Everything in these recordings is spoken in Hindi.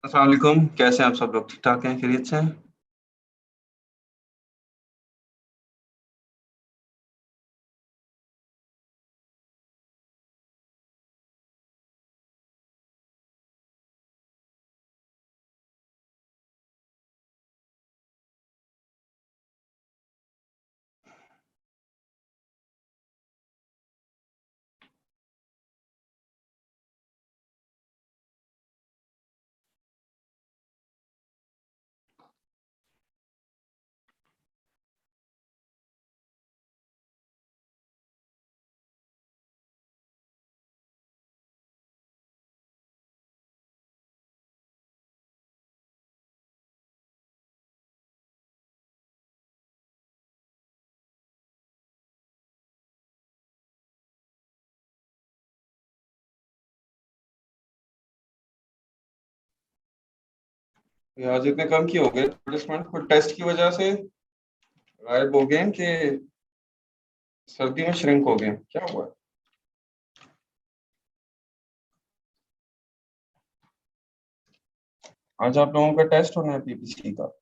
अस्सलाम वालेकुम, कैसे हैं आप सब लोग? ठीक-ठाक हैं, खैरियत से हैं? ये आज इतने कम क्यों हो गए एडवर्टाइजमेंट? कोई टेस्ट की वजह से गायब हो गए हैं कि सर्दी में श्रिंक हो गए हैं? क्या हुआ है? आज आप लोगों का टेस्ट होना है पीपीसी का।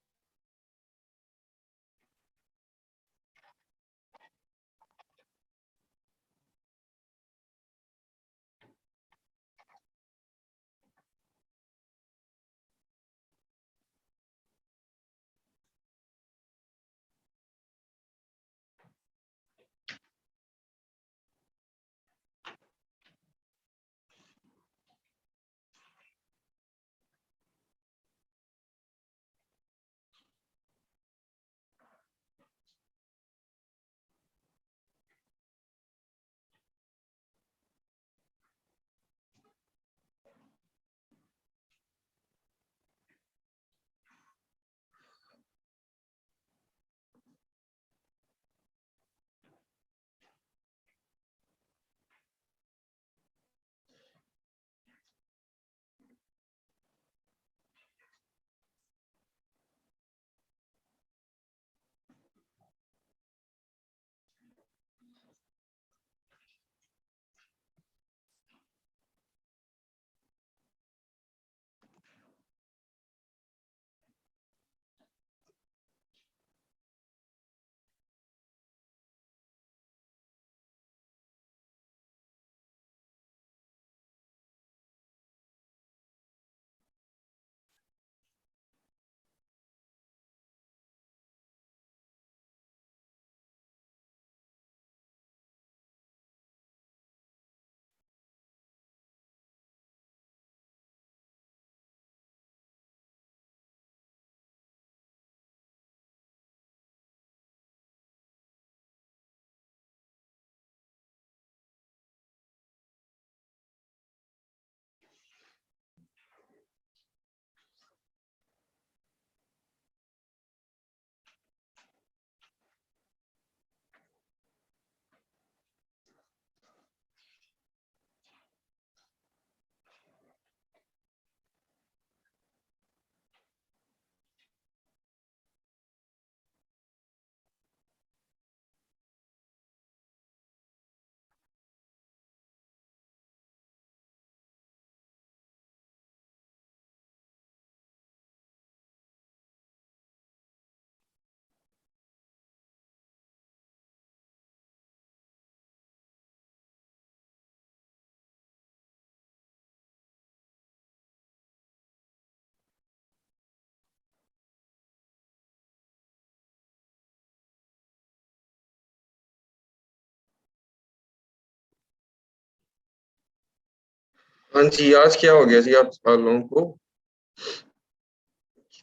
हाँ जी, आज क्या हो गया जी आप लोगों को?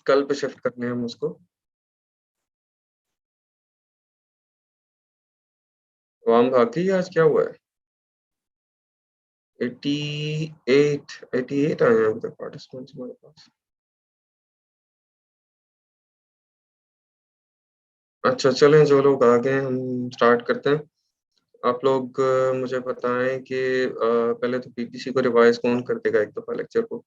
कल पे शिफ्ट करने हैं हम उसको। आवाम भाग गई आज, क्या हुआ है? 88 88 आए हैं अभी तक पार्टिसिपेंट्स हमारे पास। अच्छा चलें, जो लोग आ गए हैं हम स्टार्ट करते हैं। आप लोग मुझे बताएं कि पहले तो पीपीसी को रिवाइज कौन कर देगा एक दफा लेक्चर को?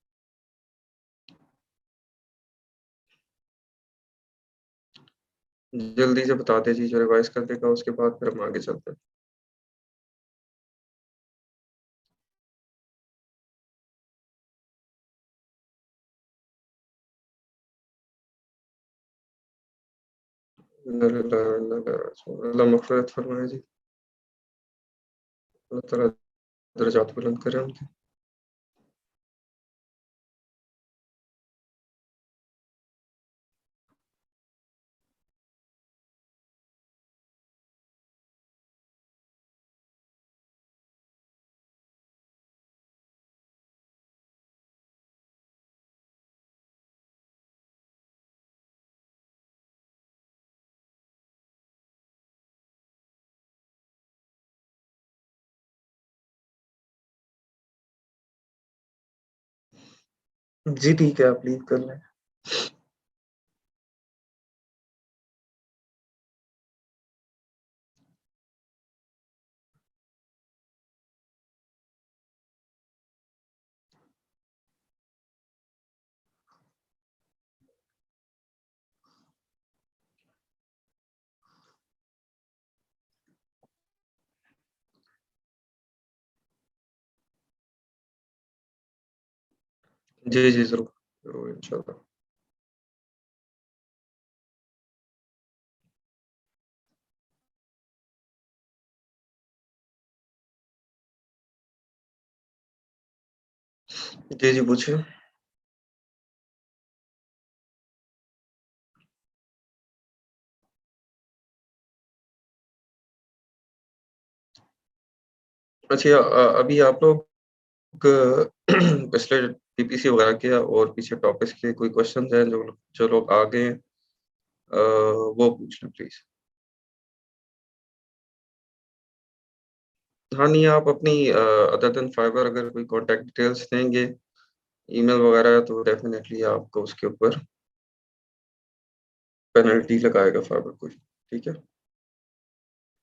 जल्दी से बता दे जी, जो रिवाइज कर देगा उसके बाद फिर हम आगे चलते हैं। इन्ना लिल्लाहि व इन्ना इलैहि राजिऊन। अल्लाह मग़फ़िरत फ़रमाए जी। अल्लाह ताला दर्जात बुलंद करे उनके। जी, ठीक है, आप लीव कर लें। जी, जी, ज़रूर, ज़रूर इंशाल्लाह। जी, जी, पूछिए। अच्छा अभी आप लोग पिछले पीपीसी वगैरह के और पीछे टॉपिक्स के कोई क्वेश्चन्स हैं जो लोग आ गए हैं वो पूछ लें प्लीज़। हाँ, नहीं आप अपनी अदर देन फाइवर अगर कोई कॉन्टैक्ट डिटेल्स देंगे, ईमेल वगैरह तो डेफ़िनेटली आपको उसके ऊपर पेनल्टी लगाएगा फाइवर कोई, ठीक है?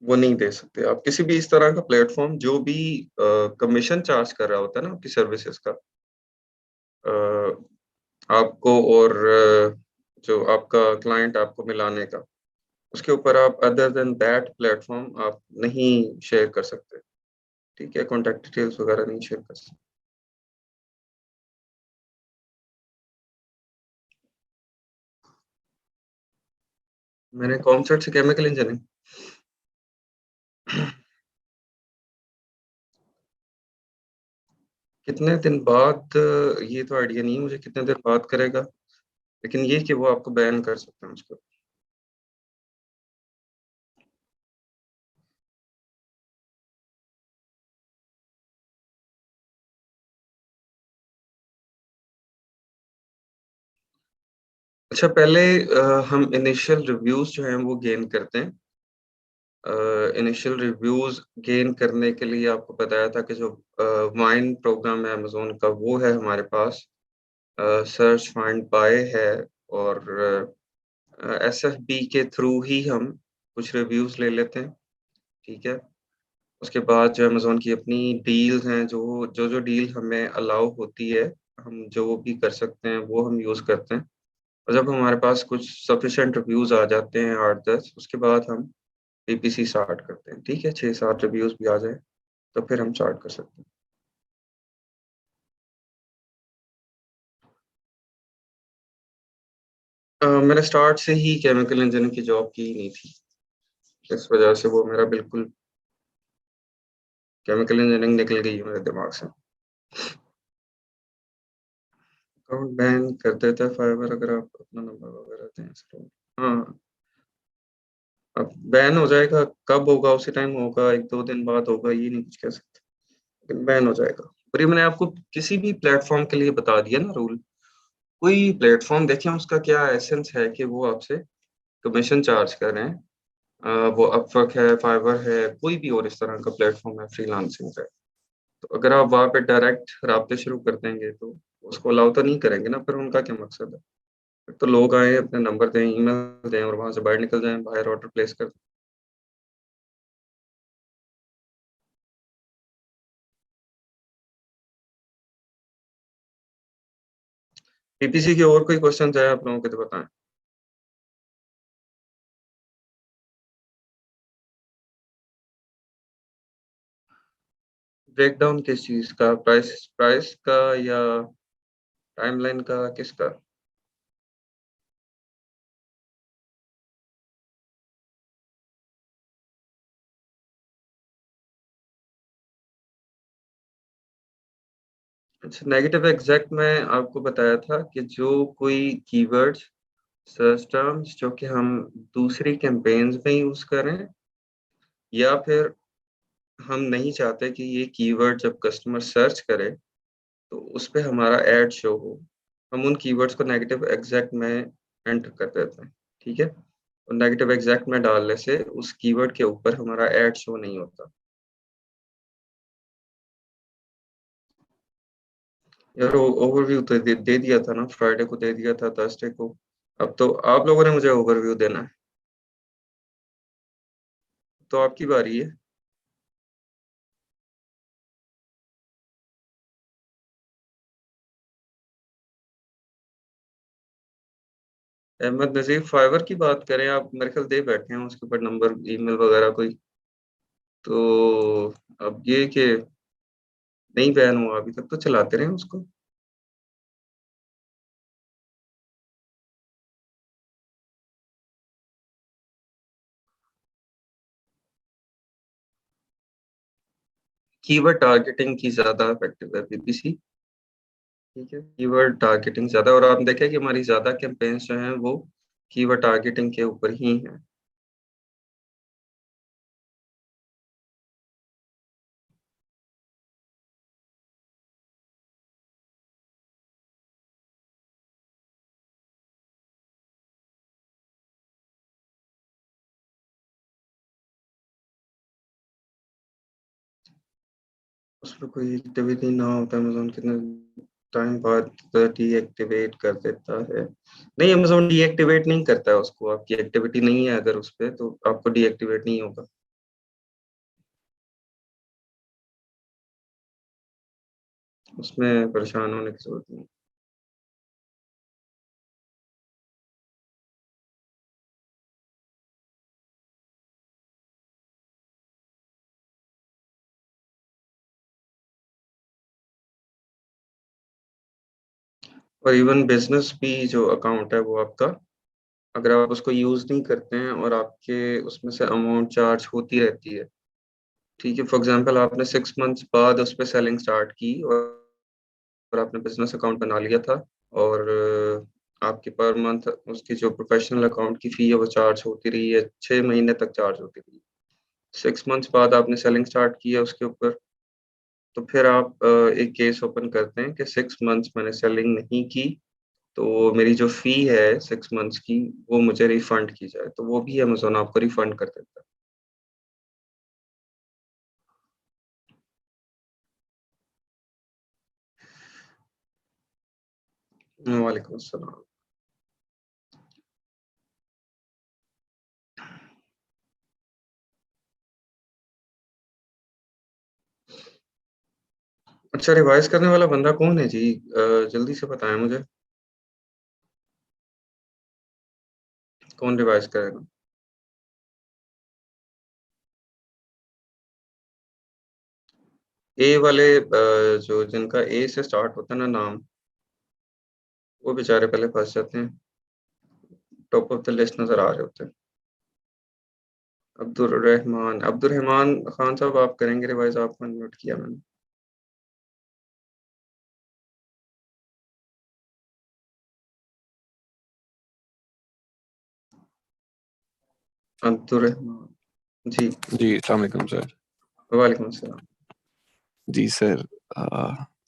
वो नहीं दे सकते आप किसी भी इस तरह का प्लेटफ़ॉर्म जो भी कमीशन चार्ज कर रहा होता है ना आपकी सर्विसेज़ का अ, आपको और जो आपका क्लाइंट आपको मिलाने का, उसके ऊपर आप अदर देन दैट प्लेटफ़ॉर्म आप नहीं शेयर कर सकते, ठीक है? कॉन्टैक्ट डिटेल्स वगैरह नहीं शेयर कर सकते। मैंने कॉमसेट से केमिकल इंजीनियरिंग कितने दिन बाद ये तो आइडिया नहीं है मुझे कितने दिन बाद करेगा, लेकिन ये कि वो आपको बैन कर सकते हैं उसको। अच्छा पहले हम इनिशियल रिव्यूज़ जो हैं वो गेन करते हैं। इनिशियल रिव्यूज़ गेन करने के लिए आपको बताया था कि जो वाइन प्रोग्राम है अमेज़न का वो है हमारे पास। सर्च फाइंड बाय है और एसएफबी के थ्रू ही हम कुछ रिव्यूज़ ले लेते हैं, ठीक है? उसके बाद जो अमेज़न की अपनी डील्स हैं, जो डील हमें अलाउ होती है, हम जो भी कर सकते हैं, वो हम यूज़ करते हैं। और जब हमारे पास कुछ सफिशिएंट रिव्यूज़ आ जाते हैं 8-10 उसके बाद हम पीपीसी स्टार्ट करते हैं, ठीक है? 6-7 रिव्यूज़ भी आ जाएँ, तो फिर हम स्टार्ट कर सकते हैं। मैंने स्टार्ट से ही केमिकल इंजीनियरिंग की जॉब की ही नहीं थी। इस वजह से वो मेरा बिल्कुल केमिकल इंजीनियरिंग निकल गई है मेरे दिमाग से। अकाउंट बैन कर देता है फाइवर अगर आप अपना नंबर वगैरह दें तो। हाँ, अब बैन हो जाएगा, कब होगा उसी टाइम होगा, 1-2 दिन बाद होगा, ये नहीं कुछ कह सकते, लेकिन बैन हो जाएगा। और ये मैंने आपको किसी भी प्लेटफ़ॉर्म के लिए बता दिया ना रूल। कोई प्लेटफ़ॉर्म देखें उसका क्या एसेंस है कि वो आपसे कमीशन चार्ज कर रहे हैं। वो अपवर्क है, फाइवर है, कोई भी और इस तरह का प्लेटफ़ॉर्म है फ्रीलांसिंग का। तो अगर आप वहाँ पे डायरेक्ट राब्ते शुरू कर देंगे तो उसको अलाउ तो नहीं करेंगे ना, फिर उनका क्या मकसद है? फिर तो लोग आएँ, अपने नंबर दें, ईमेल दें और वहाँ से बाहर निकल जाएँ, बाहर ऑर्डर प्लेस कर दें। पीपीसी के और कोई क्वेश्चन्स हैं आप लोगों के तो बताएँ? ब्रेकडाउन किस चीज़ का? प्राइस प्राइस का या टाइमलाइन का, किसका? अच्छा, नेगेटिव एग्जैक्ट में आपको बताया था कि जो कोई कीवर्ड्स, सर्च टर्म्स जो कि हम दूसरी कैंपेन्स में यूज़ करें, या फिर हम नहीं चाहते कि ये कीवर्ड जब कस्टमर सर्च करे, तो उसपे हमारा ऐड शो हो। हम उन कीवर्ड्स को नेगेटिव एग्जैक्ट में एंटर कर देते हैं, ठीक है? और नेगेटिव एग्जैक्ट में डालने से उस कीवर्ड के ऊपर हमारा ऐड शो नहीं होता। यार ओवरव्यू तो दे दिया था ना, फ्राइडे को दे दिया था, थर्सडे को। अब तो आप लोगों ने मुझे ओवरव्यू देना है, तो आपकी बारी है। अहमद नज़ीर फाइवर की बात करें, आप मेरे ख्याल दे बैठे हैं उसके ऊपर नंबर, ईमेल वगैरह कोई। तो अब ये कि नहीं बैन हुआ अभी तक, तो चलाते रहें उसको। कीवर्ड टारगेटिंग की ज़्यादा इफेक्टिव है पीपीसी, ठीक है? कीवर्ड टारगेटिंग ज़्यादा, और आप देखें कि हमारी ज़्यादा कैंपेन्स जो हैं वो कीवर्ड टारगेटिंग के ऊपर ही हैं। उसमें कोई एक्टिविटी ना हो तो अमेज़न कितने टाइम बाद डीएक्टिवेट कर देता है? नहीं, अमेज़न डीएक्टिवेट नहीं करता है उसको, आपकी एक्टिविटी नहीं है अगर उस पे, तो आपको डीएक्टिवेट नहीं होगा। उसमें परेशान होने की ज़रूरत नहीं। और इवन बिज़नेस भी जो अकाउंट है वो आपका, अगर आप उसको यूज़ नहीं करते हैं और आपके उसमें से अमाउंट चार्ज होती रहती है, ठीक है? फॉर एग्ज़ाम्पल आपने 6 मंथ्स बाद उस पे सेलिंग स्टार्ट की, और आपने बिज़नेस अकाउंट बना लिया था, और आपकी पर मंथ उसकी जो प्रोफ़ेशनल अकाउंट की फ़ी है वो चार्ज होती रही है, 6 महीने तक चार्ज होती रही है। 6 मंथ्स बाद आपने सेलिंग स्टार्ट की है उसके ऊपर, तो फिर आप एक केस ओपन करते हैं कि 6 मंथ्स मैंने सेलिंग नहीं की, तो मेरी जो फ़ी है 6 मंथ्स की, वो मुझे रिफंड की जाए, तो वो भी अमेज़न आपको रिफंड कर देता है। वालेकुम अस्सलाम। अच्छा, रिवाइज़ करने वाला बंदा कौन है जी? जल्दी से बताएँ मुझे, कौन रिवाइज़ करेगा? ए वाले, जो जिनका ए से स्टार्ट होता है ना नाम, वो बेचारे पहले फँस जाते हैं, टॉप ऑफ द लिस्ट नज़र आ रहे होते हैं। अब्दुल रहमान खान साहब, आप करेंगे रिवाइज़? आपको अनम्यूट किया मैंने। अब्दुल रहमान जी, जी, अस्सलाम वालेकुम सर। वालेकुम अस्सलाम। जी सर,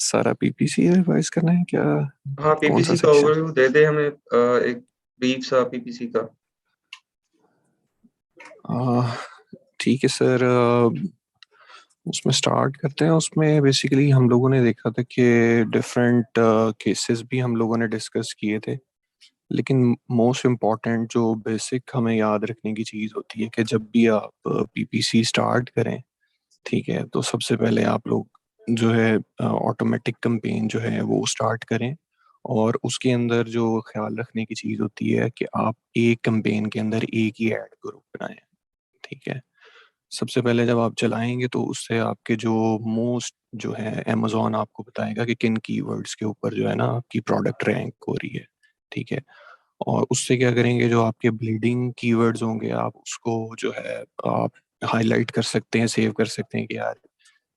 सारा पीपीसी रिवाइज़ करना है क्या? हाँ, कौन-सा पीपीसी का सेक्शन? ओवरव्यू दे दें हमें, एक ब्रीफ सा पीपीसी का। अ, ठीक है सर, उसमें स्टार्ट करते हैं। उसमें बेसिकली हम लोगों ने देखा था कि डिफरेंट केसेस भी हम लोगों ने डिस्कस किए थे। लेकिन मोस्ट इम्पोर्टेंट जो बेसिक हमें याद रखने की चीज़ होती है कि जब भी आप पीपीसी स्टार्ट करें, ठीक है? तो सबसे पहले आप लोग जो है ऑटोमेटिक कैंपेन जो है वो स्टार्ट करें, और उसके अंदर जो ख़्याल रखने की चीज़ होती है कि आप एक कैंपेन के अंदर एक ही ऐड ग्रुप बनाएँ, ठीक है? सबसे पहले जब आप चलाएँगे तो उससे आपके जो मोस्ट जो है अमेज़न आपको बताएगा कि किन कीवर्ड्स के ऊपर जो है ना आपकी प्रोडक्ट रैंक हो रही है, ठीक है? और उससे क्या करेंगे, जो आपके ब्लीडिंग कीवर्ड्स होंगे आप उसको जो है आप हाइलाइट कर सकते हैं, सेव कर सकते हैं कि यार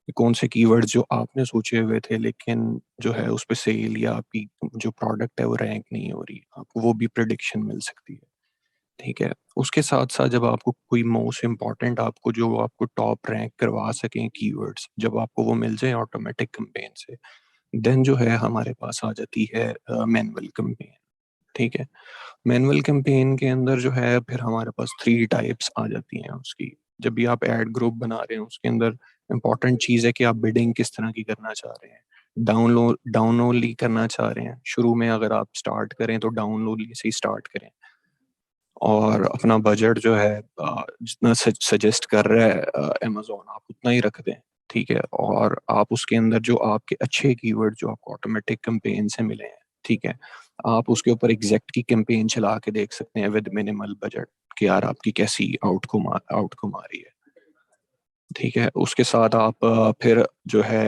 कौन से कीवर्ड्स जो आपने सोचे हुए थे लेकिन जो है उस पे सेल या आपकी जो प्रोडक्ट है वो रैंक नहीं हो रही, आपको वो भी प्रेडिक्शन मिल सकती है। ठीक है, उसके साथ साथ जब आपको कोई मोस्ट इम्पॉर्टेंट आपको जो आपको टॉप रैंक करवा सकें कीवर्ड्स, जब आपको वो मिल जाए ऑटोमेटिक कैंपेन से, देन जो है हमारे पास आ जाती है मैनुअल कैंपेन। ठीक है, मैनुअल कैंपेन के अंदर जो है फिर हमारे पास 3 टाइप्स आ जाती हैं उसकी। जब भी आप एड ग्रुप बना रहे हैं उसके अंदर इम्पॉर्टेंट चीज़ है कि आप बिडिंग किस तरह की करना चाह रहे हैं। डाउन ओनली करना चाह रहे हैं, शुरू में अगर आप स्टार्ट करें तो डाउन ओनली से ही स्टार्ट करें और अपना बजट जो है जितना सजेस्ट कर रहा है अमेज़न आप उतना ही रख दें। ठीक है, और आप उसके अंदर जो आपके अच्छे कीवर्ड जो आपको ऑटोमेटिक कैंपेन से मिले हैं, ठीक है, आप उसके ऊपर एग्जैक्ट की कैंपेन चला के देख सकते हैं विद मिनिमल बजट कि यार आपकी कैसी आउटकम आ रही है। ठीक है, उसके साथ आप फिर जो है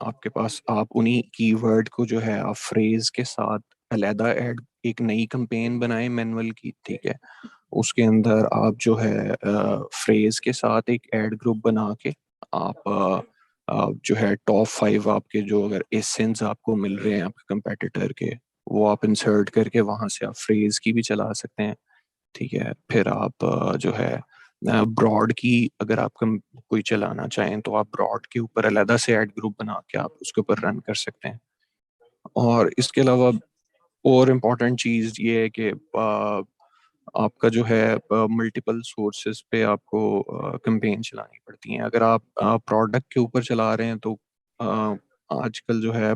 आपके पास आप उन्हीं कीवर्ड को जो है आप फ्रेज के साथ अलहदा ऐड एक नई कैंपेन बनाएं मैनुअल की। ठीक है, उसके अंदर आप जो है फ्रेज के साथ एक ऐड ग्रुप बना के आप जो है टॉप 5 आपके जो अगर एसेंस आपको मिल रहे हैं आपके कंपेटिटर के, वो आप इंसर्ट करके वहां से आप फ्रेज की भी चला सकते हैं। ठीक है, फिर आप जो है ब्रॉड की अगर आप कोई चलाना चाहें तो आप ब्रॉड के ऊपर अलहदा से ऐड ग्रुप बना के आप उसके ऊपर रन कर सकते हैं। और इसके अलावा और इम्पोर्टेंट चीज़ ये है कि आपका जो है मल्टीपल सोर्सेज पे आपको कैंपेन चलानी पड़ती हैं। अगर आप प्रोडक्ट के ऊपर चला रहे हैं तो आजकल जो है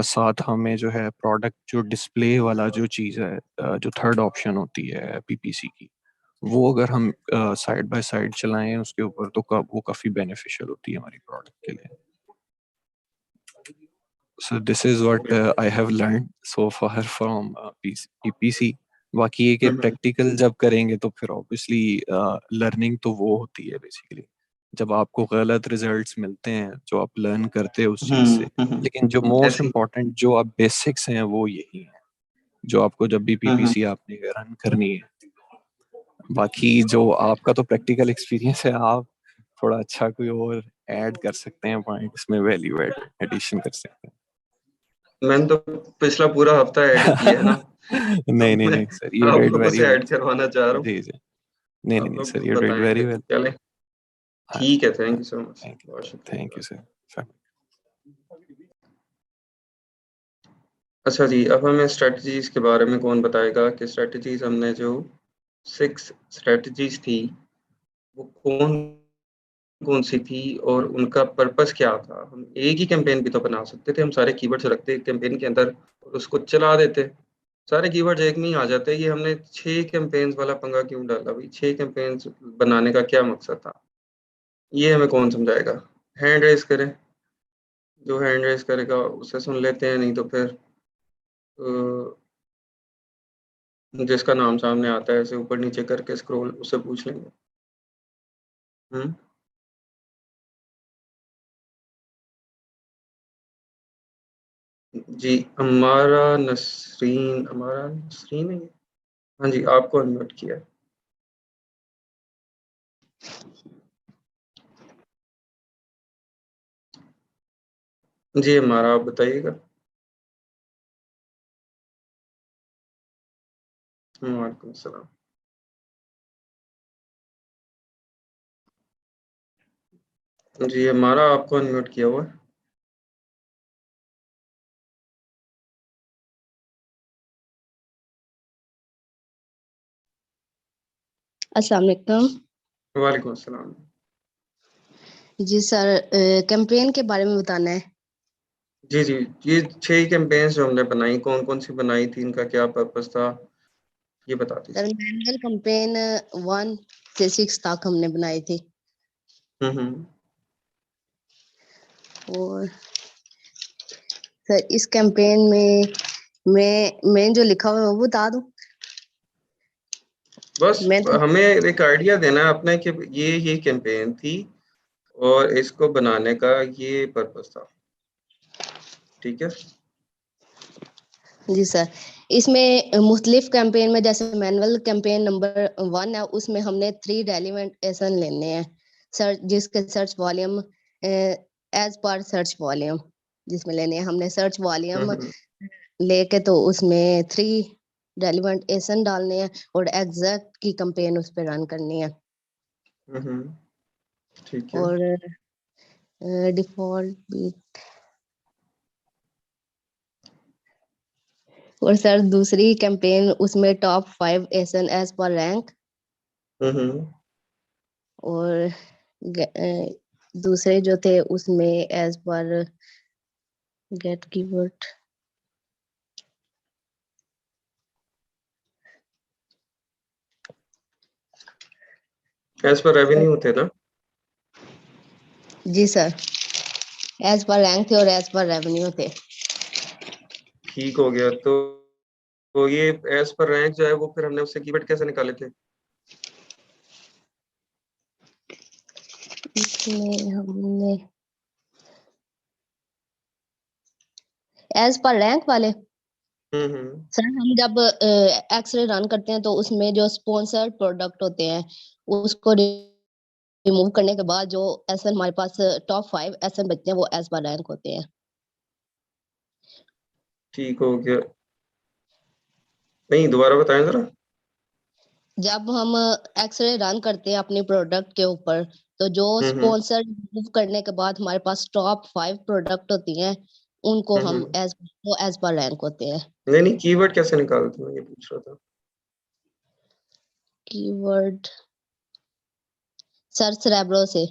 साथ हमें जो है प्रोडक्ट जो डिस्प्ले वाला जो चीज़ है जो थर्ड ऑप्शन होती है पीपीसी की, वो अगर हम साइड बाय साइड चलाएं उसके ऊपर तो वो काफ़ी बेनिफिशियल होती है हमारी प्रोडक्ट के लिए। So this is what I have learned so far from PPC। बाकी ये कि प्रैक्टिकल जब करेंगे तो फिर ऑब्वियसली लर्निंग तो वो होती है बेसिकली जब आपको गलत रिजल्ट्स मिलते हैं जो आप लर्न करते हैं उस चीज से। लेकिन जो मोस्ट ऐसी इम्पोर्टेंट जो आप बेसिक्स हैं वो यही है जो आपको जब भी पीपीसी आपने रन करनी है। बाकी जो आपका तो प्रैक्टिकल एक्सपीरियंस है, आप थोड़ा अच्छा कोई और ऐड कर सकते हैं पॉइंट, इसमें वैल्यू एडिशन कर सकते हैं। मैंने तो पिछला पूरा हफ्ता ऐड किया है ना, तो नहीं नहीं मैं नहीं सर, यू आप डिड लोगों वेरी से वेल। ऐड करवाना चाह रहा हूँ। जी जी, नहीं नहीं आप नहीं लोग सर, खुद यू डिड बताएं वेरी फिर वेल। चलें। हाँ ठीक है, thank you so much, thank बहुत यू, थैंक शुक्रिया। You sir. अच्छा जी, अब हमें स्ट्रेटजीज के बारे में कौन बताएगा कि स्ट्रेटजीज हमने जो 6 स्ट्रेटजीज थी वो कौन कौन सी थी और उनका पर्पस क्या था। हम एक ही कैंपेन भी तो बना सकते थे, हम सारे कीवर्ड्स रखते कैंपेन के अंदर और उसको चला देते, सारे कीवर्ड्स एक में ही आ जाते। ये हमने 6 कैंपेन्स वाला पंगा क्यों डाला भाई, 6 कैंपेन्स बनाने का क्या मकसद था, ये हमें कौन समझाएगा। हैंड रेज करें, जो हैंड रेज करेगा उसे सुन लेते हैं, नहीं तो फिर जिसका नाम सामने आता है ऐसे ऊपर नीचे करके स्क्रॉल उससे पूछ लेंगे। हुँ। जी, हमारा नसरीन है ये? हाँ जी, आपको अनम्यूट किया है। जी, हमारा आप बताइएगा। वालेकुम सलाम। जी, हमारा आपको अनम्यूट किया हुआ है। अस्सलाम वालेकुम। वालेकुम सलाम। जी सर, कैंपेन के बारे में बताना है। जी, जी, ये 6 कैंपेन्स जो हमने बनाई, कौन-कौन सी बनाई थी, इनका क्या पर्पस था, ये बता सर दीजिए। मैनुअल कैंपेन 1 से 6 तक हमने बनाई थी हुँ, हुँ। और सर इस कैंपेन में मैं जो लिखा हुआ है वो बता दूं। बस मैं तो हमें एक आइडिया देना है अपने कि ये कैंपेन थी और इसको बनाने का ये पर्पस था। ठीक है? जी सर, इसमें मुख्तलिफ कैंपेन में जैसे मैनुअल कैंपेन नंबर 1 है, उसमें हमने 3 रेलेवेंट एसन लेने हैं सर, जिसके search volume as per search volume जिसमें लेने हैं हमने सर्च वॉल्यूम हम्म, लेके तो उसमें 3 रेलिवेंट एसन डालने हैं और एग्जैक्ट की कैंपेन उस पर रन करनी है ठीक है। और डिफॉल्ट भी। और सर दूसरी कैंपेन उसमें top 5 ASIN as per rank hmm, और दूसरे जो थे उसमें as per get keyword. As per revenue होते ना। जी सर, एज पर रैंक थे और एज पर रेवेन्यू थे। ठीक हो गया। तो ये एज पर रैंक जो है वो फिर हमने उससे कीवर्ड कैसे निकाले थे? इसमें हमने एज पर रैंक वाले हम्म, सर हम जब एक्सरे रन करते हैं तो उसमें जो स्पॉन्सर्ड प्रोडक्ट होते हैं उसको रिमूव करने के बाद जो एसएन हमारे पास टॉप 5 एसएन बचते हैं वो एज पर रैंक होते हैं। ठीक हो गया। नहीं, दोबारा बताएं जरा। जब हम एक्सरे रन करते हैं अपने प्रोडक्ट के ऊपर तो जो हम्म, स्पॉन्सर रिमूव करने के बाद हमारे पास टॉप 5 प्रोडक्ट होती हैं उनको हम हम्म। एज पर रैंक होते हैं। नहीं नहीं, कीवर्ड कैसे निकालते हैं, मैं ये पूछ रहा था। कीवर्ड सर सेरेब्रो से।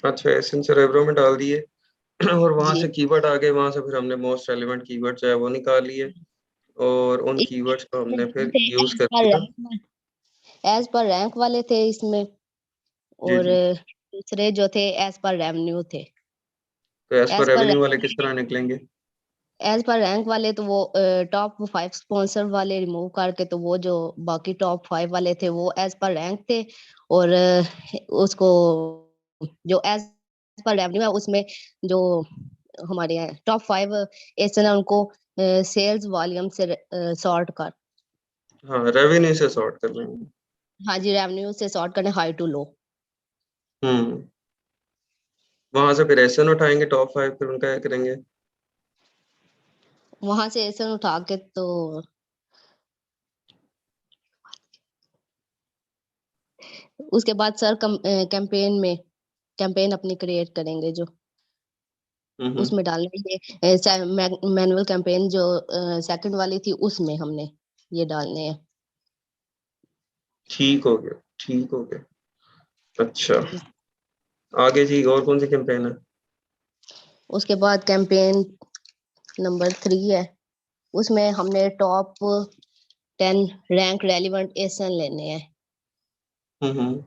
अच्छा, एसन सेरेब्रो में डाल दिए और वहां जी से कीवर्ड आ गए, वहां से फिर हमने मोस्ट रेलेवेंट कीवर्ड जो है वो निकाल लिए और उन कीवर्ड्स को हमने फिर यूज एज कर पर लिया। रैंक एज पर रैंक वाले थे इसमें जी और जी। दूसरे जो थे एज पर रेवेन्यू थे। तो as per as per revenue वाले किस तरह निकलेंगे? एज पर रैंक वाले तो वो टॉप 5 स्पॉन्सर वाले रिमूव करके तो वो जो बाकी टॉप 5 वाले थे वो एज पर रैंक थे और उसको जो एज पर रेवेन्यू है उसमें जो हमारे यहाँ टॉप 5 एसन है उनको सेल्स वॉल्यूम से सॉर्ट कर। हाँ, रेवेन्यू से सॉर्ट कर लेंगे। हाँ जी, रेवेन्यू से सॉर्ट करने हाई टू लो। हम्म। वहां से फिर एसन उठाएंगे टॉप 5, फिर उनका क्या करेंगे? वहां से एसन उठा के तो उसके बाद सर कैंपेन में कैंपेन अपनी क्रिएट करेंगे जो हम्म। उसमें डालने मैनुअल कैंपेन जो सेकंड वाली थी उसमें हमने ये डालने हैं। ठीक हो गया, ठीक हो गया। अच्छा, जी। आगे जी और कौन सी कैंपेन है? उसके बाद कैंपेन नंबर 3 है उसमें हमने टॉप 10 रैंक रेलिवेंट एसन लेने हैं। हम्म।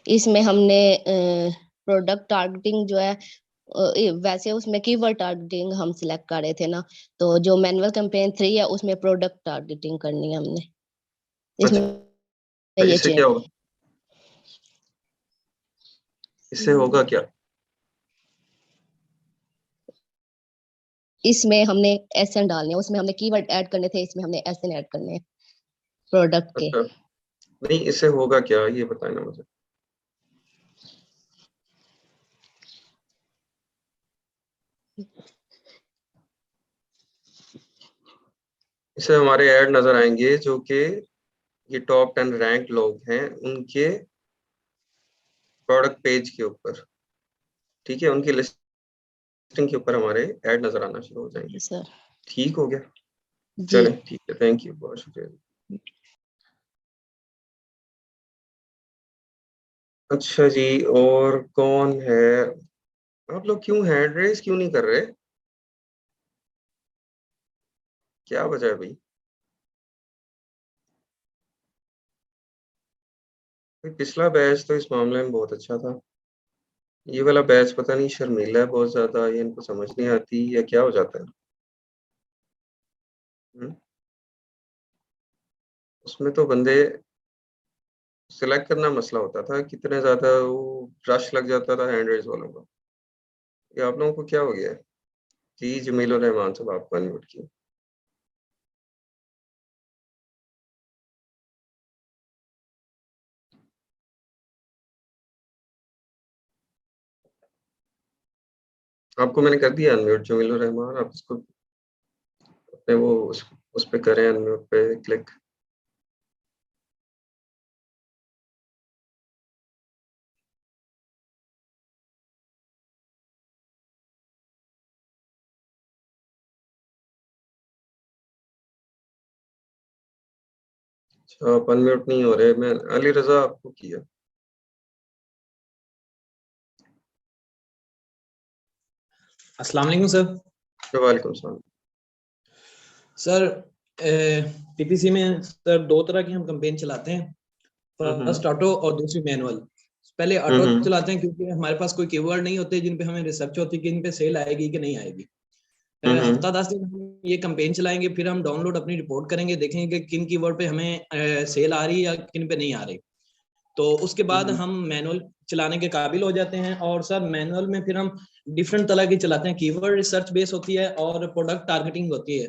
इसमें हमने प्रोडक्ट टारगेटिंग जो है वैसे उसमें कीवर्ड टारगेटिंग हम सिलेक्ट कर रहे थे ना तो जो मैनुअल कैंपेन 3 है उसमें प्रोडक्ट टारगेटिंग करनी है हमने अच्छा, इसमें ये इससे चेंज। क्या होगा? इससे होगा क्या? इसमें हमने एसएन डालने हैं उसमें हमने कीवर्ड ऐड करने थे इसमें हमने एसएन ऐड करने हैं प्रोडक्ट के। अच्छा, नहीं, इससे होगा क्या ये बताएं ना मुझे। इससे हमारे ऐड नजर आएंगे जो कि ये टॉप 10 रैंक लोग हैं उनके प्रोडक्ट पेज के ऊपर, ठीक है, उनकी लिस्टिंग के ऊपर हमारे ऐड नजर आना शुरू हो जाएंगे। सर ठीक हो गया। जी। चलें, ठीक है, थैंक यू, बहुत शुक्रिया। अच्छा जी, और कौन है? आप लोग क्यों हैंड रेस क्यों नहीं कर रहे? क्या वजह है भाई? भाई, पिछला बैच तो इस मामले में बहुत अच्छा था। ये वाला बैच पता नहीं शर्मीला है बहुत ज्यादा, ये इनको समझ नहीं आती या क्या हो जाता है। हम्म? उसमें तो बंदे सिलेक्ट करना मसला होता था, कितने ज्यादा वो रश लग जाता था हैंड रेस वालों को। ये आप लोगों को क्या हो गया है? जी, जमील उर रहमान साहब, आपको अनम्यूट किया। आपको मैंने कर दिया अनम्यूट जमील रहमान, आप इसको अपने वो उस पे करें, अनम्यूट पे क्लिक। अच्छा, आप अनम्यूट नहीं हो रहे। मैं अली रजा आपको किया। अस्सलाम वालेकुम सर। वालेकुम सलाम। सर टीपीसी में सर दो तरह की हम कैंपेन चलाते हैं, फर्स्ट ऑटो और दूसरी मैनुअल। पहले ऑटो चलाते हैं क्योंकि हमारे पास कोई कीवर्ड नहीं होते जिन पे हमें रिसर्च होती कि इन पे सेल आएगी कि नहीं आएगी। हफ्ता 10 दिन हम ये कैंपेन चलाएंगे, फिर हम डाउनलोड अपनी रिपोर्ट करेंगे, देखेंगे कि किन कीवर्ड पे हमें सेल आ रही है या किन पे नहीं आ रही। तो उसके बाद हम मैनुअल चलाने के काबिल हो जाते हैं। और सर मैनुअल में फिर हम डिफरेंट तरह की चलाते हैं। कीवर्ड रिसर्च बेस होती है और प्रोडक्ट टारगेटिंग होती है।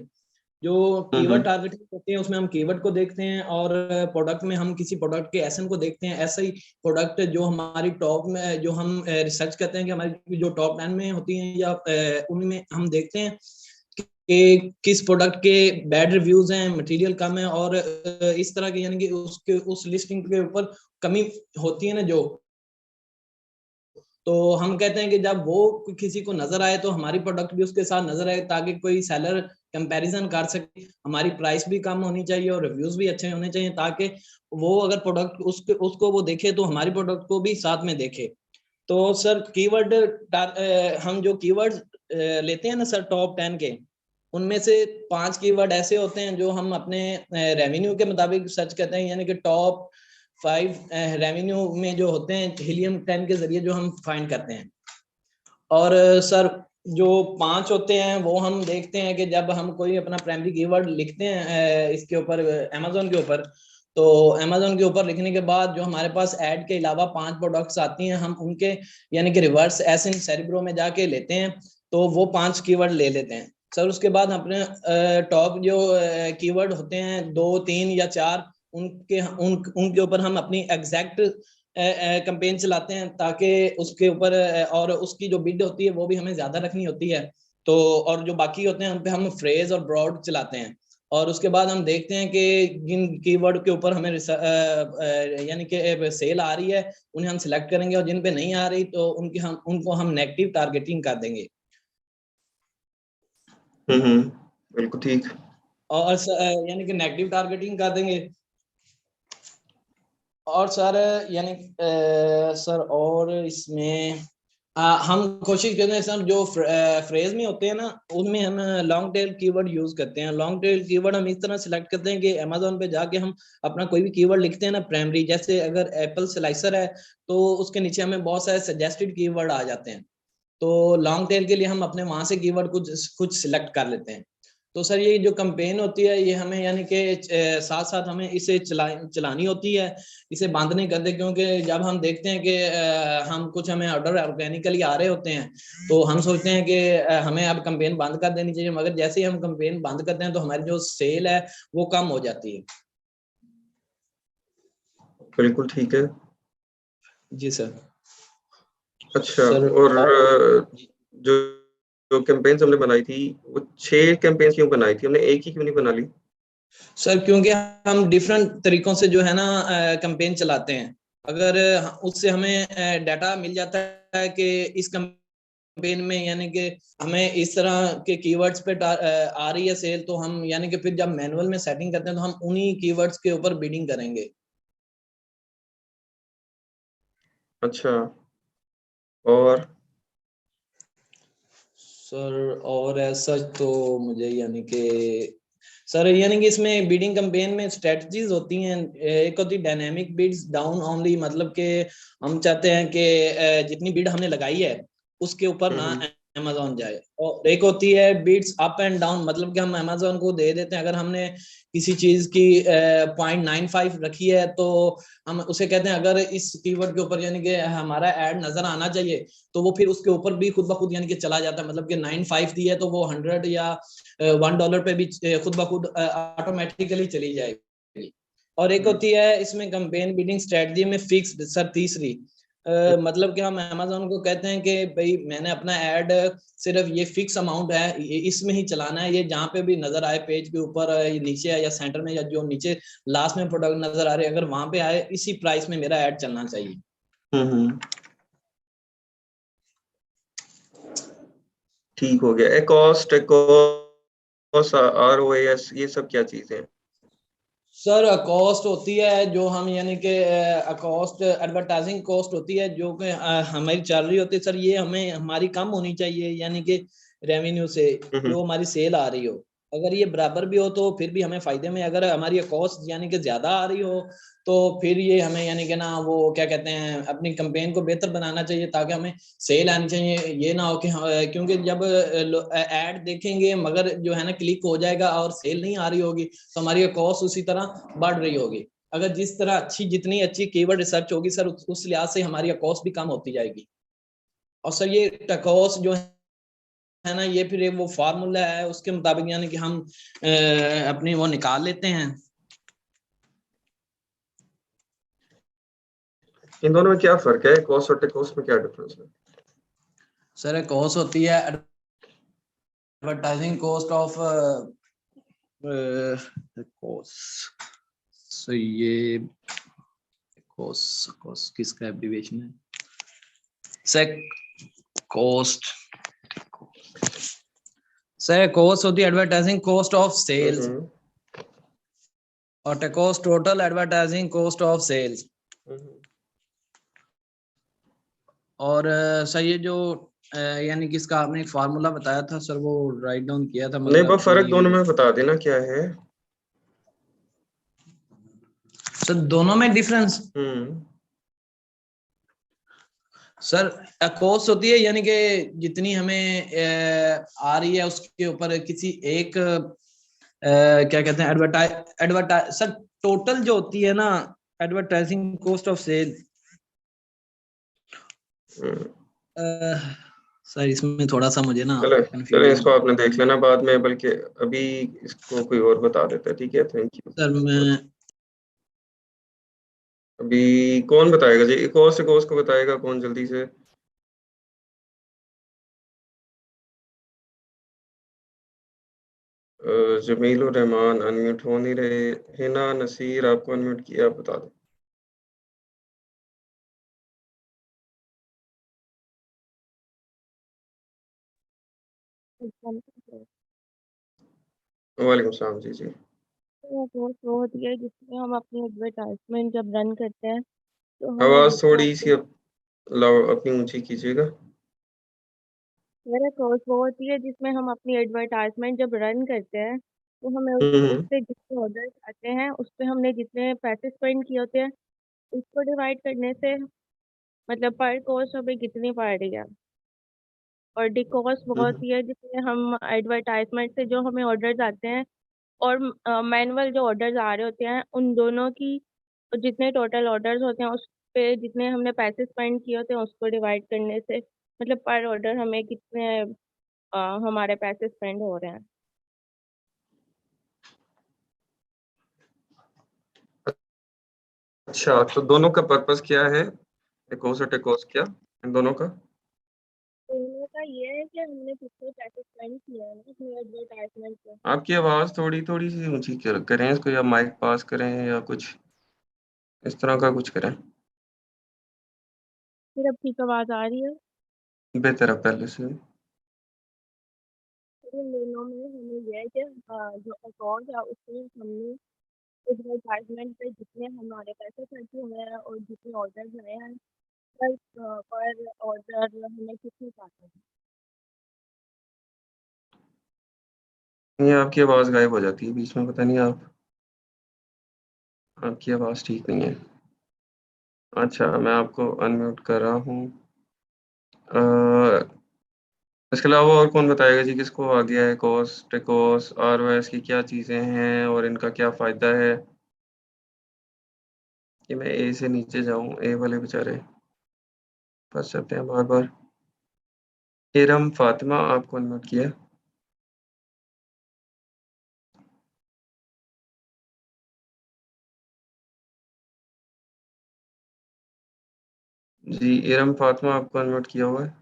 जो कीवर्ड टारगेटिंग होती है उसमें हम कीवर्ड को देखते हैं और प्रोडक्ट में हम किसी प्रोडक्ट के एसएन को देखते हैं। ऐसा ही प्रोडक्ट जो हमारी टॉप में, जो हम रिसर्च करते हैं कि हमारी जो टॉप 10 में होती हैं या उनमें हम देखते हैं कि किस प्रोडक्ट के बैड रिव्यूज हैं, मटेरियल कम है और इस तरह के, यानी कि उसके उस लिस्टिंग के ऊपर कमी होती है ना जो। तो हम कहते हैं कि जब वो किसी को नजर आए तो हमारी प्रोडक्ट भी उसके साथ नजर आए, ताकि कोई सेलर कंपैरिजन कर सके। हमारी प्राइस भी कम होनी चाहिए और रिव्यूज भी अच्छे होने चाहिए, ताकि वो अगर प्रोडक्ट उसको वो देखे तो हमारी प्रोडक्ट को भी साथ में देखे। तो सर कीवर्ड हम जो कीवर्ड लेते हैं ना सर टॉप 10 के, उनमें से 5 कीवर्ड ऐसे होते हैं जो हम अपने रेवेन्यू के मुताबिक सर्च करते हैं, यानी कि टॉप 5 रेवेन्यू में जो होते हैं हीलियम 10 के जरिए जो हम फाइंड करते हैं। और सर जो 5 होते हैं वो हम देखते हैं कि जब हम कोई अपना प्राइमरी कीवर्ड लिखते हैं इसके ऊपर अमेज़न के ऊपर, तो अमेज़न के ऊपर लिखने के बाद जो हमारे पास ऐड के अलावा 5 प्रोडक्ट्स आती हैं, हम उनके यानी कि रिवर्स एसिन सेरिब्रो में जाके लेते हैं, तो वो 5 कीवर्ड ले लेते हैं सर। उसके बाद अपने टॉप जो कीवर्ड होते हैं 2, 3 या 4, उनके ऊपर हम अपनी एग्जैक्ट कैंपेन चलाते हैं, ताकि उसके ऊपर और उसकी जो बिड होती है वो भी हमें ज्यादा रखनी होती है। तो और जो बाकी होते हैं उन पे हम फ्रेज और ब्रॉड चलाते हैं। और उसके बाद हम देखते हैं कि जिन कीवर्ड के ऊपर हमें यानी कि सेल आ रही है उन्हें हम सिलेक्ट करेंगे, और जिन पे नहीं आ रही तो उनको हम नेगेटिव टारगेटिंग कर देंगे। बिल्कुल ठीक। और यानी कि नेगेटिव टारगेटिंग कर देंगे। और सर यानी सर और इसमें हम कोशिश करते हैं सर जो फ्रेज में होते हैं ना उनमें हम लॉन्ग टेल कीवर्ड यूज करते हैं। लॉन्ग टेल कीवर्ड हम इस तरह सिलेक्ट करते हैं कि अमेज़न पे जाके हम अपना कोई भी कीवर्ड लिखते हैं ना प्राइमरी, जैसे अगर एप्पल स्लाइसर है तो उसके नीचे हमें बहुत सारे सजेस्टेड कीवर्ड आ जाते हैं। तो लॉन्ग टेल के लिए हम अपने वहां से कीवर्ड कुछ सिलेक्ट कर लेते हैं। तो सर ये जो कैंपेन होती है ये हमें यानी कि साथ साथ हमें इसे चलानी होती है, इसे बंद नहीं करते, क्योंकि जब हम देखते हैं कि हम कुछ हमें ऑर्डर ऑर्गेनिकली आ रहे होते हैं तो हम सोचते हैं कि हमें अब कैंपेन बंद कर देनी चाहिए, मगर जैसे ही हम कैंपेन बंद करते हैं तो हमारी जो सेल है वो कम हो जाती है। बिल्कुल ठीक है जी सर। अच्छा सर और जो जो कैंपेन्स हमने बनाई थी वो 6 कैंपेन्स क्यों बनाई थी हमने, एक ही क्यों नहीं बना ली? सर क्योंकि हम डिफरेंट तरीकों से जो है ना कैंपेन चलाते हैं। अगर उससे हमें डाटा मिल जाता है कि इस कैंपेन में यानी कि हमें इस तरह के कीवर्ड्स पे आ रही है सेल, तो हम यानी कि फिर जब मैनुअल में सेटिंग करते हैं तो हम उन्हीं कीवर्ड्स के ऊपर बिडिंग करेंगे। अच्छा और सर और ऐसा तो मुझे यानी कि सर यानी कि इसमें बीडिंग कैंपेन में स्ट्रेटजीज होती हैं। एक होती है डायनेमिक बिड्स डाउन ओनली, मतलब कि हम चाहते हैं कि जितनी बिड हमने लगाई है उसके ऊपर ना अमेज़न जाए। और एक होती है बिड्स अप एंड डाउन, मतलब कि हम अमेज़न को दे देते हैं अगर हमने किसी चीज की 0.95 रखी है तो हम उसे कहते हैं अगर इस कीवर्ड के ऊपर यानी कि हमारा ऐड नजर आना चाहिए तो वो फिर उसके ऊपर भी खुद ब खुद यानी कि चला जाता है। मतलब कि 95 दी है तो वो 100 या $1 पे भी खुद ब खुद ऑटोमेटिकली चली जाएगी। और एक होती है इसमें कैंपेन बिडिंग स्ट्रेटजी में फिक्स्ड सर तीसरी, मतलब कि हम अमेजोन को कहते हैं कि भाई मैंने अपना ऐड सिर्फ ये फिक्स अमाउंट है, ये इसमें ही चलाना है, ये जहाँ पे भी नजर आए पेज के ऊपर, ये नीचे है या सेंटर में या जो नीचे लास्ट में प्रोडक्ट नजर आ रहे हैं, अगर वहां पे आए इसी प्राइस में मेरा ऐड चलना चाहिए। ठीक हो गया। कॉस्ट ROAS ये सब क्या चीजें हैं? सर कॉस्ट होती है जो हम यानी कि कॉस्ट एडवर्टाइजिंग कॉस्ट होती है जो कि हमारी चल रही होती है सर, ये हमें हमारी कम होनी चाहिए यानी कि रेवेन्यू से जो हमारी सेल आ रही हो। अगर ये बराबर भी हो तो फिर भी हमें फायदे में, अगर हमारी कॉस्ट यानी कि ज्यादा आ रही हो तो फिर ये हमें यानी कि ना वो क्या कहते हैं अपनी कैंपेन को बेहतर बनाना चाहिए ताकि हमें सेल आनी चाहिए। ये ना हो कि क्योंकि जब ऐड देखेंगे मगर जो है ना क्लिक हो जाएगा और सेल नहीं आ रही होगी तो हमारी कॉस्ट उसी तरह बढ़ रही होगी। अगर जिस तरह जितनी अच्छी कीवर्ड रिसर्च होगी सर उस लिहाज से हमारी कॉस्ट भी कम होती जाएगी। और सर ये कॉस्ट जो है ना ये फिर वो फार्मूला है उसके मुताबिक यानी कि हम अपनी वो निकाल लेते हैं। इन दोनों में क्या फर्क है? कॉस्ट और टेकोस्ट में क्या डिफरेंस है? सर कॉस्ट होती है एडवर्टाइजिंग कॉस्ट ऑफ कॉस्ट। सो ये कॉस्ट किसका एब्रिविएशन है? सर कॉस्ट सर कॉस्ट होती है एडवर्टाइजिंग कॉस्ट ऑफ सेल्स और cost total advertising cost of sales. और सर ये जो यानी कि इसका आपने एक फार्मूला बताया था सर वो राइट डाउन किया था नहीं, मगर बस फर्क दोनों में बता देना क्या है। सर दोनों में डिफरेंस सर कॉस्ट होती है यानी कि जितनी हमें आ रही है उसके ऊपर किसी एक क्या कहते हैं एडवर्टाइज सर टोटल जो होती है ना advertising cost of sale. Sir इसमें थोड़ा सा मुझे ना चलो कंफ्यूजन इसको आपने देख लेना बाद में, बल्कि अभी इसको कोई और बता देता है। ठीक है, थैंक यू। सर मैं अभी कौन बताएगा जी? कॉस्ट से कॉस्ट को बताएगा कौन जल्दी से? जमील उर रहमान अनम्यूट हो नहीं रहे। हिना नसीर आपको अनम्यूट किया, आप बता दो। वालेकुम सलाम। जी जी। पोस्ट वो होती है जिसमें हम अपनी एडवर्टाइजमेंट जब रन करते हैं तो हमें आवाज जितना थोड़ी सी अपनी ऊंची कीजिएगा। मेरा पोस्ट वो होती है जिसमें हम अपनी एडवर्टाइजमेंट जब रन करते हैं तो हमें उस हम्म पे जितने ऑर्डर्स आते हैं उस पे हमने जितने पैसे स्पेंड किए होते हैं उसको डिवाइड करने से मतलब पर कोस्ट हमें कितनी पड़ रही है। और डी कॉस्ट वो हम्म होती है जिसमें हम एडवर्टाइजमेंट से जो हमें ऑर्डर्स आते हैं और मैनुअल जो ऑर्डर्स आ रहे होते हैं उन दोनों की जितने टोटल ऑर्डर्स होते हैं उस पे जितने हमने पैसे स्पेंड किए होते हैं उसको डिवाइड करने से मतलब पर ऑर्डर हमें कितने हमारे पैसे स्पेंड हो रहे हैं। अच्छा, तो दोनों का पर्पस क्या है? टेकोस और टेकोस क्या इन दोनों का? तो उनका ये है कि हमने कितने पैसे स्पेंड किए हैं ना अपने एडवर्टाइजमेंट पे। आपकी आवाज थोड़ी थोड़ी सी ऊंची करें इसको, या माइक पास करें या कुछ इस तरह का कुछ करें। फिर अब ठीक आवाज आ रही है। बेहतर है पहले से। फिर इन दोनों में हमें ये है कि जो अकाउंट है उसमें हमने एडवर्टाइजमेंट पे जितने हमारे पैसे खर्च हुए हैं और जितने ऑर्डर आए हैं पर ऑर्डर हमें कितने पाते हैं। ये आपकी आवाज गायब हो जाती है बीच में, पता नहीं आपकी आवाज ठीक नहीं है। अच्छा, मैं आपको अनम्यूट कर रहा हूँ। इसके अलावा और कौन बताएगा जी किसको आ गया है? कॉस्ट टेकोस ROS की क्या चीजें हैं और इनका क्या फायदा है? कि मैं ए से नीचे जाऊं, ए वाले बेचारे फंस जाते हैं बार बार। इरम फातिमा आपको अनम्यूट किया। जी, इरम फातिमा आपको अनम्यूट किया हुआ है।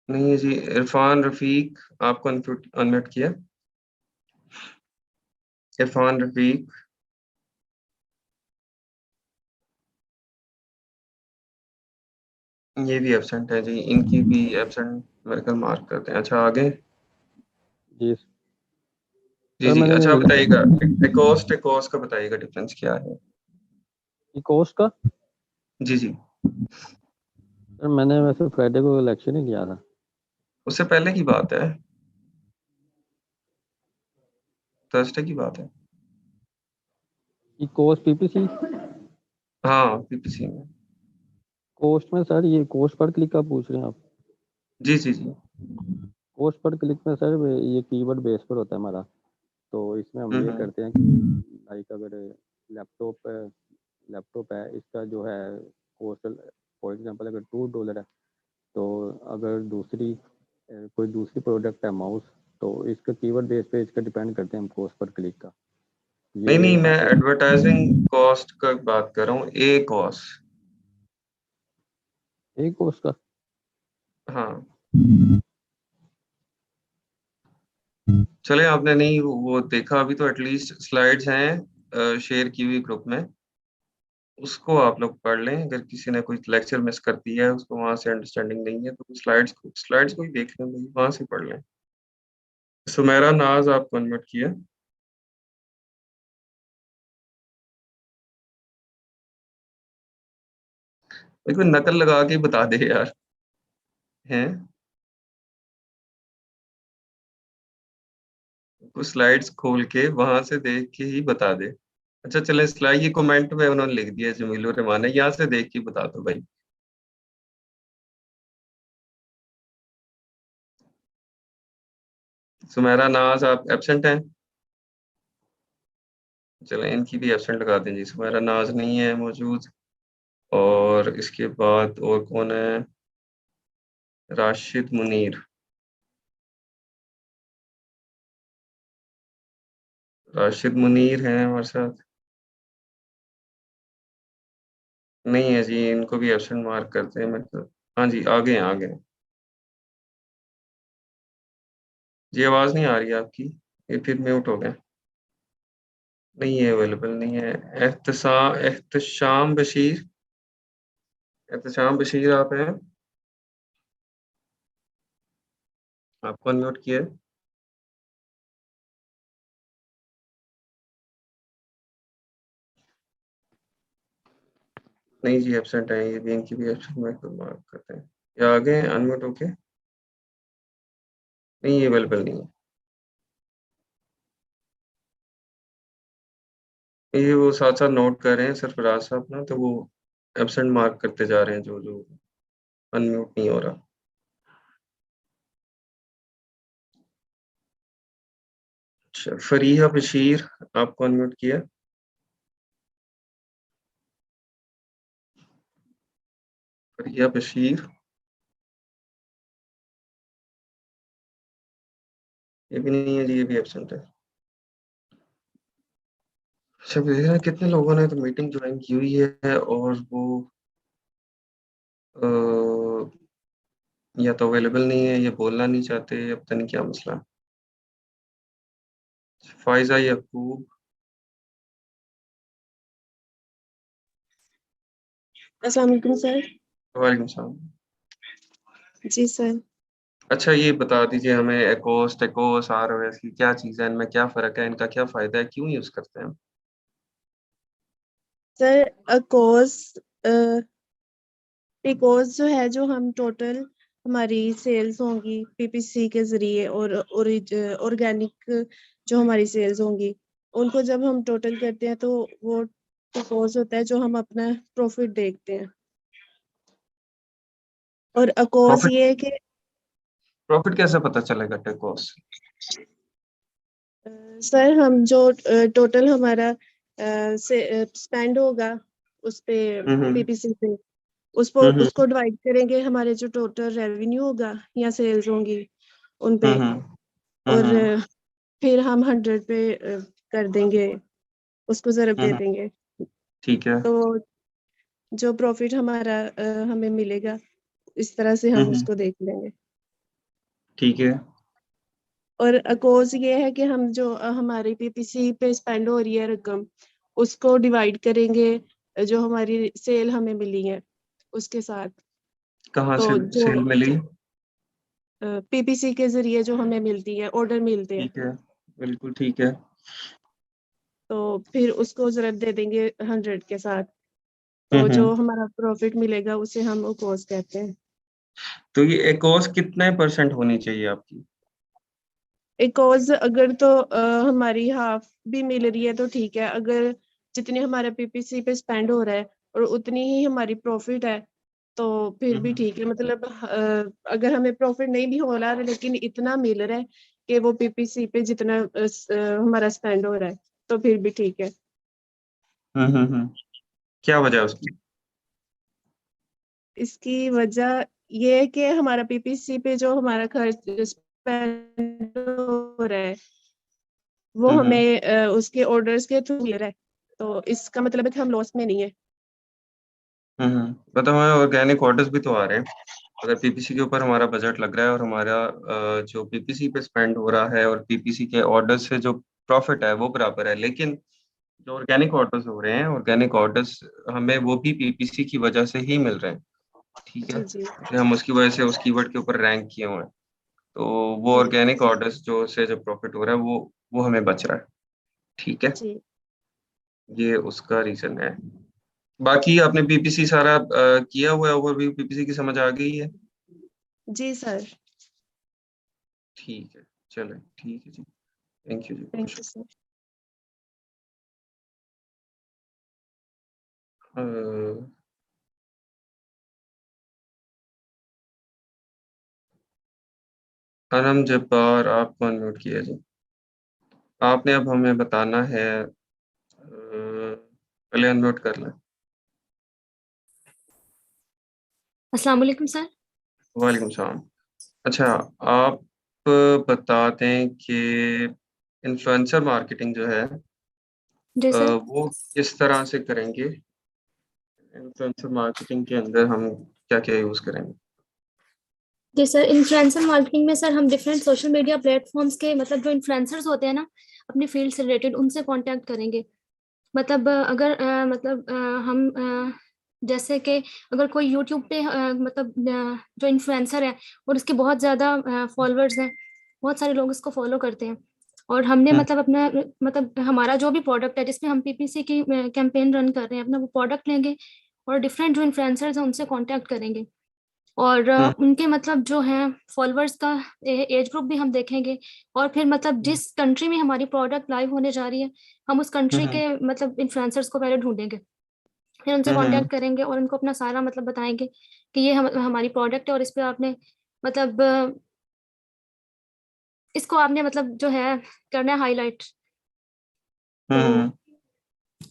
नहीं है जी। इरफान रफीक आपको अनम्यूट किया। इरफान रफीक, ये भी एब्सेंट है जी, इनकी भी एब्सेंट मेरे ख्याल मार्क करते हैं। अच्छा आगे। जी जी सर, जी। मैंने अच्छा बताइएगा, एकोस का बताइएगा डिफरेंस क्या है। कोस्ट का, जी जी। सर मैंने वैसे फ्राइडे को इलेक्शन ही किया था। उससे पहले की बात है, थर्सडे की बात है। कोस्ट पीपीसी हाँ पीपीसी में। कोस्ट में सर, ये कोस्ट पर क्लिक का पूछ रहे हैं आप? जी जी जी। कोस्ट पर क्लिक में सर ये कीवर्ड बेस पर होता है हमारा। तो इसमें हम ये हम्म। करते हैं कि लाइक अगर लैपटॉप है, इसका जो है कोस्ट फॉर एग्जांपल अगर $2 है, तो अगर कोई दूसरी प्रोडक्ट है माउस, तो इसका कीवर्ड बेस पे इसका डिपेंड करते हैं हम कोस्ट पर क्लिक का। नहीं ये नहीं, मैं यहाँ पे एडवर्टाइजिंग कॉस्ट का बात कर रहा हूँ, ए कॉस्ट। एक कोस्ट का। हाँ चले, आपने नहीं वो देखा अभी तो एटलीस्ट स्लाइड्स हैं शेयर की हुई ग्रुप में, उसको आप लोग पढ़ लें। अगर किसी ने कोई लेक्चर मिस कर दिया है, उसको वहां से अंडरस्टैंडिंग नहीं है, तो स्लाइड्स को ही देख लें भाई, वहां से पढ़ लें। सुमेरा नाज आपको अनम्यूट किया। कोई नकल लगा के बता दे यार। हैं कुछ स्लाइड्स खोल के वहां से देख के ही बता दे। अच्छा चले, स्लाइड ये कमेंट में उन्होंने लिख दिया जमीलुर रहमान ने, यहाँ से देख के बता दो भाई। सुमेरा नाज आप एब्सेंट हैं। चले इनकी भी एब्सेंट लगा दें जी, सुमेरा नाज नहीं है मौजूद। और इसके बाद और कौन है, राशिद मुनीर। राशिद मुनीर हैं हमारे साथ। नहीं है जी, इनको भी एब्सेंट मार्क करते हैं मेरे को। हाँ जी आगे हैं आगे हैं। जी आवाज़ नहीं आ रही है आपकी, ये फिर म्यूट हो गया। नहीं है, अवेलेबल नहीं है। एहतशाम बशीर, एहतशाम बशीर आप हैं, आपको अनम्यूट किया है। नहीं जी एब्सेंट है, ये भी इनकी भी एब्सेंट मार्क करते हैं। या आगे हैं अनम्यूट होके। नहीं ये अवेलेबल नहीं है। ये वो साथ साथ नोट कर रहे हैं सरफराज साहब ना, तो वो एब्सेंट मार्क करते जा रहे हैं जो जो अनम्यूट नहीं हो रहा। अच्छा फरीहा बशीर आपको अनम्यूट किया। फरीहा बशीर, ये भी नहीं है जी, ये भी एब्सेंट है। अच्छा देख रहे हैं कितने लोगों ने तो मीटिंग ज्वाइन की हुई है, और वो अ, या तो अवेलेबल नहीं है या बोलना नहीं चाहते, या पता नहीं क्या मसला है। फाइजा यकूब, अस्सलाम वालेकुम सर। वालेकुम सलाम। जी सर। अच्छा ये बता दीजिए हमें, टेकोस आरओएस की क्या चीज़ है, इनमें क्या फ़र्क है, इनका क्या फ़ायदा है, क्यों यूज़ करते हैं हम। सर टिकोस जो है, जो हम टोटल हमारी सेल्स होंगी पीपीसी के जरिए और ऑर्गेनिक जो हमारी सेल्स होंगी, उनको जब हम टोटल करते हैं तो वो टिकोस होता है जो हम अपना प्रॉफिट देखते हैं। और अकोस प्रॉफिट, ये है कि प्रॉफिट कैसे पता चलेगा टेकोस। सर हम जो टोटल हमारा से स्पेंड होगा उस पे हम्म। पीपीसी पे, उसको डिवाइड करेंगे हमारे जो टोटल रेवेन्यू होगा या सेल्स होंगी उन पे, और फिर हम 100 पे कर देंगे, उसको ज़रब दे देंगे, ठीक है। तो जो प्रॉफिट हमारा हमें मिलेगा इस तरह से हम उसको देख लेंगे। ठीक है। और अकोर्स ये है कि हम जो हमारी पीपीसी पे स्पेंड हो रही है रकम, उसको डिवाइड करेंगे जो हमारी सेल हमें मिली है उसके साथ। कहाँ तो से जो सेल मिली? पीपीसी के जरिए जो हमें मिलती है, ऑर्डर मिलते हैं, ठीक है, बिल्कुल ठीक है। तो फिर उसको ज़रब दे देंगे 100 के साथ, तो जो हमारा प्रॉफिट मिलेगा उसे हम अकोर्स कहते हैं। तो ये अकोर्स कितने % होनी चाहिए आपकी? अकोर्स अगर तो हमारी हाफ भी मिल रही है तो ठीक है, अगर जितनी हमारा पीपीसी पे स्पेंड हो रहा है और उतनी ही हमारी प्रॉफिट है तो फिर भी ठीक है। मतलब अगर हमें प्रॉफिट नहीं भी हो रहा है लेकिन इतना मिल रहा है कि वो पीपीसी पे जितना हमारा स्पेंड हो रहा है तो फिर भी ठीक है। क्या वजह है उसकी? इसकी वजह ये है कि हमारा पीपीसी पे जो हमारा खर्च स्पेंड हो रहा है वो हमें उसके ऑर्डर्स के थ्रू मिल रहा है, तो इसका मतलब है कि हम लॉस में नहीं है। मतलब हमारे ऑर्गेनिक ऑर्डर्स भी तो आ रहे हैं। अगर पीपीसी के ऊपर हमारा बजट लग रहा है और हमारा जो पीपीसी पे स्पेंड हो रहा है और पीपीसी के ऑर्डर से जो प्रॉफिट है वो बराबर है, लेकिन जो ऑर्गेनिक ऑर्डर्स हो रहे हैं, ऑर्गेनिक ऑर्डर्स हमें वो भी पीपीसी की वजह से ही मिल रहे हैं। ठीक है, जी जी कि हम उसकी वजह से उस कीवर्ड के ऊपर रैंक किए हुए हैं, तो वो जी ऑर्गेनिक ऑर्डर्स जो से जो प्रॉफिट हो रहा है वो हमें बच रहा है। ठीक है, जी ये उसका रीजन है। बाकी आपने पीपीसी सारा किया हुआ है, ओवरव्यू पीपीसी की समझ आ गई है? जी सर, ठीक है, चलें, ठीक है जी, थैंक यू जी, बहुत थैंक यू शुक्रिया। सर। अनम जब्बार, आपको अनम्यूट किया जी। आपने अब हमें बताना है, पहले अनम्यूट कर लें। अस्सलाम वालेकुम सर। वालेकुम सलाम। अच्छा, आप बता दें कि इन्फ्लुएंसर मार्केटिंग जो है जी सर। वो किस तरह से करेंगे? इन्फ्लुएंसर मार्केटिंग के अंदर हम क्या-क्या यूज़ करेंगे? जी सर, इन्फ्लुएंसर मार्केटिंग में सर हम डिफरेंट सोशल मीडिया प्लेटफॉर्म्स के मतलब जो इन्फ्लुएंसर्स होते हैं ना अपनी फील्ड से रिलेटेड उनसे कांटेक्ट करेंगे। मतलब अगर हम जैसे कि अगर कोई यूट्यूब पे मतलब जो इन्फ्लुएंसर है और उसके बहुत ज़्यादा फॉलोअर्स हैं, बहुत सारे लोग उसको फॉलो करते हैं और हमने हुँ, मतलब अपना मतलब हमारा जो भी प्रोडक्ट है जिसमें हम पीपीसी की कैंपेन रन कर रहे हैं अपना वो प्रोडक्ट लेंगे और डिफरेंट जो इन्फ्लुएंसर्स हैं उनसे कांटेक्ट करेंगे और हुँ, उनके मतलब जो है फॉलोअर्स का एज ग्रुप भी हम देखेंगे और फिर मतलब हुँ, जिस कंट्री में हमारी प्रोडक्ट लाइव होने जा रही है हम उस हुँ, कंट्री हुँ, के मतलब इन्फ्लुएंसर्स को पहले ढूंढेंगे, फिर उनसे हुँ, हुँ, कांटेक्ट करेंगे और उनको अपना सारा मतलब बताएंगे कि ये हमारी प्रोडक्ट है और इस पे आपने मतलब इसको आपने मतलब जो है करना है हाईलाइट, हुँ, तो हुँ।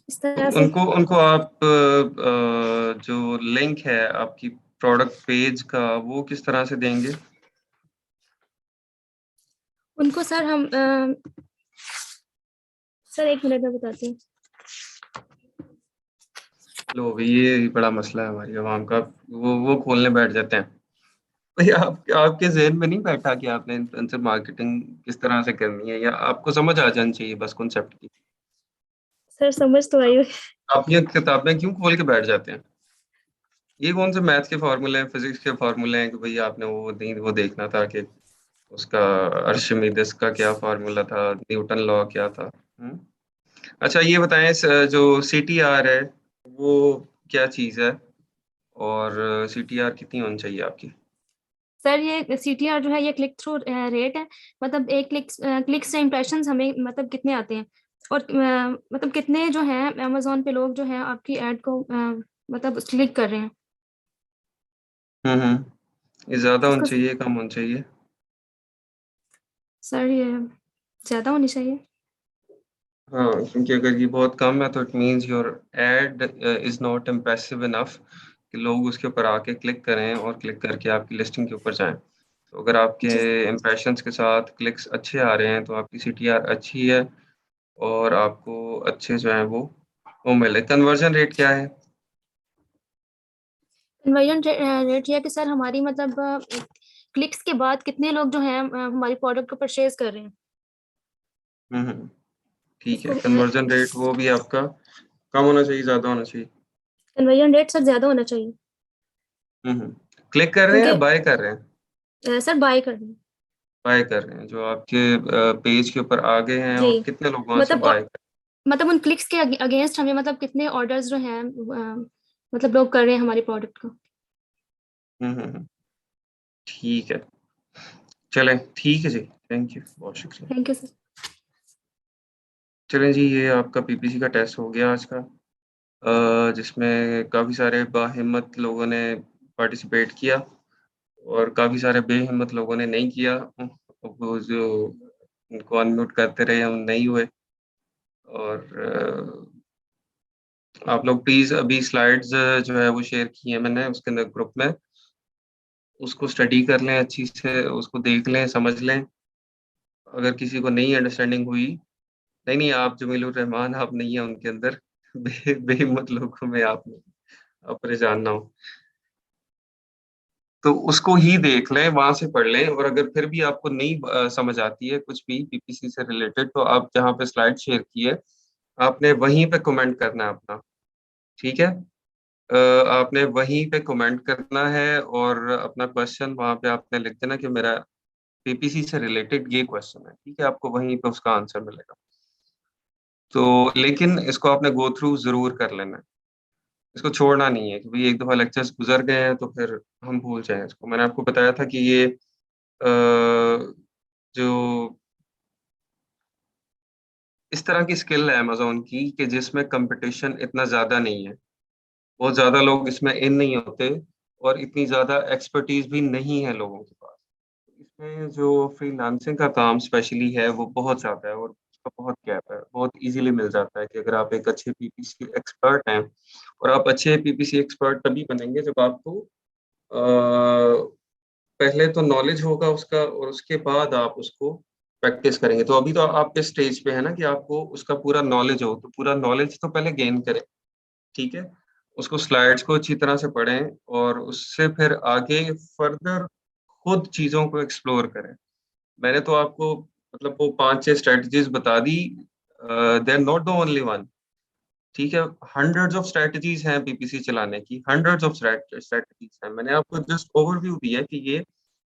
इस तो तरह से उनको उनको आप जो लिंक है आपकी प्रोडक्ट पेज का वो किस तरह से देंगे? उनको सर हम सर एक मिनट में बताती हूँ। लो भई, ये बड़ा मसला है हमारी आवाम का, वो खोलने बैठ जाते हैं। भई आपके ज़हन में नहीं बैठा कि आपने इन्फ्लुएंसर मार्केटिंग किस तरह से करनी है, या आपको समझ आ जानी चाहिए बस कॉन्सेप्ट की? सर समझ तो आई। आप ये किताबें क्यों खोल के बैठ जाते हैं? ये कौन से मैथ्स के फ़ॉर्मूले हैं, फिज़िक्स के फ़ॉर्मूले हैं कि भई आपने वो देखना था कि उसका अर्शिमिदिस का क्या फ़ॉर्मूला था, न्यूटन लॉ क्या था? हुँ? अच्छा, ये बताएँ, जो सीटीआर है, वो क्या चीज़ है? और सीटीआर कितनी होनी चाहिए आपकी? सर ये सीटीआर जो है ये क्लिक थ्रू रेट है, मतलब एक क्लिक से इम्प्रेशंस हमें मतलब कितने आते हैं और मतलब कितने जो है अमेजोन पे लोग जो है आपकी ऐड को मतलब क्लिक कर रहे हैं। हुँ, हुँ। ये ज़्यादा होना इसको चाहिए, कम होना चाहिए? सर ये ज्यादा होनी चाहिए। हाँ, क्योंकि अगर ये बहुत कम है तो it means your add is not impressive enough कि लोग उसके ऊपर आके क्लिक करें और क्लिक करके आपकी लिस्टिंग के ऊपर जाएँ। तो अगर आपके जी इम्प्रेशंस के साथ क्लिक्स अच्छे आ रहे हैं तो आपकी सीटीआर अच्छी है और आपको अच्छे जो हैं वो मिले। कन्वर्जन रेट क्या है? कन्वर्जन रेट ये है कि सर हमारी मतलब क्लिक्स के बाद कितने लोग जो हैं हमारी प्रोडक्ट को परचेज कर रहे हैं ठीक है। इसको कन्वर्जन रेट वो भी आपका कम होना चाहिए, ज़्यादा होना चाहिए? कन्वर्जन रेट सर ज्यादा होना चाहिए क्लिक कर रहे हैं या क्योंकि बाय कर रहे हैं? सर बाय कर रहे हैं बाय कर रहे हैं। जो आपके पेज के ऊपर आ गए हैं जी और कितने लोग वहाँ से मतलब बाय कर मतलब उन क्लिक्स के अगेंस्ट हमें मतलब कितने ऑर्डर्स जो हैं मतलब लोग कर रहे हैं हमारी प्रोडक्ट को। ठीक है। चलें, ठीक है जी। थैंक यू, बहुत शुक्रिया। Thank you sir. चलें जी, ये आपका पीपीसी का टेस्ट हो गया आज का, जिसमें काफ़ी सारे बाहिम्मत लोगों ने पार्टिसिपेट किया और काफ़ी सारे बेहिम्मत लोगों ने नहीं किया। वो जो उनको अनम्यूट करते रहे, हम नहीं हुए। और आप लोग प्लीज़ अभी स्लाइड्स जो है वो शेयर की हैं मैंने उसके अंदर ग्रुप में, उसको स्टडी कर लें अच्छी से, उसको देख लें, समझ लें। अगर किसी को नहीं अंडरस्टैंडिंग हुई, नहीं, आप जमीलुर रहमान आप नहीं हैं उनके अंदर, बेहिम्मत लोगों में आप नहीं, आप परेशान ना हो। तो उसको ही देख लें, वहाँ से पढ़ लें और अगर फिर भी आपको नहीं समझ आती है कुछ भी पीपीसी से रिलेटेड, तो आप जहाँ पे स्लाइड शेयर की है, आपने वहीं पे कमेंट करना है अपना, ठीक है? आपने वहीं पे कमेंट करना है और अपना क्वेश्चन वहाँ पे आपने लिख देना कि मेरा पीपीसी से रिलेटेड ये क्वेश्चन है, ठीक है? आपको वहीं पे उसका आंसर मिलेगा। तो लेकिन इसको आपने गो थ्रू ज़रूर कर लेना है। इसको छोड़ना नहीं है कि भई एक दफ़ा लेक्चर्स गुज़र गए हैं तो फिर हम भूल जाएँ इसको। मैंने आपको बताया था कि ये जो इस तरह की स्किल है अमेज़न की कि जिसमें कॉम्पिटिशन इतना ज़्यादा नहीं है। बहुत ज़्यादा लोग इसमें इन नहीं होते और इतनी ज़्यादा एक्सपर्टीज़ भी नहीं है लोगों के पास। इसमें जो फ्रीलांसिंग का काम स्पेशली है वो बहुत ज़्यादा है और उसका बहुत गैप है। बहुत ईज़िली मिल जाता है कि अगर आप एक अच्छे पीपीसी एक्सपर्ट हैं और आप अच्छे पीपीसी एक्सपर्ट तभी बनेंगे जब आपको पहले तो नॉलेज होगा उसका और उसके बाद आप उसको प्रैक्टिस करेंगे। तो अभी तो आप इस स्टेज पे हैं ना कि आपको उसका पूरा नॉलेज हो, तो पूरा नॉलेज तो पहले गेन करें, ठीक है? उसको स्लाइड्स को अच्छी तरह से पढ़ें और उससे फिर आगे फर्दर खुद चीज़ों को एक्सप्लोर करें। मैंने तो आपको मतलब वो 5-6 स्ट्रैटेजीज़ बता दी, they are not the only one, ठीक है? हंड्रेड्स ऑफ स्ट्रैटेजीज़ हैं पीपीसी चलाने की, हंड्रेड्स ऑफ स्ट्रैटेजीज़ हैं। मैंने आपको जस्ट ओवरव्यू दिया कि ये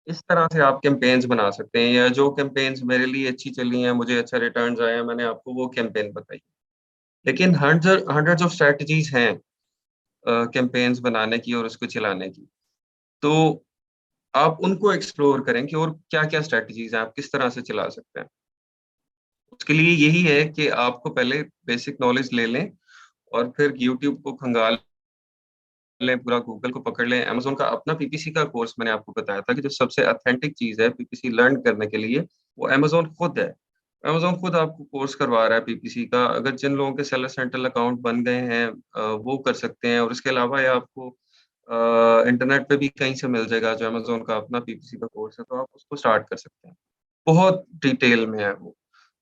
इस तरह से आप कैम्पेन्स बना सकते हैं या जो कैम्पेन्स मेरे लिए अच्छी चली हैं, मुझे अच्छा रिटर्न्स आए हैं, मैंने आपको वो कैम्पेन बताई। लेकिन हंड्रेड्स ऑफ स्ट्रैटेजीज़ हैं कैम्पेन्स बनाने की और उसको चलाने की। तो आप उनको एक्सप्लोर करें कि और क्या-क्या स्ट्रैटेजीज़ हैं, आप किस तरह से चला सकते हैं। उसके लिए यही है कि आपको पहले बेसिक नॉलेज ले लें और फिर यूट्यूब को खंगाल लें, पूरा गूगल को पकड़ लें। अमेज़न का अपना पीपीसी का कोर्स मैंने आपको बताया था कि जो सबसे ऑथेंटिक चीज़ है पीपीसी लर्न करने के लिए, वो अमेज़न खुद है। अमेज़न खुद आपको कोर्स करवा रहा है पीपीसी का। अगर जिन लोगों के सेलर सेंट्रल अकाउंट बन गए हैं वो कर सकते हैं और इसके अलावा ये आपको इंटरनेट पे भी कहीं से मिल जाएगा जो अमेज़न का अपना पीपीसी का कोर्स है, तो आप उसको स्टार्ट कर सकते हैं। बहुत डिटेल में है वो,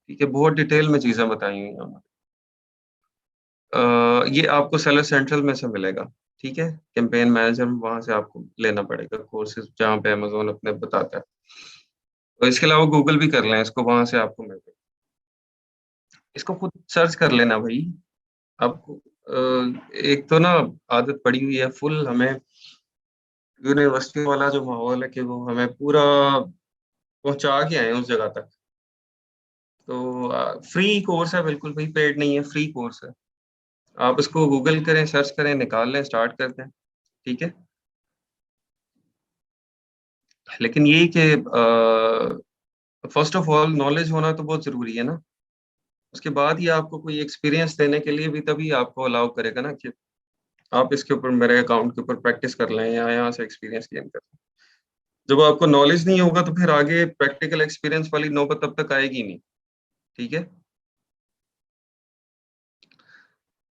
ठीक है? बहुत डिटेल में चीज़ें बताई हुई हैं उन्होंने। ये आपको सेलर सेंट्रल में से मिलेगा, ठीक है? कैम्पेन मैनेजर वहाँ से आपको लेना पड़ेगा कोर्सेज़ जहाँ पे अमेज़न अपने बताता है। और इसके अलावा गूगल भी कर लें इसको, वहाँ से आपको मिल जाएगा। इसको खुद सर्च कर लेना भई। आपको एक तो ना आदत पड़ी हुई है फुल हमें यूनिवर्सिटी वाला जो माहौल है कि वो हमें पूरा पहुँचा के आए हैं उस जगह तक। तो फ्री कोर्स है बिल्कुल भई, पेड नहीं है, फ्री कोर्स है। आप इसको गूगल करें, सर्च करें, निकाल लें, स्टार्ट कर दें, ठीक है? लेकिन यही कि फर्स्ट ऑफ ऑल नॉलेज होना तो बहुत ज़रूरी है ना। उसके बाद ही आपको कोई एक्सपीरियंस देने के लिए भी तभी आपको अलाउ करेगा ना कि आप इसके ऊपर मेरे अकाउंट के ऊपर प्रैक्टिस कर लें या यहाँ से एक्सपीरियंस गेन कर लें। जब आपको नॉलेज नहीं होगा तो फिर आगे प्रैक्टिकल एक्सपीरियंस वाली नौबत तब तक आएगी नहीं, ठीक है?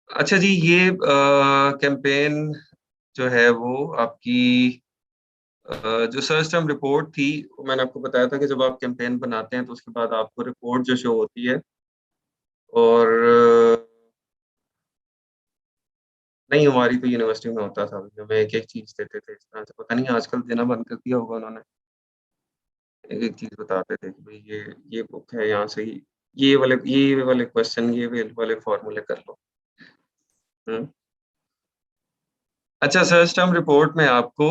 अच्छा जी, ये कैंपेन जो है वो आपकी जो सर्च टर्म रिपोर्ट थी, मैंने आपको बताया था कि जब आप कैंपेन बनाते हैं तो उसके बाद आपको रिपोर्ट जो शो होती है, और नहीं, हमारी तो यूनिवर्सिटी में होता था, हमें एक-एक चीज़ देते थे इस तरह से, पता नहीं आजकल देना बंद कर दिया होगा उन्होंने। एक-एक चीज़ बताते थे कि भई ये बुक है, यहाँ से ही ये वाले क्वेश्चन, ये वाले फ़ॉर्मूले कर लो। हुँ। अच्छा, सर्च टर्म रिपोर्ट में आपको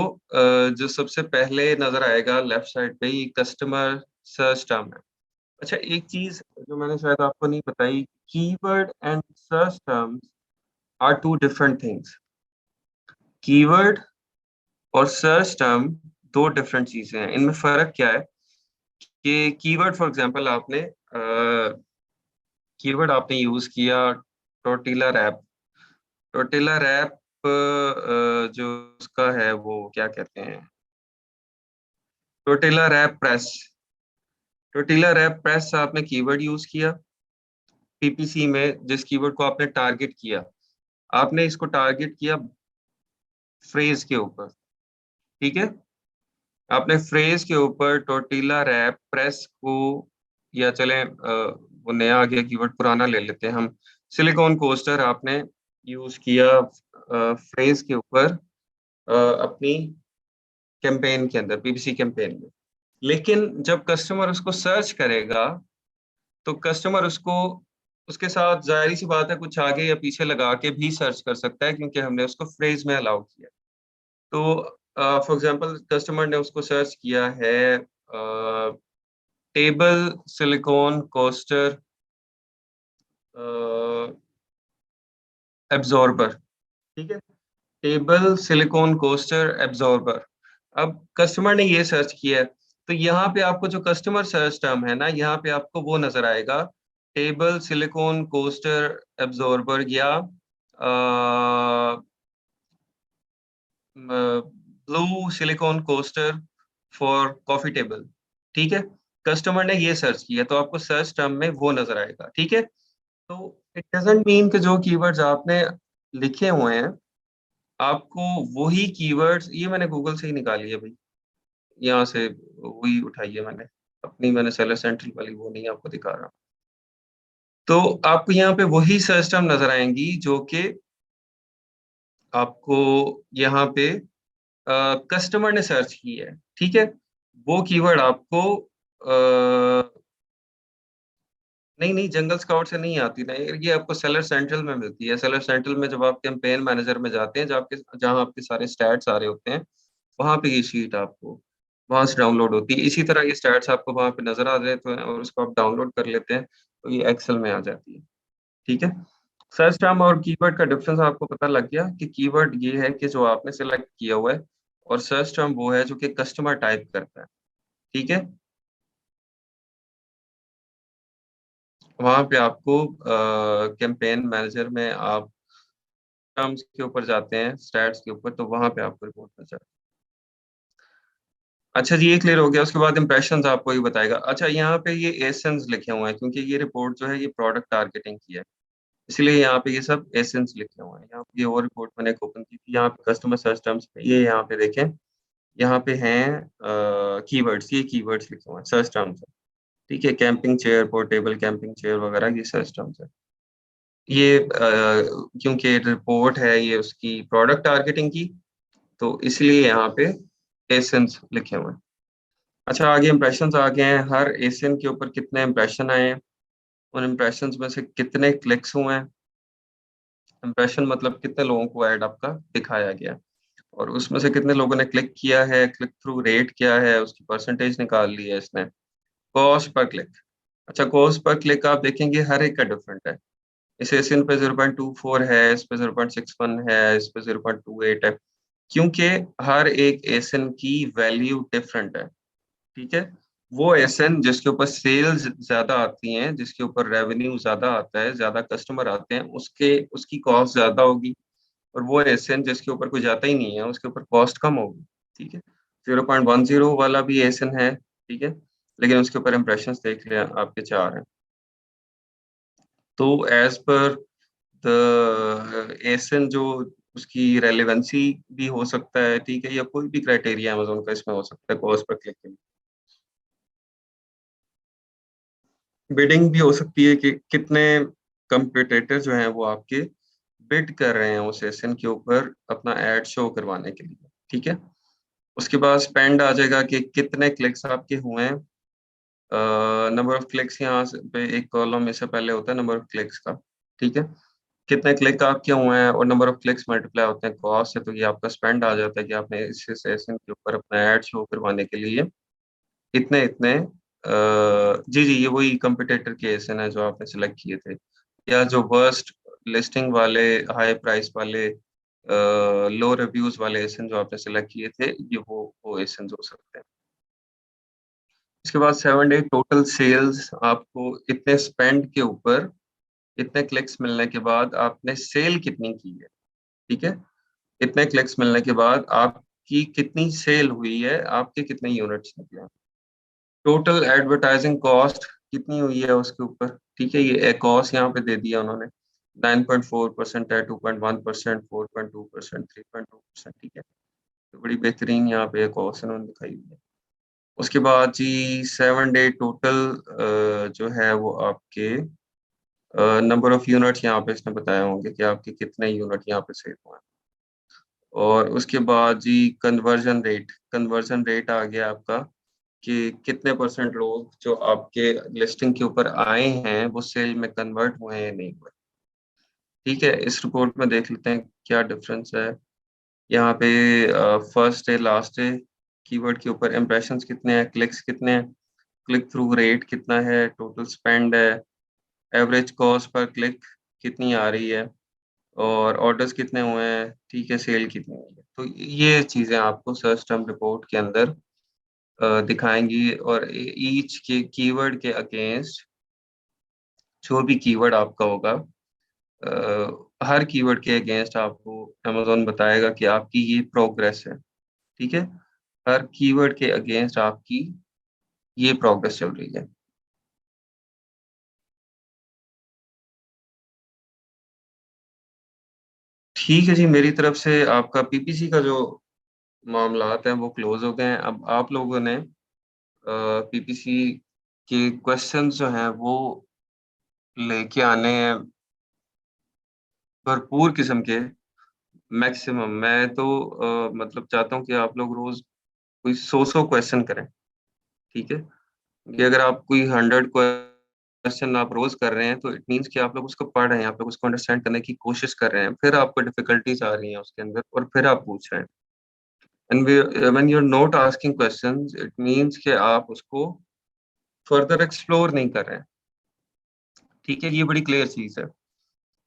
जो सबसे पहले नज़र आएगा लेफ्ट साइड पे, ये कस्टमर सर्च टर्म है। अच्छा, एक चीज़ जो मैंने शायद आपको नहीं बताई, keyword and search terms are 2 different things. Keyword और सर्च टर्म 2 डिफरेंट चीज़ें हैं। इनमें फ़र्क क्या है कि कीवर्ड फॉर एग्ज़ाम्पल आपने यूज़ किया टॉर्टिला रैप। टॉर्टिला रैप जो उसका है वो क्या कहते हैं? Tortilla wrap press. Tortilla wrap press आपने कीवर्ड यूज़ किया पीपीसी में, जिस कीवर्ड को आपने टारगेट किया। आपने इसको टारगेट किया फ्रेज़ के ऊपर, ठीक है? आपने फ्रेज़ के ऊपर टॉर्टिला रैप प्रेस को, या चलें वो नया आ गया कीवर्ड, पुराना ले लेते हैं हम। सिलिकॉन कोस्टर आपने यूज़ किया फ्रेज़ के ऊपर अपनी कैंपेन के अंदर, पीपीसी कैंपेन में। लेकिन जब कस्टमर उसको सर्च करेगा, तो कस्टमर उसको, उसके साथ ज़ाहिर-सी बात है कुछ आगे या पीछे लगा के भी सर्च कर सकता है, क्योंकि हमने उसको फ्रेज़ में अलाउ किया। तो फॉर एग्ज़ाम्पल कस्टमर ने उसको सर्च किया है टेबल सिलिकॉन कोस्टर एब्ज़ॉर्बर, ठीक है? Table silicon coaster absorber. अब कस्टमर ने ये सर्च किया है, तो यहाँ पे आपको जो कस्टमर सर्च टर्म है ना, यहाँ पे आपको वो नज़र आएगा, टेबल सिलिकॉन कोस्टर एब्ज़ॉर्बर, या blue silicon coaster for coffee table, ठीक है? कस्टमर ने ये सर्च किया, तो आपको सर्च टर्म में वो नज़र आएगा, ठीक है? तो इट डज़न्ट मीन कि जो कीवर्ड्स आपने लिखे हुए हैं, आपको वही कीवर्ड्स, ये मैंने गूगल से ही निकाली है भई, यहाँ से वही उठाई है मैंने, अपनी मैंने सेलर सेंट्रल वाली वो नहीं आपको दिखा रहा। तो आपको यहाँ पे वही सर्च टर्म नज़र आएँगी जो कि आपको यहाँ पे कस्टमर ने सर्च की है, ठीक है? वो कीवर्ड आपको नहीं, जंगल स्काउट से नहीं आती ना, ये आपको सेलर सेंट्रल में मिलती है। सेलर सेंट्रल में जब आप कैंपेन मैनेजर में जाते हैं, जहाँ आपके सारे स्टैट्स आ रहे होते हैं, वहाँ पे ये शीट आपको वहाँ से डाउनलोड होती है। इसी तरह ये स्टैट्स आपको वहाँ पे नज़र आ रहे तो हैं, और उसको आप डाउनलोड कर लेते हैं, तो ये एक्सेल में आ जाती है, ठीक है? सर्च टर्म और कीवर्ड का डिफरेंस आपको पता लग गया कि कीवर्ड ये है कि जो आपने सेलेक्ट किया हुआ है, और सर्च टर्म वो है जो कि कस्टमर टाइप करता है, ठीक है? वहाँ पे आपको कैंपेन मैनेजर में आप टर्म्स के ऊपर जाते हैं, स्टैट्स के ऊपर, तो वहाँ पे आपको रिपोर्ट मिल जाती है। अच्छा जी, ये क्लियर हो गया, उसके बाद इंप्रेशंस आपको ये बताएगा। अच्छा, यहाँ पे ये एसेंस लिखे हुए हैं, क्योंकि ये रिपोर्ट जो है ये प्रोडक्ट टारगेटिंग की है, इसलिए यहाँ पे ये सब एसेंस लिखे हुए हैं। यहाँ पे ये और रिपोर्ट मैंने एक ओपन की थी, यहाँ पे कस्टमर सर्च टर्म्स, ये यहाँ पे देखें, यहाँ पे हैं कीवर्ड्स, ये कीवर्ड्स लिखे हुए हैं, सर्च टर्म्स हैं, ठीक है? Camping chair, portable camping chair वगैरह, ये सर्च टर्म्स हैं। ये क्योंकि रिपोर्ट है ये उसकी प्रोडक्ट टारगेटिंग की, तो इसलिए यहाँ पे एसेंस लिखे हुए हैं। अच्छा, आगे इंप्रेशंस आ गए हैं। हर एसियन के ऊपर कितने इंप्रेशन आए हैं, उन इंप्रेशंस में से कितने क्लिक्स हुए हैं। इंप्रेशन मतलब कितने लोगों को ऐड आपका दिखाया गया, और उसमें से कितने लोगों ने क्लिक किया है, क्लिक थ्रू रेट क्या है, उसकी परसेंटेज निकाल ली है इसने। कॉस्ट पर क्लिक, अच्छा कॉस्ट पर क्लिक आप देखेंगे हर एक का डिफरेंट है। इस एशियन पे 0.24 है, इस पे 0.61 है, इस पे 0.28 है, क्योंकि हर एक एशियन की वैल्यू डिफरेंट है, ठीक है? वो एसएन जिसके ऊपर सेल्स ज़्यादा आती हैं, जिसके ऊपर रेवेन्यू ज़्यादा आता है, ज़्यादा कस्टमर आते हैं, उसकी कॉस्ट ज़्यादा होगी, और वो एसएन जिसके ऊपर कोई जाता ही नहीं है, उसके ऊपर कॉस्ट कम होगी, ठीक है? 0.10 वाला भी एसएन है, ठीक है? लेकिन उसके ऊपर इंप्रेशंस देख लें आपके 4 हैं। तो एज़ पर द एसएन जो उसकी रेलेवेंसी भी हो सकता है, ठीक है, या कोई भी क्राइटेरिया अमेज़न का इसमें हो सकता है कॉस्ट पर क्लिक के लिए। बिडिंग भी हो सकती है कि कितने कंपटीटर जो हैं वो आपके बिड कर रहे हैं उस एसएन के ऊपर अपना ऐड शो करवाने के लिए, ठीक है? उसके बाद स्पेंड आ जाएगा कि कितने क्लिक्स आपके हुए हैं। नंबर ऑफ क्लिक्स यहाँ से पे एक कॉलम इससे पहले होता है नंबर ऑफ क्लिक्स का, ठीक है? कितने क्लिक आपके हुए हैं और नंबर ऑफ क्लिक्स मल्टीप्लाई होते हैं कॉस्ट से, तो ये आपका स्पेंड आ जाता है कि आपने इस सेशन के ऊपर अपना ऐड शो करवाने के लिए इतने-इतने जी, ये वही कॉम्पिटिटर के एसएन है जो आपने सेलेक्ट किए थे या जो वर्स्ट लिस्टिंग वाले, हाई प्राइस वाले, लो रिव्यूज़ वाले एसएन जो आपने सेलेक्ट किए थे, ये वो एसएन्स हो सकते हैं। इसके बाद 7 डे टोटल सेल्स आपको इतने स्पेंड के ऊपर इतने क्लिक्स मिलने के बाद आपने सेल कितनी की है, ठीक है? इतने क्लिक्स मिलने के बाद आपकी कितनी सेल हुई है, आपके कितने यूनिट्स निकले हैं। टोटल एडवर्टाइजिंग कॉस्ट कितनी हुई है उसके ऊपर, ठीक है? ये कॉस्ट यहाँ पे दे दिया उन्होंने 9.4% है, 2.1%, 4.2%, 3.2%, ठीक है? तो बड़ी बेहतरीन यहाँ पे कॉस्ट इन्होंने दिखाई हुई है। उसके बाद जी 7 डे टोटल जो है वो आपके नंबर ऑफ यूनिट्स यहाँ पे इसने बताए होंगे कि आपके कितने यूनिट यहाँ पे सेल हुए हैं। और उसके बाद जी कन्वर्जन रेट आ गया आपका कि कितने परसेंट लोग जो आपके लिस्टिंग के ऊपर आए हैं वो सेल में कन्वर्ट हुए हैं या नहीं हुए। ठीक है, इस रिपोर्ट में देख लेते हैं क्या डिफरेंस है। यहाँ पे first day last day keyword के ऊपर इम्प्रेशंस कितने हैं, क्लिक्स कितने हैं, क्लिक थ्रू रेट कितना है, टोटल स्पेंड है, एवरेज कॉस्ट पर क्लिक कितनी आ रही है और ऑर्डर्स कितने हुए हैं, ठीक है, सेल कितनी हुई है। तो ये चीज़ें आपको सर्च टर्म रिपोर्ट के अंदर दिखाएँगी और ईच के कीवर्ड के अगेंस्ट जो भी कीवर्ड आपका होगा हर कीवर्ड के अगेंस्ट आपको अमेज़न बताएगा कि आपकी ये प्रोग्रेस है, ठीक है? हर कीवर्ड के अगेंस्ट आपकी ये प्रोग्रेस चल रही है। ठीक है जी, मेरी तरफ से आपका पीपीसी का जो मामलात हैं वो क्लोज़ हो गए हैं। अब आप लोगों ने पीपीसी के क्वेश्चन्स जो हैं वो लेके आने हैं भरपूर किस्म के, मैक्सिमम मैं तो मतलब चाहता हूँ कि आप लोग रोज़ कोई 100-100 क्वेश्चन करें, ठीक है? कि अगर आप कोई 100 क्वेश्चन आप रोज़ कर रहे हैं तो इट मीन्स कि आप लोग उसको पढ़ रहे हैं, आप लोग उसको अंडरस्टैंड करने की कोशिश कर रहे हैं, फिर आपको डिफ़िकल्टीज़ आ रही हैं उसके अंदर और फिर आप पूछ रहे हैं। And when you are not asking questions it means कि आप उसको फर्दर एक्सप्लोर नहीं कर रहे हैं, ठीक है? ये बड़ी क्लियर चीज़ है।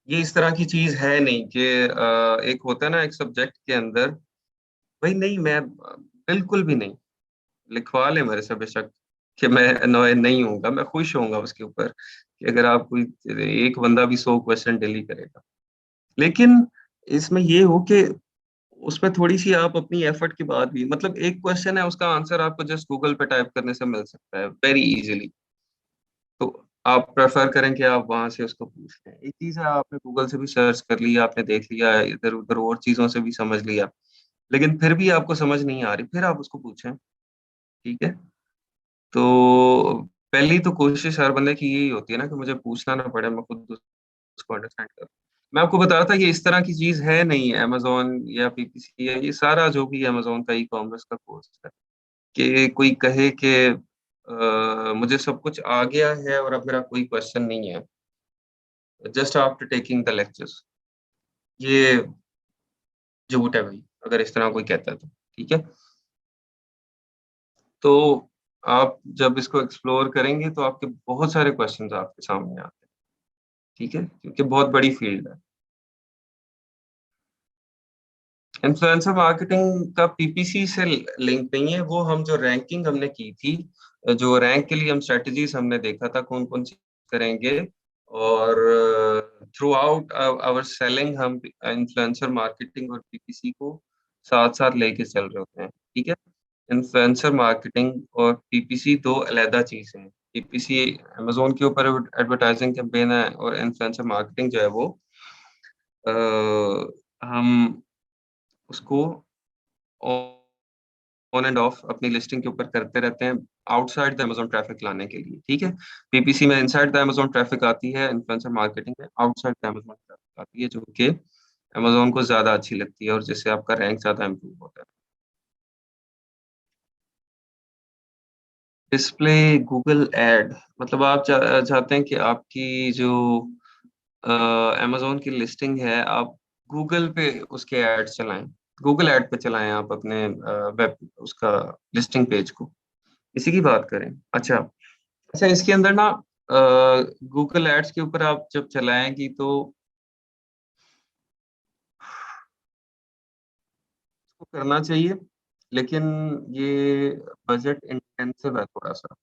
ये इस तरह की चीज़ है नहीं कि एक होता है ना एक सब्जेक्ट के अंदर, भई नहीं मैं बिल्कुल भी नहीं, लिखवा लें मेरे से बेशक कि मैं annoy नहीं होऊँगा, मैं खुश होऊँगा उसके ऊपर कि अगर आप कोई एक बंदा भी 100 क्वेश्चन डेली करेगा। लेकिन इसमें ये हो कि उसमें थोड़ी-सी आप अपनी एफर्ट के बाद भी मतलब एक क्वेश्चन है उसका आंसर आपको जस्ट गूगल पे टाइप करने से मिल सकता है वेरी ईज़िली। तो आप प्रेफ़र करें कि आप वहाँ से उसको पूछ लें। एक चीज़ है आपने गूगल से भी सर्च कर लिया, आपने देख लिया, इधर-उधर और चीज़ों से भी समझ लिया, लेकिन फिर भी आपको समझ नहीं आ रही, फिर आप उसको पूछें, ठीक है? तो पहली तो कोशिश हर बंदे की यही होती है ना कि मुझे पूछना ना पड़े, मैं खुद उसको अंडरस्टैंड करूँ। मैं आपको बता रहा था ये इस तरह की चीज़ है नहीं अमेज़न या पीपीसी है, ये सारा जो भी अमेज़न का ई-कॉमर्स का कोर्स है, कि कोई कहे कि मुझे सब कुछ आ गया है और अब मेरा कोई क्वेश्चन नहीं है, just after taking the lectures ये झूठ है भाई, अगर इस तरह कोई कहता है तो, ठीक है? तो आप जब इसको एक्सप्लोर करेंगे तो आपके बहुत सारे क्वेश्चन्स आपके सामने आते हैं, ठीक है? क्योंकि बहुत बड़ी फील्ड है। इन्फ्लुएंसर मार्केटिंग का पीपीसी से लिंक नहीं है, वो हम जो रैंकिंग हमने की थी, जो रैंक के लिए हम स्ट्रैटेजीज़ हमने देखा था कौन-कौन सी करेंगे और थ्रू आउट आवर सेलिंग हम इन्फ्लुएंसर मार्केटिंग और पीपीसी को साथ-साथ लेके चल रहे होते हैं, ठीक है? इन्फ्लुएंसर मार्केटिंग और पीपीसी 2 अलग चीज़ें हैं। पीपीसी अमेज़न के ऊपर एडवर्टाइजिंग कैंपेन है और इन्फ्लुएंसर मार्केटिंग जो है वो अ, हम उसको ऑन एंड ऑफ अपनी लिस्टिंग के ऊपर करते रहते हैं आउटसाइड द अमेज़न ट्रैफिक लाने के लिए, ठीक है? पीपीसी में इनसाइड द अमेज़न ट्रैफिक आती है, इन्फ्लुएंसर मार्केटिंग में आउटसाइड द अमेज़न ट्रैफिक आती है, जो कि अमेज़न को ज़्यादा अच्छी लगती है और जिससे आपका रैंक ज़्यादा इम्प्रूव होता है। डिस्प्ले गूगल ऐड मतलब आप चाहते हैं कि आपकी जो अमेज़न की लिस्टिंग है, आप गूगल पे उसके एड्स चलाएँ। गूगल ऐड पे चलाएँ आप अपने वेब उसका लिस्टिंग पेज को। इसी की बात करें? अच्छा। अच्छा इसके अंदर ना गूगल एड्स के ऊपर आप जब चलाएँगी तो इसको करना चाहिए, लेकिन ये बजट इंटेंसिव है थोड़ा-सा।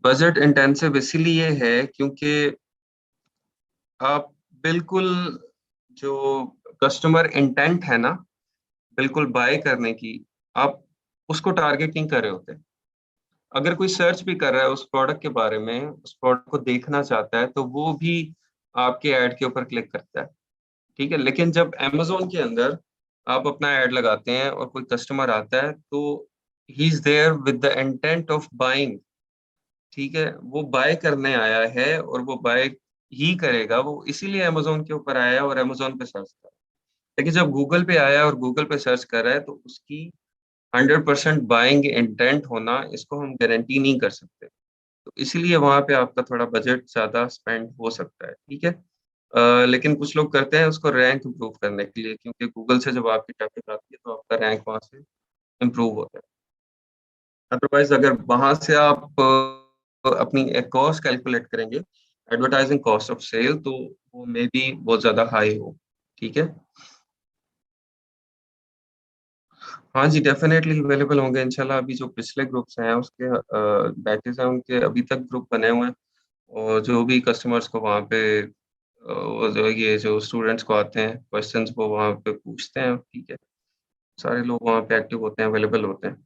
बजट इंटेंसिव इसीलिए है क्योंकि आप बिल्कुल जो कस्टमर इंटेंट है ना, बिल्कुल बाय करने की, आप उसको टारगेट नहीं कर रहे होते। अगर कोई सर्च भी कर रहा है उस प्रोडक्ट के बारे में, उस प्रोडक्ट को देखना चाहता है, तो वो भी आपके ऐड के ऊपर क्लिक करता है, ठीक है? लेकिन जब अमेज़न के अंदर आप अपना ऐड लगाते हैं और कोई कस्टमर आता है, तो he is there with the intent of buying, ठीक है? वो बाय करने आया है और वो बाय ही करेगा, वो इसीलिए अमेज़न के ऊपर आया है और अमेज़न पे सर्च कर रहा है। लेकिन जब गूगल पे आया और गूगल पे सर्च कर रहा है, तो उसकी 100% बाइंग इंटेंट होना, इसको हम गारंटी नहीं कर सकते। तो इसीलिए वहाँ पे आपका थोड़ा बजट ज़्यादा स्पेंड हो सकता है, ठीक है? लेकिन कुछ लोग करते हैं उसको रैंक इम्प्रूव करने के लिए क्योंकि गूगल से जब आपकी ट्रैफ़िक आती है, तो आपका रैंक वहाँ से इम्प्रूव होता है। अदरवाइज़ अगर वहाँ से आप अपनी एक कॉस्ट कैलकुलेट करेंगे, एडवर्टाइज़िंग कॉस्ट ऑफ सेल तो वो मेबी बहुत ज़्यादा हाई हो, ठीक है? हाँ जी, डेफ़िनेटली अवेलेबल होंगे इंशाल्लाह अभी जो पिछले ग्रुप्स हैं उसके बैचेज़ हैं उनके अभी तक ग्रुप बने हुए हैं और जो भी कस्टमर्स को वहाँ पे वो जो ये जो स्टूडेंट्स को आते हैं क्वेश्चंस वो वहाँ पे पूछते हैं, ठीक है? सारे लोग वहाँ पे एक्टिव होते हैं, अवेलेबल होते हैं।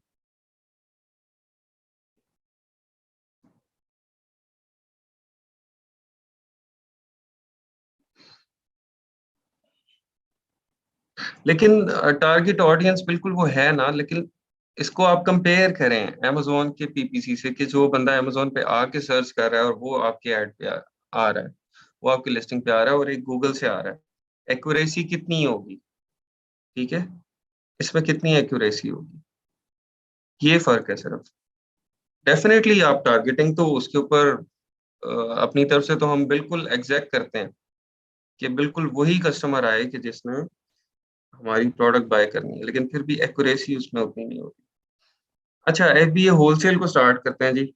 लेकिन टारगेट ऑडियंस बिल्कुल वो है ना, लेकिन इसको आप कंपेयर करें अमेज़न के पीपीसी से कि जो बंदा अमेज़न पे आके सर्च कर रहा है और वो आपके ऐड पे आ रहा है। वो आपकी लिस्टिंग पे आ रहा है और एक गूगल से आ रहा है। एक्यूरेसी कितनी होगी, ठीक है? इसमें कितनी एक्यूरेसी होगी, ये फ़र्क है सिर्फ़। डेफ़िनेटली आप टारगेटिंग तो उसके ऊपर अपनी तरफ से तो हम बिल्कुल एग्ज़ैक्ट करते हैं कि बिल्कुल वही कस्टमर आए कि जिसने हमारी प्रोडक्ट बाय करनी है, लेकिन फिर भी एक्यूरेसी उसमें उतनी नहीं होती। अच्छा एफबीए होलसेल को स्टार्ट करते हैं जी।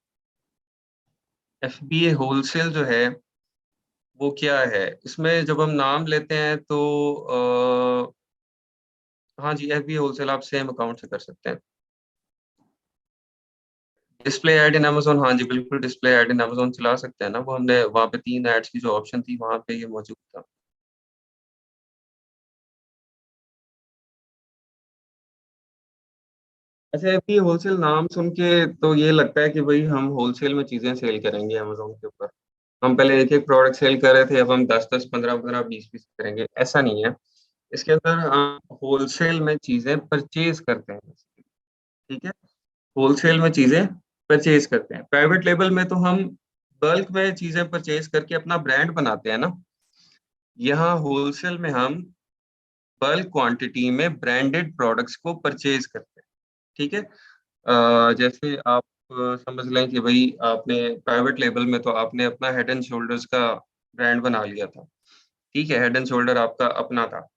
एफबीए होलसेल जो है, वो क्या है? इसमें जब हम नाम लेते हैं तो हाँ जी, एफबीए होलसेल आप सेम अकाउंट से कर सकते हैं। डिस्प्ले ऐड इन अमेज़न हाँ जी, बिल्कुल डिस्प्ले ऐड इन अमेज़न चला सकते हैं ना, वो हमने वहाँ पे 3 ऐड्स की जो ऑप्शन थी, वहाँ पे ये मौजूद था। अच्छा एफबीए होलसेल नाम सुन के तो ये लगता है कि भई हम होलसेल में चीज़ें सेल करेंगे अमेज़न के ऊपर। हम पहले एक-एक प्रोडक्ट सेल कर रहे थे, अब हम 10-10, 15-15, 20-20 करेंगे, ऐसा नहीं है। इसके अंदर आप होलसेल में चीज़ें परचेज़ करते हैं, ठीक है? होलसेल में चीज़ें परचेज़ करते हैं। प्राइवेट लेबल में तो हम बल्क में चीज़ें परचेज़ करके अपना ब्रांड बनाते हैं ना। यहाँ होलसेल में हम बल्क क्वांटिटी में ब्रांडेड प्रोडक्ट्स को परचेज़ करते हैं, ठीक है? जैसे आप समझ लें कि भई आपने प्राइवेट लेबल में तो आपने अपना हेड एंड शोल्डर्स का ब्रांड बना लिया था, ठीक है? हेड एंड शोल्डर आपका अपना था।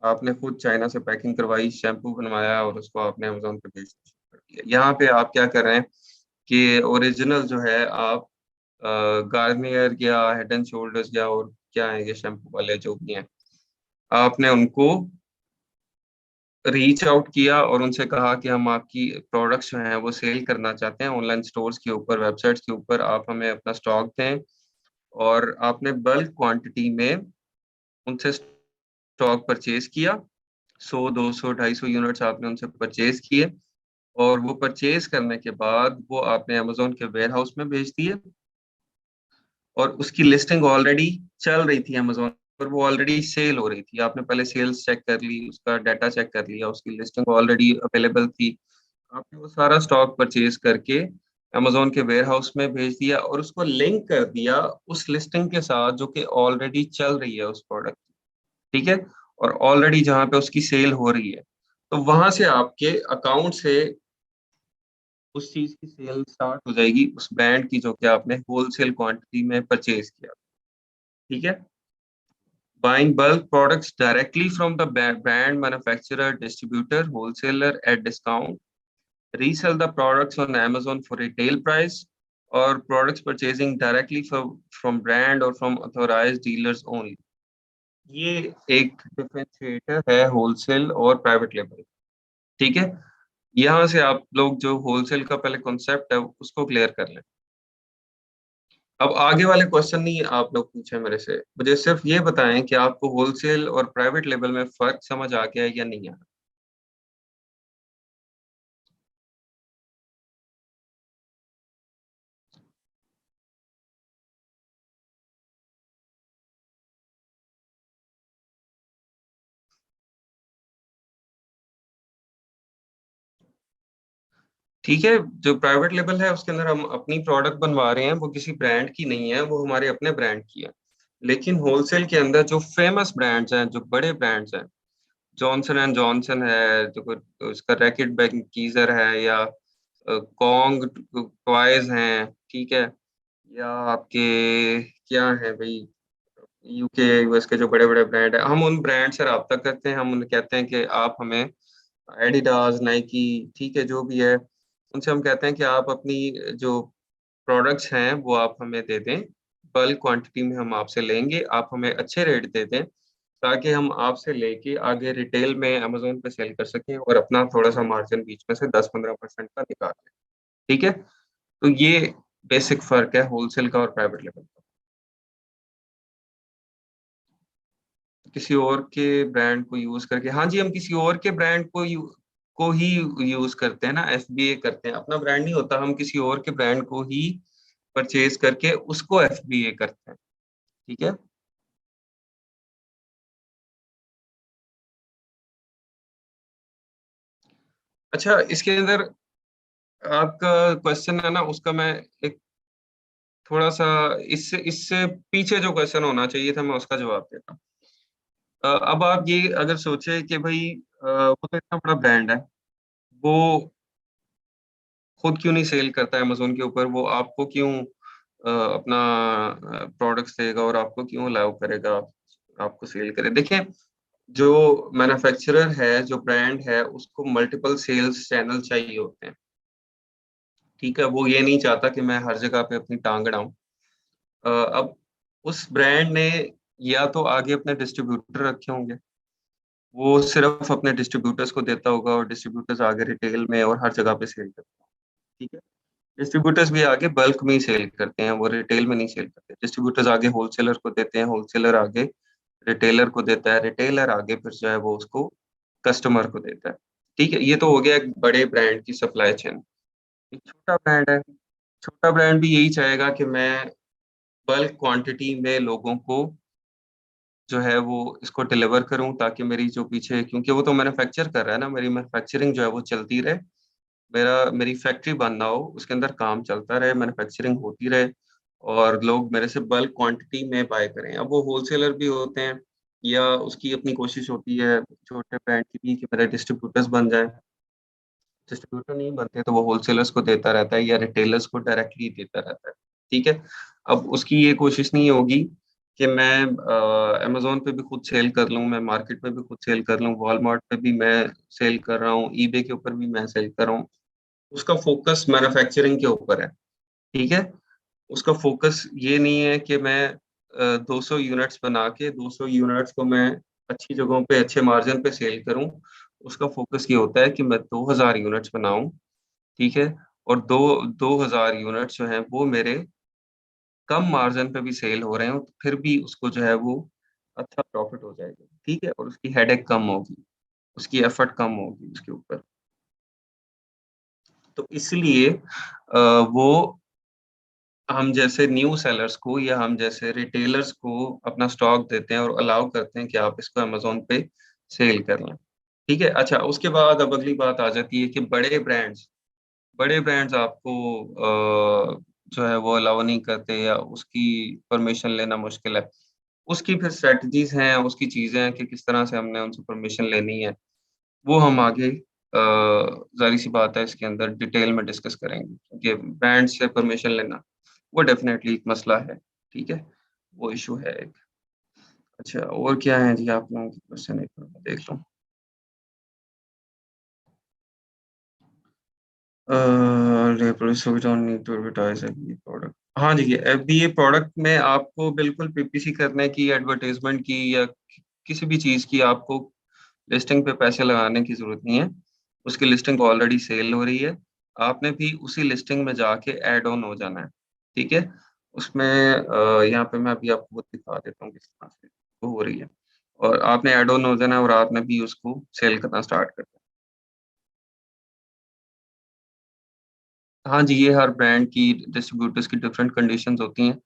आपने खुद चाइना से पैकिंग करवाई, शैम्पू बनवाया और उसको आपने अमेज़न पे बेचना शुरू कर दिया। यहाँ पे आप क्या कर रहे हैं कि ओरिजिनल जो है आप गार्नियर या हेड एंड शोल्डर्स या और क्या है ये शैम्पू वाले जो भी हैं, आपने उनको रीच आउट किया और उनसे कहा कि हम आपकी प्रोडक्ट्स जो हैं वो सेल करना चाहते हैं ऑनलाइन स्टोर्स के ऊपर, वेबसाइट्स के ऊपर आप हमें अपना स्टॉक दें और आपने बल्क क्वांटिटी में उनसे स्टॉक परचेज़ किया। 100, 200, 250 यूनिट्स आपने उनसे परचेज़ किए और वो परचेज़ करने के बाद वो आपने अमेज़न के वेयरहाउस में भेज दिए और उसकी लिस्टिंग ऑलरेडी चल रही थी अमेज़न पर वो ऑलरेडी सेल हो रही थी, आपने पहले सेल्स चेक कर ली, उसका डाटा चेक कर लिया, उसकी लिस्टिंग ऑलरेडी अवेलेबल थी, आपने वो सारा स्टॉक परचेज करके अमेज़न के वेयरहाउस में भेज दिया और उसको लिंक कर दिया उस लिस्टिंग के साथ जो कि ऑलरेडी चल रही है उस प्रोडक्ट की, ठीक है? और ऑलरेडी जहाँ पे उसकी सेल हो रही है, तो वहां से आपके अकाउंट से उस चीज की सेल स्टार्ट हो जाएगी, उस ब्रांड की जो कि आपने होलसेल क्वांटिटी में परचेज किया, ठीक है? Buying bulk products directly from the brand manufacturer, distributor, wholesaler at discount, resell the products on Amazon for retail price, or products purchasing directly from brand or from authorized dealers only. ये एक डिफरेंशिएटर है होलसेल और प्राइवेट लेबल, ठीक है? यहाँ से आप लोग जो होलसेल का पहले कॉन्सेप्ट है उसको क्लियर कर लें। अब आगे वाले क्वेश्चन नहीं आप लोग पूछे मेरे से, मुझे सिर्फ ये बताएं कि आपको होलसेल और प्राइवेट लेबल में फर्क समझ आ गया है या नहीं आया? ठीक है, जो प्राइवेट लेबल है उसके अंदर हम अपनी प्रोडक्ट बनवा रहे हैं, वो किसी ब्रांड की नहीं है, वो हमारे अपने ब्रांड की है। लेकिन होलसेल के अंदर जो फेमस ब्रांड्स हैं, जो बड़े ब्रांड्स हैं, जॉनसन एंड जॉनसन है, जो उसका रैकेट गीजर है, या कॉन्ग टॉयज हैं, ठीक है, या आपके क्या है भाई, यूके यूएस के जो बड़े बड़े ब्रांड है, हम उन ब्रांड से रब्ता करते हैं, हम उन्हें कहते हैं कि आप हमें एडिडास, नाइकी, ठीक है, जो भी है, उनसे हम कहते हैं कि आप अपनी जो प्रोडक्ट्स हैं वो आप हमें दे दें, बल्क क्वांटिटी में हम आपसे लेंगे, आप हमें अच्छे रेट दे दें, ताकि हम आपसे लेके आगे रिटेल में अमेज़न पे सेल कर सकें और अपना थोड़ा-सा मार्जिन बीच में से 10-15% का निकाल लें, ठीक है? तो ये बेसिक फ़र्क है होलसेल का और प्राइवेट लेवल का। किसी और के ब्रांड को यूज़ करके, हाँ जी, हम किसी और के ब्रांड को ही यूज़ करते हैं ना, एफबीए करते हैं, अपना ब्रांड नहीं होता, हम किसी और के ब्रांड को ही परचेज़ करके उसको एफबीए करते हैं, ठीक है? अच्छा, इसके अंदर आपका क्वेश्चन है ना, उसका मैं एक थोड़ा-सा इससे इससे पीछे जो क्वेश्चन होना चाहिए था, मैं उसका जवाब देता हूँ। अब आप ये अगर सोचे कि भई वो तो इतना बड़ा ब्रांड है, वो खुद क्यों नहीं सेल करता है अमेज़न के ऊपर, वो आपको क्यों अपना प्रोडक्ट्स देगा और आपको क्यों अलाउ करेगा आपको सेल करे? देखें, जो मैन्युफैक्चरर है, जो ब्रांड है, उसको मल्टीपल सेल्स चैनल चाहिए होते हैं, ठीक है? वो ये नहीं चाहता कि मैं हर जगह पे अपनी टाँग अड़ाऊँ। अब उस ब्रांड ने या तो आगे अपने डिस्ट्रीब्यूटर रखे होंगे, वो सिर्फ़ अपने डिस्ट्रीब्यूटर्स को देता होगा और डिस्ट्रीब्यूटर्स आगे रिटेल में और हर जगह पे सेल करते हैं, ठीक है? डिस्ट्रीब्यूटर्स भी आगे बल्क में ही सेल करते हैं, वो रिटेल में नहीं सेल करते। डिस्ट्रीब्यूटर्स आगे होलसेलर को देते हैं, होलसेलर आगे रिटेलर को देता है, रिटेलर आगे फिर जो है वो उसको कस्टमर को देता है। ठीक है? ये तो हो गया एक बड़े ब्रांड की सप्लाई चेन। एक छोटा ब्रांड है, छोटा ब्रांड भी यही चाहेगा कि मैं बल्क क्वांटिटी में लोगों को जो है वो इसको डिलीवर करूँ, ताकि मेरी जो पीछे, क्योंकि वो तो मैन्युफैक्चर कर रहा है ना, मेरी मैन्युफैक्चरिंग जो है वो चलती रहे। मेरी फैक्ट्री बंद ना हो, उसके अंदर काम चलता रहे, मैन्युफैक्चरिंग होती रहे और लोग मेरे से बल्क क्वांटिटी में बाय करें। अब वो होलसेलर भी होते हैं या उसकी अपनी कोशिश होती है छोटे ब्रांड की भी कि मेरे डिस्ट्रीब्यूटर्स बन जाएँ। डिस्ट्रीब्यूटर नहीं बनते तो वो होलसेलर्स को देता रहता है या रिटेलर्स को डायरेक्टली देता रहता है, ठीक है? अब उसकी ये कोशिश नहीं होगी कि मैं अमेज़न पे भी खुद सेल कर लूँ, मैं मार्केट में भी खुद सेल कर लूँ, वॉलमार्ट पे भी मैं सेल कर रहा हूँ, ईबे के ऊपर भी मैं सेल कर रहा हूँ। उसका फ़ोकस मैन्युफैक्चरिंग के ऊपर है, ठीक है? उसका फ़ोकस ये नहीं है कि मैं 200 यूनिट्स बना के 200 यूनिट्स को मैं अच्छी जगहों पे अच्छे मार्जिन पे सेल करूँ। उसका फ़ोकस ये होता है कि मैं 2000 यूनिट्स बनाऊँ, ठीक है? और 2000 यूनिट्स जो हैं वो मेरे कम मार्जिन पे भी सेल हो रहे हों, तो फिर भी उसको जो है वो अच्छा प्रॉफ़िट हो जाएगा, ठीक है? और उसकी हेडेक कम होगी, उसकी एफर्ट कम होगी उसके ऊपर। तो इसलिए वो हम जैसे न्यू सेलर्स को या हम जैसे रिटेलर्स को अपना स्टॉक देते हैं और अलाउ करते हैं कि आप इसको अमेजोन पे सेल कर लें। ठीक है, अच्छा उसके बाद अब अगली बात आ जाती है कि बड़े ब्रांड्स आपको जो है वो अलाउ नहीं करते या उसकी परमिशन लेना मुश्किल है। उसकी फिर स्ट्रेटजीज हैं, उसकी चीजें हैं कि किस तरह से हमने उनसे परमिशन लेनी है, वो हम आगे जाहिर सी बात है इसके अंदर डिटेल में डिस्कस करेंगे, क्योंकि ब्रांड से परमिशन लेना वो डेफिनेटली एक मसला है। ठीक है, वो इशू है एक। अच्छा और क्या है जी आप लोगों के क्वेश्चन, एक मिनट में देख लूं। प्रोडक्ट, हाँ जी, अभी ये प्रोडक्ट में आपको बिल्कुल पीपीसी करने की, एडवर्टाइजमेंट की या किसी भी चीज की आपको लिस्टिंग पे पैसे लगाने की जरूरत नहीं है। उसकी लिस्टिंग ऑलरेडी सेल हो रही है, आपने भी उसी लिस्टिंग में जाके ऐड ऑन हो जाना है। ठीक है, उसमें यहाँ पे मैं अभी आपको दिखा देता हूँ किस तरह से वो हो रही है, और आपने ऐड ऑन हो जाना है और आपने भी उसको सेल करना स्टार्ट कर देना। हाँ जी, ये हर ब्रांड की, डिस्ट्रीब्यूटर्स की डिफरेंट कंडीशंस होती हैं।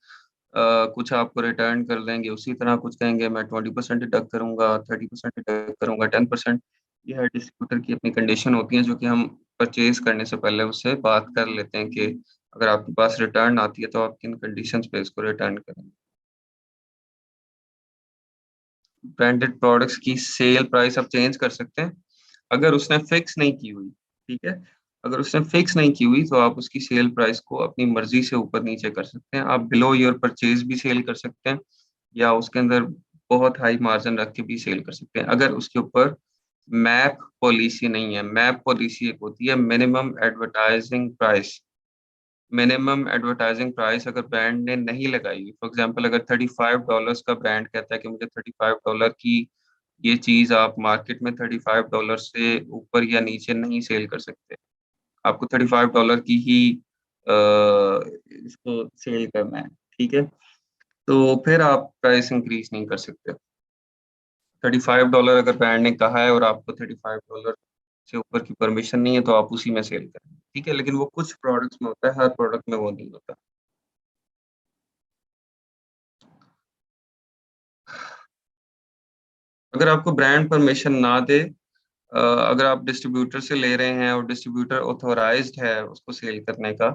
कुछ आपको रिटर्न कर देंगे उसी तरह, कुछ कहेंगे मैं 20% डिडक्ट करूंगा, 30% डिडक्ट करूंगा, 10%। ये हर डिस्ट्रीब्यूटर की अपनी कंडीशन होती है, जो कि हम परचेज करने से पहले उससे बात कर लेते हैं कि अगर आपके पास रिटर्न आती है तो आप किन कंडीशंस पे इसको रिटर्न करेंगे। ब्रांडेड प्रोडक्ट्स की सेल प्राइस आप चेंज कर सकते हैं अगर उसने फिक्स नहीं की हुई। ठीक है, अगर उसने फिक्स नहीं की हुई तो आप उसकी सेल प्राइस को अपनी मर्जी से ऊपर नीचे कर सकते हैं। आप बिलो योर परचेज भी सेल कर सकते हैं या उसके अंदर बहुत हाई मार्जिन रख के भी सेल कर सकते हैं, अगर उसके ऊपर मैप पॉलिसी नहीं है। मैप पॉलिसी एक होती है minimum advertising price. Minimum advertising price अगर ब्रांड ने नहीं लगाई, फॉर एग्जांपल अगर $35 का ब्रांड कहता है कि मुझे $35 की ये चीज आप मार्केट में $35 से ऊपर या नीचे नहीं सेल कर सकते, आपको $35 की ही इसको सेल करना है। ठीक है, तो फिर आप प्राइस इंक्रीज नहीं कर सकते। $35 अगर ब्रांड ने कहा है और आपको $35 से ऊपर की परमिशन नहीं है तो आप उसी में सेल करें। ठीक है, लेकिन वो कुछ प्रोडक्ट्स में होता है, हर प्रोडक्ट में वो नहीं होता। अगर आपको ब्रांड परमिशन ना दे, अगर आप डिस्ट्रीब्यूटर से ले रहे हैं और डिस्ट्रीब्यूटर ऑथोराइज्ड है उसको सेल करने का,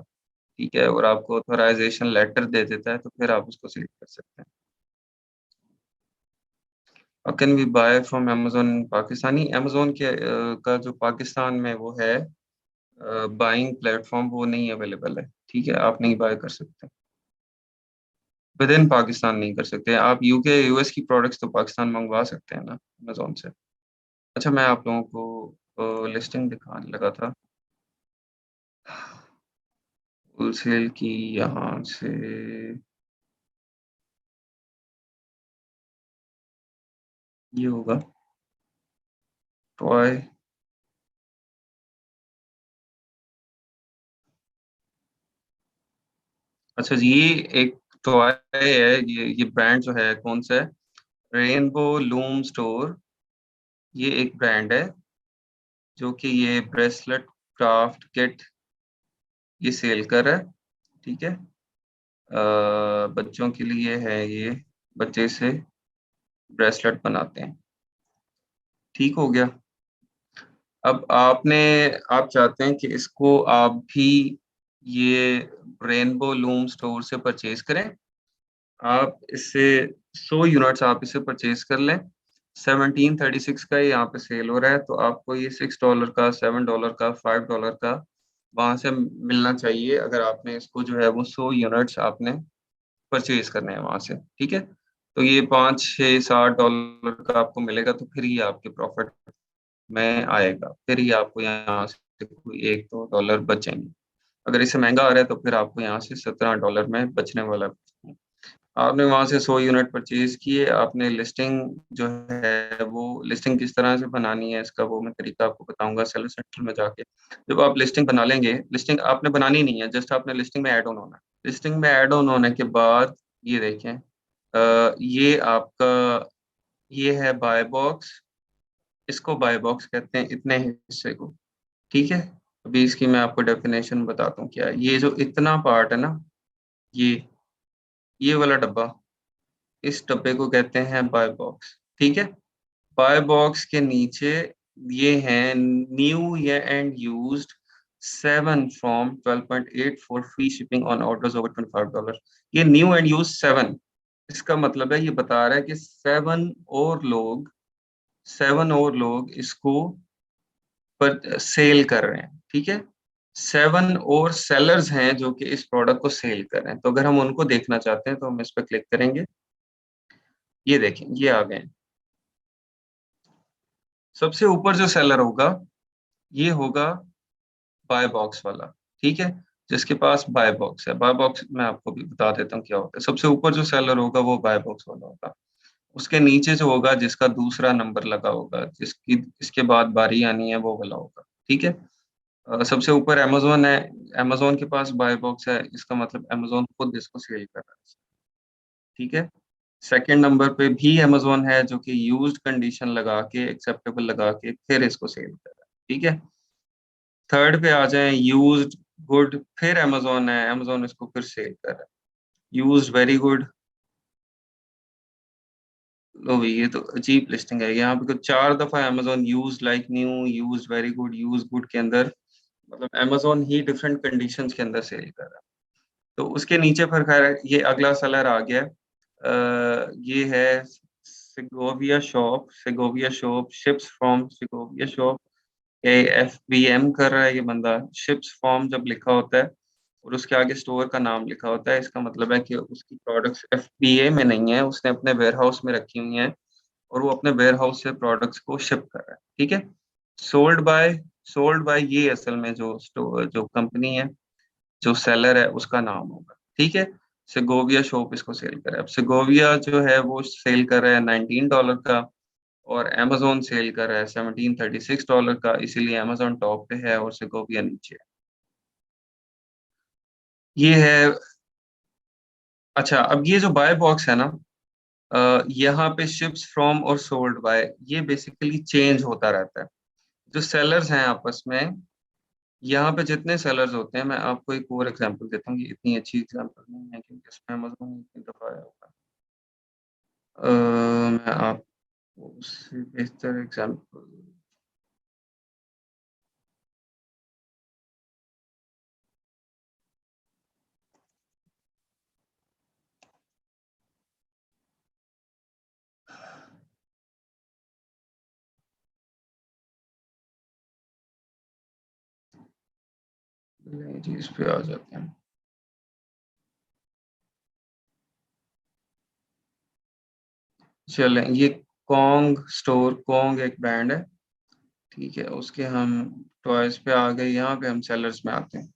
ठीक है, और आपको ऑथोराइजेशन लेटर दे देता है तो फिर आप उसको सेल कर सकते हैं। Can we buy from Amazon Pakistani? Amazon के का जो पाकिस्तान में वो है बाइंग प्लेटफॉर्म, वो नहीं अवेलेबल है। ठीक है, आप नहीं बाय कर सकते, विद इन पाकिस्तान नहीं कर सकते। आप यूके यूएस की प्रोडक्ट्स तो पाकिस्तान मंगवा सकते हैं ना अमेजोन से। अच्छा मैं आप लोगों को लिस्टिंग दिखाने लगा था होलसेल की, यहाँ से ये होगा टॉय। अच्छा जी, ये एक टॉय है, ये ब्रांड जो है कौन सा है, रेनबो लूम स्टोर। ये एक ब्रांड है जो कि ये ब्रेसलेट क्राफ्ट किट ये सेल कर रहा है। ठीक है, बच्चों के लिए है ये, बच्चे से ब्रेसलेट बनाते हैं। ठीक हो गया। अब आप चाहते हैं कि इसको आप भी ये रेनबो लूम स्टोर से परचेज करें। आप इससे 100 यूनिट्स आप इसे परचेज कर लें। 1736 का ये यहाँ पे सेल हो रहा है, तो आपको ये $6 का, $7 का, $5 का वहां से मिलना चाहिए, अगर आपने इसको जो है वो 100 यूनिट्स आपने परचेज करने हैं वहां से। ठीक है, तो ये 5, 6, 7 डॉलर का आपको मिलेगा, तो फिर ये आपके प्रॉफिट में आएगा, फिर ही आपको यहाँ से कोई $1-2 बचेंगे। अगर इससे महंगा आ रहा है तो फिर आपको यहाँ से $17 में बचने वाला है। आपने वहां से 100 यूनिट परचेज किए, आपने लिस्टिंग जो है वो लिस्टिंग किस तरह से बनानी है इसका वो मैं तरीका आपको बताऊंगा सेलर सेंटर में जाके। जब आप लिस्टिंग बना लेंगे, लिस्टिंग आपने बनानी नहीं है, जस्ट आपने लिस्टिंग में ऐड ऑन होना है। लिस्टिंग में ऐड ऑन होने के बाद ये देखें, ये आपका ये है बाय बॉक्स, इसको बाय बॉक्स कहते हैं इतने हिस्से को। ठीक है, अभी इसकी मैं आपको डेफिनेशन बताता हूँ क्या है। ये जो इतना पार्ट है ना, ये वाला डब्बा, इस डब्बे को कहते हैं बाय बॉक्स। ठीक है, बाय बॉक्स के नीचे ये हैं न्यू या and used 7 from 12.8 for free shipping on orders over $25। ये न्यू एंड यूज 7, इसका मतलब है ये बता रहा है कि 7 और लोग इसको पर सेल कर रहे हैं। ठीक है, 7 और सेलर्स हैं जो कि इस प्रोडक्ट को सेल कर रहे हैं। तो अगर हम उनको देखना चाहते हैं तो हम इस पर क्लिक करेंगे। ये देखें, ये आ गए। सबसे ऊपर जो सेलर होगा ये होगा बाय बॉक्स वाला। ठीक है, जिसके पास बाय बॉक्स है। बाय बॉक्स मैं आपको भी बता देता हूँ क्या होता है। सबसे ऊपर जो सेलर होगा वो बाय बॉक्स वाला होगा। उसके नीचे जो होगा, जिसका दूसरा नंबर लगा होगा, जिसकी इसके बाद बारी आनी है, वो वाला होगा। ठीक है, सबसे ऊपर अमेजोन है, अमेजोन के पास बाय बॉक्स है, इसका मतलब अमेजोन खुद इसको सेल कर रहा है। ठीक है, सेकंड नंबर पे भी अमेजोन है जो कि यूज्ड कंडीशन लगा के, एक्सेप्टेबल लगा के फिर इसको सेल कर रहा है। ठीक है, थर्ड पे आ जाए यूज्ड गुड, फिर अमेजोन है, अमेजोन इसको फिर सेल कर रहा है। यूज्ड वेरी गुड, लो भाई ये तो अजीब लिस्टिंग है। यहाँ पे कुछ 4 दफा Amazon use like new, use very good, use good के अंदर, मतलब अमेजोन ही डिफरेंट कंडीशंस के अंदर सेल कर रहा है। तो उसके नीचे फिर खैर ये अगला सेलर आ गया। ये है Segovia shop ships from Segovia shop. FBM कर रहा है ये बंदा। शिप्स फ्रॉम जब लिखा होता है और उसके आगे स्टोर का नाम लिखा होता है, इसका मतलब है कि उसकी प्रोडक्ट्स FBA में नहीं है, उसने अपने वेयर हाउस में रखी हुई हैं और वो अपने वेयर हाउस से प्रोडक्ट्स को शिप कर रहा है। ठीक है, सोल्ड बाय, सोल्ड बाय ये असल में जो स्टोर, जो कंपनी है, जो सेलर है, उसका नाम होगा। ठीक है, सेगोविया शॉप इसको सेल कर रहा है। अब सेगोविया जो है वो सेल कर रहा है $19 का, और अमेजोन सेल कर रहा है $1736 का, इसीलिए अमेजोन टॉप पे है और सेगोविया नीचे है। ये है। अच्छा, अब ये जो बाय बॉक्स है ना, यहाँ पे शिप्स फ्रॉम और सोल्ड बाय ये बेसिकली चेंज होता रहता है। जो सेलर्स हैं आपस में, यहाँ पे जितने सेलर्स होते हैं, मैं आपको एक और एग्जांपल देता हूँ। ये इतनी अच्छी एग्जांपल नहीं है क्योंकि इसमें अमेज़न इतनी दफा आया होगा। मैं आपको उससे बेहतर एग्जांपल, जी इस पे आ जाते हैं। चलें, ये कॉन्ग स्टोर, कॉन्ग एक ब्रांड है। ठीक है, उसके हम टॉयज पे आ गए। यहाँ पे हम सेलर्स में आते हैं।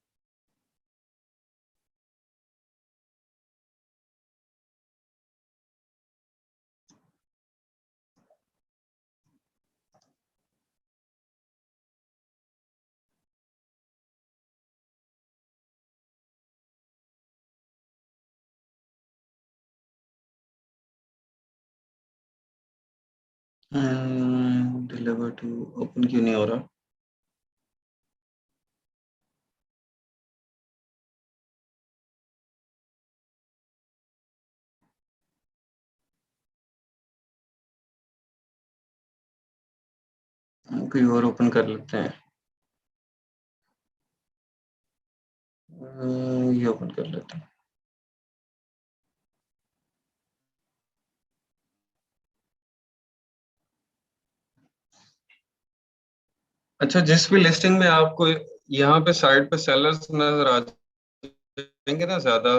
डिलीवर टू, ओपन क्यों नहीं हो रहा? कोई और ओपन कर लेते हैं। ये ओपन कर लेते हैं। अच्छा, जिस भी लिस्टिंग में आपको यहाँ पे साइड पे सेलर्स नजर आ जाएंगे ना, ज्यादा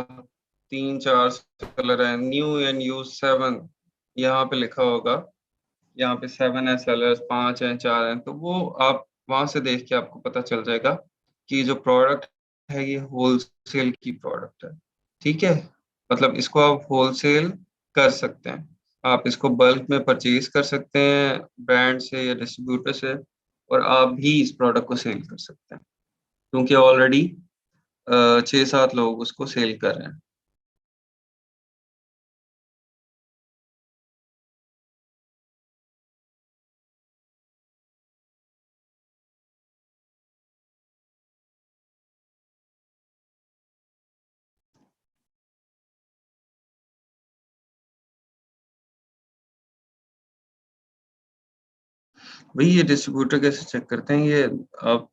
3-4 सेलर हैं, न्यू एंड यूज 7 यहाँ पे लिखा होगा। यहाँ पे 7 है सेलर्स, 5 हैं, 4 हैं, तो वो आप वहां से देख के आपको पता चल जाएगा कि जो प्रोडक्ट है ये होलसेल की प्रोडक्ट है। ठीक है, मतलब इसको आप होलसेल कर सकते हैं। आप इसको बल्क में परचेज कर सकते हैं ब्रांड से या डिस्ट्रीब्यूटर से, और आप भी इस प्रोडक्ट को सेल कर सकते हैं क्योंकि ऑलरेडी 6-7 लोग उसको सेल कर रहे हैं। भाई ये डिस्ट्रीब्यूटर कैसे चेक करते हैं? ये आप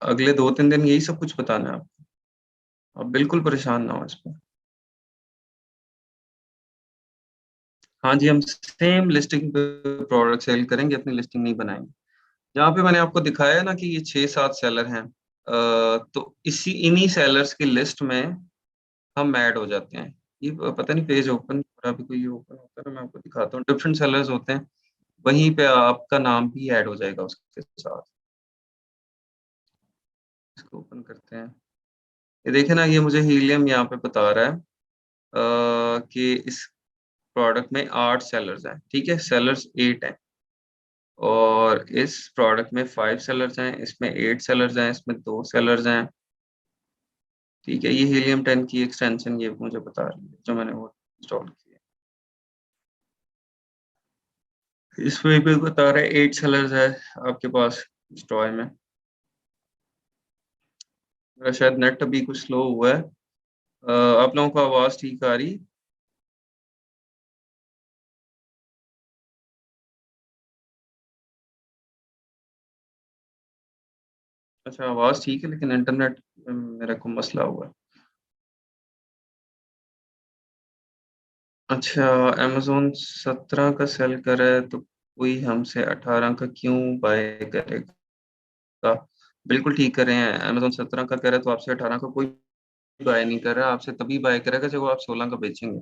अगले 2-3 दिन यही सब कुछ बताना है आपको। आप बिल्कुल परेशान ना हो इस पे। हाँ जी, हम सेम लिस्टिंग पे प्रोडक्ट सेल करेंगे, अपनी लिस्टिंग नहीं बनाएंगे। जहाँ पे मैंने आपको दिखाया है ना कि ये 6-7 सेलर हैं, तो इन्हीं सेलर्स की लिस्ट में हम ऐड हो जाते हैं। ये पता नहीं पेज ओपन हो रहा, अभी कोई ये ओपन होता है ना, मैं आपको दिखाता हूँ। डिफरेंट सेलर्स होते हैं, वहीं पे आपका नाम भी ऐड हो जाएगा उसके साथ। इसको ओपन करते हैं। ये देखे ना, ये मुझे हीलियम यहाँ पे बता रहा है कि इस प्रोडक्ट में 8 सेलर्स हैं, ठीक है? सेलर्स 8 हैं और इस प्रोडक्ट में 5 सेलर्स हैं, इसमें 8 सेलर्स हैं, इसमें 2 सेलर्स हैं, ठीक है? ये हीलियम 10 की एक्सटेंशन ये मुझे बता रही है, जो मैंने वो इंस्टॉल की है। इसमें भी बता रहा है 8 सेलर्स है आपके पास स्टॉक में। मेरा शायद नेट अभी कुछ स्लो हुआ है। आप लोगों को आवाज़ ठीक आ रही? अच्छा, आवाज़ ठीक है, लेकिन इंटरनेट में मेरा को मसला हुआ है। अच्छा, अमेज़न 17 का सेल कर रहा है, तो कोई हमसे 18 का क्यों बाय करेगा? बिल्कुल ठीक कर रहे हैं। अमेज़न 17 का कह रहा है, तो आपसे 18 का कोई बाय नहीं कर रहा है। आपसे तभी बाय करेगा जब आप 16 का बेचेंगे,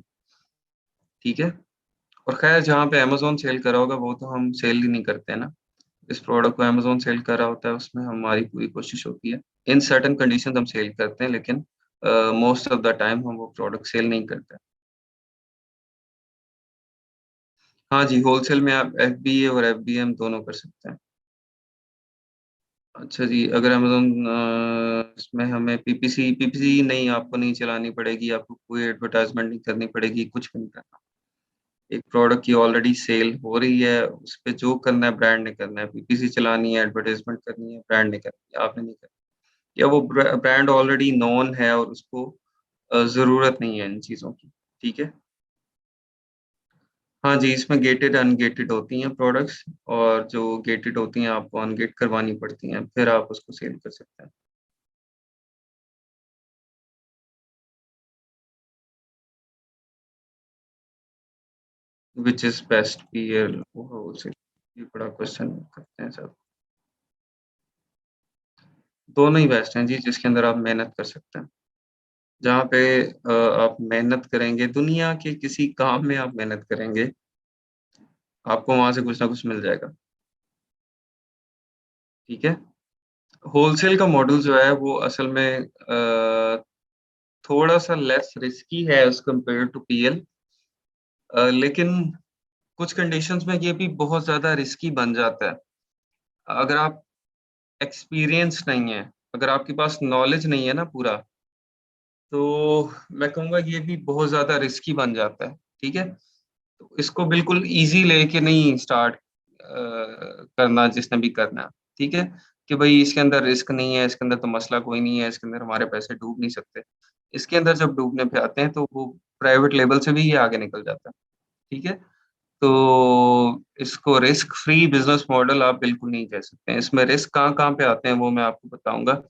ठीक है? और ख़ैर, जहाँ पे अमेज़न सेल कर रहा होगा, वो तो हम सेल ही नहीं करते हैं ना। इस प्रोडक्ट को अमेज़न सेल कर रहा होता है, उसमें हमारी पूरी कोशिश होती है। इन सर्टेन कंडीशंस हम सेल करते हैं, लेकिन मोस्ट ऑफ द टाइम हम वो प्रोडक्ट सेल नहीं करते। हाँ जी, होलसेल में आप एफबीए और एफबीएम दोनों कर सकते हैं। अच्छा जी, अगर अमेज़न इसमें हमें पीपीसी नहीं, आपको नहीं चलानी पड़ेगी, आपको कोई एडवर्टाइज़मेंट नहीं करनी पड़ेगी, कुछ भी नहीं करना। एक प्रोडक्ट की ऑलरेडी सेल हो रही है, उस पे जो करना है ब्रांड ने करना है, पीपीसी चलानी है, एडवर्टाइज़मेंट करनी है, ब्रांड ने करनी है, आपने नहीं करनी। या वो ब्रांड ऑलरेडी नोन है और उसको ज़रूरत नहीं है इन चीज़ों की, ठीक है? हाँ जी, इसमें गेटेड अनगेटेड होती हैं प्रोडक्ट्स, और जो गेटेड होती हैं आपको अनगेट करवानी पड़ती हैं, फिर आप उसको सेल कर सकते हैं। व्हिच इज़ बेस्ट, पीएल और होलसेल? ये बड़ा क्वेश्चन करते हैं सब। दोनों ही बेस्ट हैं जी, जिसके अंदर आप मेहनत कर सकते हैं। जहाँ पे आप मेहनत करेंगे, दुनिया के किसी काम में आप मेहनत करेंगे, आपको वहाँ से कुछ ना कुछ मिल जाएगा, ठीक है? होलसेल का मॉडल जो है वो असल में थोड़ा-सा लेस रिस्की है एज़ कम्पेयर टू पीएल, लेकिन कुछ कंडीशंस में ये भी बहुत ज़्यादा रिस्की बन जाता है। अगर आप एक्सपीरियंस्ड नहीं हैं, अगर आपके पास नॉलेज नहीं है ना पूरा, तो मैं कहूँगा ये भी बहुत ज़्यादा रिस्की बन जाता है, ठीक है? तो इसको बिल्कुल ईज़ी लेके नहीं स्टार्ट करना जिसने भी करना है, ठीक है? कि भई इसके अंदर रिस्क नहीं है, इसके अंदर तो मसला कोई नहीं है, इसके अंदर हमारे पैसे डूब नहीं सकते। इसके अंदर जब डूबने पे आते हैं, तो वो प्राइवेट लेवल से भी ये आगे निकल जाता है, ठीक है? तो इसको रिस्क फ्री बिज़नेस मॉडल आप बिल्कुल नहीं कह सकते हैं। इसमें रिस्क कहाँ-कहाँ पे आते हैं, वो मैं आपको बताऊँगा।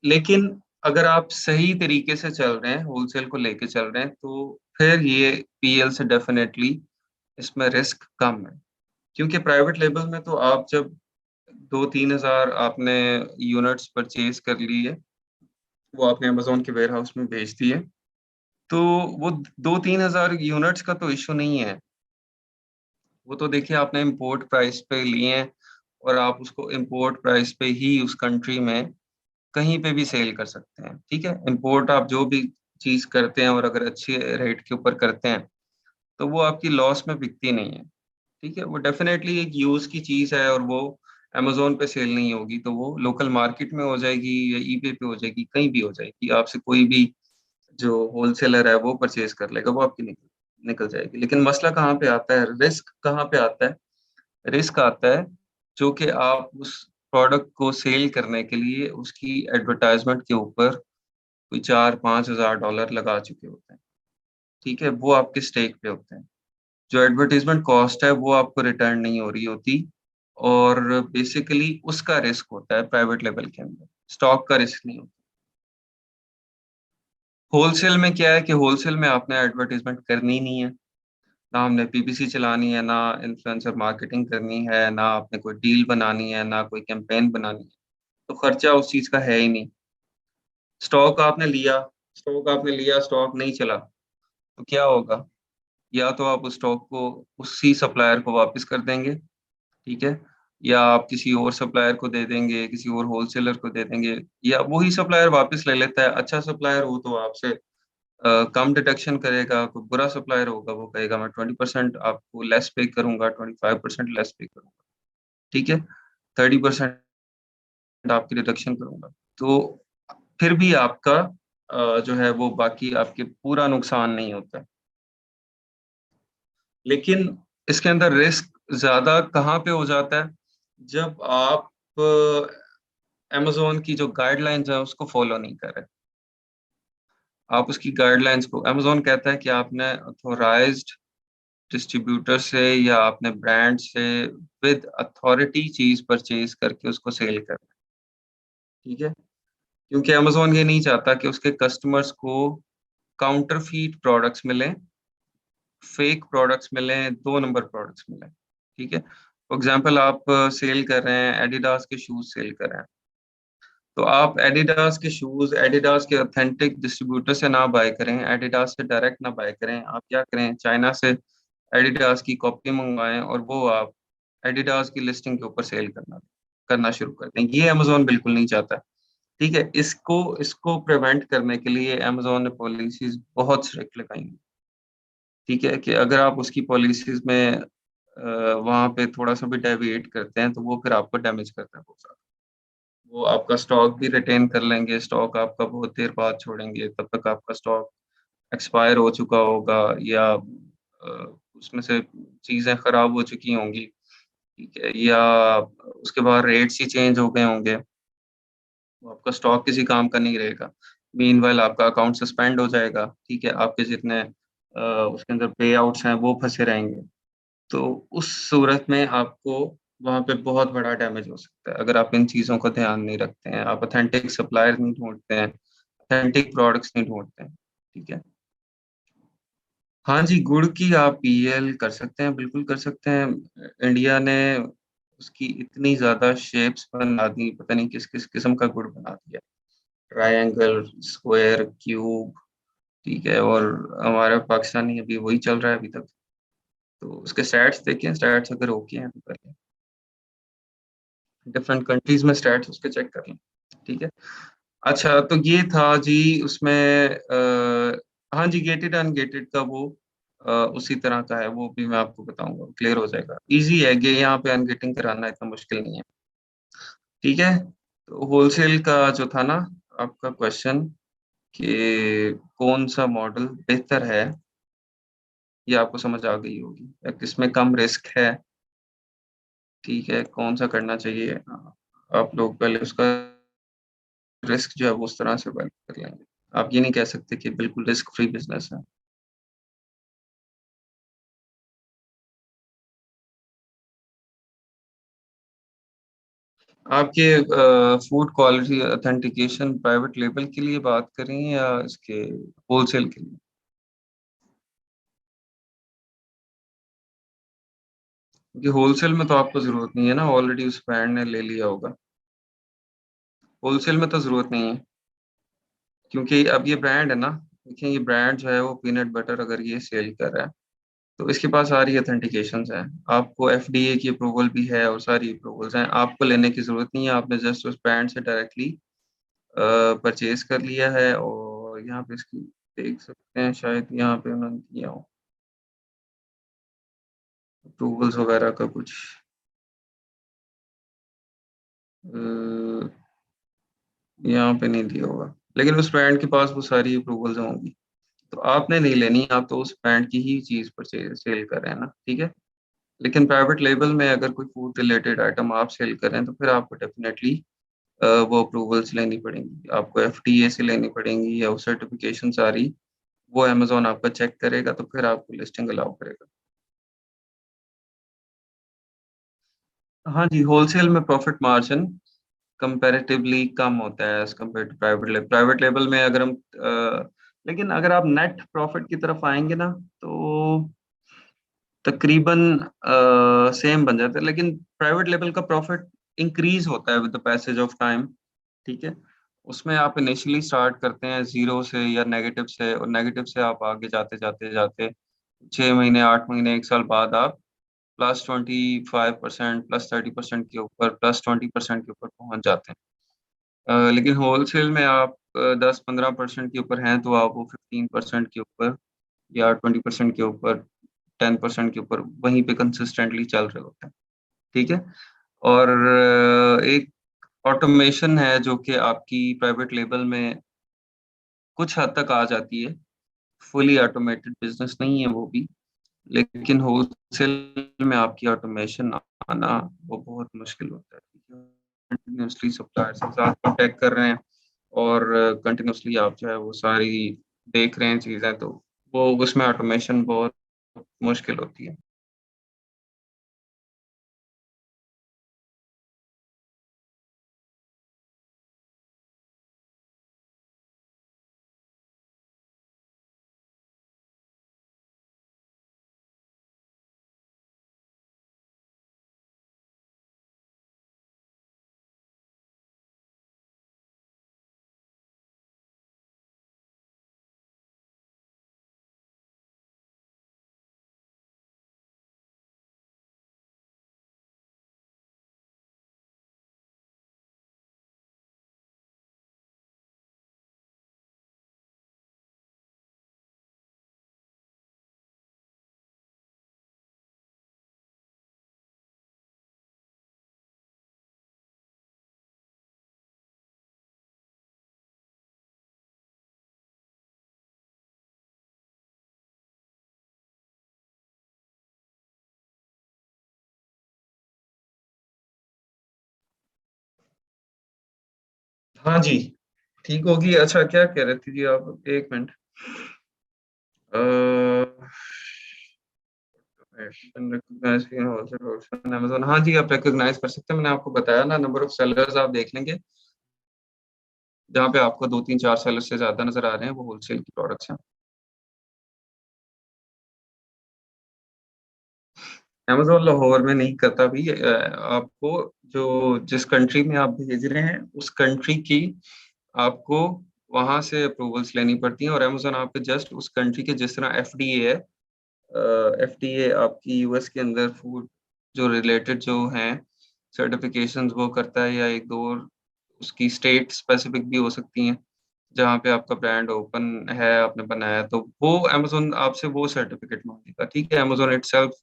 लेकिन अगर आप सही तरीके से चल रहे हैं, होलसेल को लेके चल रहे हैं, तो फिर ये पीएल से डेफ़िनेटली इसमें रिस्क कम है। क्योंकि प्राइवेट लेबल में तो आप जब 2-3 हज़ार आपने यूनिट्स परचेज़ कर लिए, वो आपने अमेज़न के वेयरहाउस में भेज दिए, तो वो 2-3 हज़ार यूनिट्स का तो इश्यू नहीं है। वो तो देखिए आपने इम्पोर्ट प्राइस पे लिए हैं और आप उसको इम्पोर्ट प्राइस पे ही उस कंट्री में कहीं पे भी सेल कर सकते हैं, ठीक है? इम्पोर्ट आप जो भी चीज़ करते हैं और अगर अच्छे रेट के ऊपर करते हैं, तो वो आपकी लॉस में बिकती नहीं है, ठीक है? वो डेफ़िनेटली एक यूज़ की चीज़ है और वो अमेज़न पे सेल नहीं होगी, तो वो लोकल मार्केट में हो जाएगी या ईबे पे हो जाएगी, कहीं भी हो जाएगी। आपसे कोई भी जो होलसेलर है वो परचेज़ कर लेगा, वो आपकी निकल निकल जाएगी। लेकिन मसला कहाँ पे आता है, रिस्क कहाँ पे आता है? रिस्क आता है, जो कि आप उस प्रोडक्ट को सेल करने के लिए उसकी एडवर्टाइज़मेंट के ऊपर कोई 4-5 हज़ार डॉलर लगा चुके होते हैं, ठीक है? वो आपके स्टेक पे होते हैं। जो एडवर्टाइज़मेंट कॉस्ट है, वो आपको रिटर्न नहीं हो रही होती, और बेसिकली उसका रिस्क होता है प्राइवेट लेवल के अंदर, स्टॉक का रिस्क नहीं होता। होलसेल में क्या है कि होलसेल में आपने एडवर्टाइजमेंट करनी नहीं है, ना हमने पीपीसी चलानी है, ना इन्फ्लुएंसर मार्केटिंग करनी है, ना आपने कोई डील बनानी है, ना कोई कैंपेन बनानी है, तो खर्चा उस चीज का है ही नहीं। स्टॉक आपने लिया, स्टॉक नहीं चला, तो क्या होगा? या तो आप उस स्टॉक को उसी सप्लायर को वापस कर देंगे, ठीक है, या आप किसी और सप्लायर को दे देंगे, किसी और होलसेलर को दे देंगे, या वही सप्लायर वापस ले लेता है। अच्छा सप्लायर हो तो आपसे कम डिडक्शन करेगा, कोई बुरा सप्लायर होगा वो कहेगा मैं 20% आपको लेस पे करूंगा, 25% लेस पे करूंगा, ठीक है, 30% आपकी डिडक्शन करूंगा। तो फिर भी आपका जो है वो बाकी आपके पूरा नुकसान नहीं होता है। लेकिन इसके अंदर रिस्क ज्यादा कहाँ पे हो जाता है? जब आप अमेज़न की जो गाइडलाइंस है उसको फॉलो नहीं कर रहे। आप उसकी गाइडलाइंस को, अमेज़न कहता है कि आपने ऑथोराइज्ड डिस्ट्रीब्यूटर से या आपने ब्रांड से विद अथॉरिटी चीज परचेज करके उसको सेल करना है, ठीक है, क्योंकि अमेज़न ये नहीं चाहता कि उसके कस्टमर्स को काउंटरफीट प्रोडक्ट्स मिलें, फेक प्रोडक्ट्स मिलें, 2 नंबर प्रोडक्ट्स मिलें, ठीक है। फॉर एग्जाम्पल आप सेल कर रहे हैं, एडिडास के शूज सेल कर रहे हैं, तो आप एडिडास के शूज एडिडास के ऑथेंटिक डिस्ट्रीब्यूटर से ना बाय करें, एडिडास से डायरेक्ट ना बाय करें। आप क्या करें, चाइना से एडिडास की कॉपी मंगवाएं और वो आप एडिडास की लिस्टिंग के ऊपर सेल करना करना शुरू कर दें। ये अमेज़न बिल्कुल नहीं चाहता, ठीक है। इसको इसको प्रिवेंट करने के लिए अमेज़न ने पॉलिसीज बहुत स्ट्रिक्ट लगाई हैं, ठीक है, कि अगर आप उसकी पॉलिसीज में वहाँ पे थोड़ा सा भी डेविएट करते हैं तो वो फिर आपको डैमेज करता है बहुत ज्यादा। वो आपका स्टॉक भी रिटेन कर लेंगे, स्टॉक आपका बहुत देर बाद छोड़ेंगे, तब तक आपका स्टॉक एक्सपायर हो चुका होगा या उसमें से चीज़ें खराब हो चुकी होंगी, ठीक है, या उसके बाद रेट्स ही चेंज हो गए होंगे, तो आपका स्टॉक किसी काम का नहीं रहेगा। मीनवाइल आपका अकाउंट सस्पेंड हो जाएगा, ठीक है, आपके जितने उसके अंदर पे आउट्स हैं वो फंसे रहेंगे। तो उस सूरत में आपको वहाँ पे बहुत बड़ा डैमेज हो सकता है अगर आप इन चीज़ों का ध्यान नहीं रखते हैं, आप ऑथेंटिक सप्लायर नहीं ढूँढते हैं, ऑथेंटिक प्रोडक्ट्स नहीं ढूँढते हैं, ठीक है। हाँ जी, गुड़ की आप पीएल कर सकते हैं, बिल्कुल कर सकते हैं। इंडिया ने उसकी इतनी ज़्यादा शेप्स बना दी, पता नहीं किस-किस किस्म का गुड़ बना दिया। ट्रायंगल, स्क्वायर, क्यूब, ठीक है, और हमारा पाकिस्तानी अभी वही चल रहा है अभी तक। तो उसके स्टैट्स देखें, स्टैट्स अगर ओके हैं तो कर लें। डिफरेंट कंट्रीज में स्टैट्स उसके चेक कर लें, ठीक है। अच्छा, तो ये था जी उसमें हाँ जी, गेटेड अनगेटेड का वो उसी तरह का है, वो भी मैं आपको बताऊंगा, क्लियर हो जाएगा। इजी है ये, यहाँ पे अनगेटिंग कराना इतना मुश्किल नहीं है, ठीक है। तो होलसेल का जो था ना आपका क्वेश्चन कि कौन सा मॉडल बेहतर है, ये आपको समझ आ गई होगी, या किसमें कम रिस्क है, ठीक है, कौन सा करना चाहिए। आप लोग पहले उसका रिस्क जो है वो उस तरह से वैल्यू कर लेंगे। आप ये नहीं कह सकते कि बिल्कुल रिस्क फ्री बिजनेस है। आपके food quality authentication private label के लिए बात करें या इसके होलसेल के लिए? क्योंकि होलसेल में तो आपको जरूरत नहीं है ना, ऑलरेडी उस ब्रांड ने ले लिया होगा। होलसेल में तो जरूरत नहीं है, क्योंकि अब ये ब्रांड है ना, देखिए ये ब्रांड जो है वो पीनट बटर अगर ये सेल कर रहा है तो इसके पास सारी ऑथेंटिकेशंस हैं, आपको एफडीए की अप्रूवल भी है और सारी अप्रूवल्स हैं, आपको लेने की जरूरत नहीं है। आपने जस्ट उस ब्रांड से डायरेक्टली परचेज कर लिया है। और यहाँ पे इसकी देख सकते हैं, शायद यहाँ पे उन्होंने दिया हो अप्रूवल्स वगैरह का कुछ, यहाँ पे नहीं दिया होगा, लेकिन उस ब्रांड के पास वो सारी अप्रूवल्स होंगी। तो आपने नहीं लेनी, आप तो उस ब्रांड की ही चीज परचेज सेल कर रहे हैं ना, ठीक है। लेकिन प्राइवेट लेबल में अगर कोई फूड रिलेटेड आइटम आप सेल कर रहे हैं तो फिर आपको डेफिनेटली वो अप्रूवल्स लेनी पड़ेंगी, आपको एफडीए से लेनी पड़ेंगी, या वो सर्टिफिकेशन सारी वो अमेजोन आपका चेक करेगा तो फिर आपको लिस्टिंग अलाउ करेगा। हाँ जी, होलसेल में प्रॉफिट मार्जिन कंपैरेटिवली कम होता है as compare to private label. Private label में अगर हम लेकिन अगर आप नेट प्रॉफिट की तरफ आएँगे ना, तो तकरीबन सेम बन जाता है, लेकिन प्राइवेट लेबल का प्रॉफिट इंक्रीज़ होता है with the passage of time, ठीक है? उसमें आप इनिशियली स्टार्ट करते हैं ज़ीरो से या नेगेटिव से, और नेगेटिव से आप आगे जाते 6 महीने, 8 महीने, 1 साल बाद आप +25% +30% के ऊपर, +20% के ऊपर पहुँच जाते हैं। लेकिन होलसेल में आप 10-15% के ऊपर हैं, तो आप वो 15% के ऊपर या 20% के ऊपर, 10% के ऊपर वहीं पे कंसिस्टेंटली चल रहे होते हैं, ठीक है? और एक ऑटोमेशन है जो कि आपकी प्राइवेट लेबल में कुछ हद तक आ जाती है, फुली ऑटोमेटेड बिज़नेस नहीं है वो भी, लेकिन होलसेल में आपकी ऑटोमेशन आना वो बहुत मुश्किल होता है, ठीक है? कंटिन्यूअसली सप्लायर्स के साथ कॉन्टैक्ट कर रहे हैं और कंटिन्यूअसली आप जो है वो सारी देख रहे हैं चीज़ें, तो वो उसमें ऑटोमेशन बहुत मुश्किल होती है। हाँ जी, ठीक होगी। अच्छा, क्या कह रहे थे जी आप? 1 मिनट। अ, अमेज़न, हाँ जी, आप रिकॉग्नाइज़ कर सकते हैं। मैंने आपको बताया ना, नंबर ऑफ सेलर्स आप देख लेंगे, जहाँ पे आपको 2, 3, 4 सेलर से ज़्यादा नज़र आ रहे हैं, वो होलसेल की प्रोडक्ट्स हैं। अमेज़न लाहौर में नहीं करता भी, आपको जो जिस कंट्री में आप भेज रहे हैं, उस कंट्री की आपको वहाँ से अप्रूवल्स लेनी पड़ती हैं, और अमेज़न आपके जस्ट उस कंट्री के, जिस तरह एफडीए है, एफडीए आपकी यूएस के अंदर फूड जो रिलेटेड जो हैं सर्टिफिकेशंस वो करता है, या 1-2 और उसकी स्टेट स्पेसिफिक भी हो सकती हैं, जहाँ पे आपका ब्रांड ओपन है, आपने बनाया है, तो वो अमेज़न आपसे वो सर्टिफिकेट माँगेगा, ठीक है? अमेज़न इटसेल्फ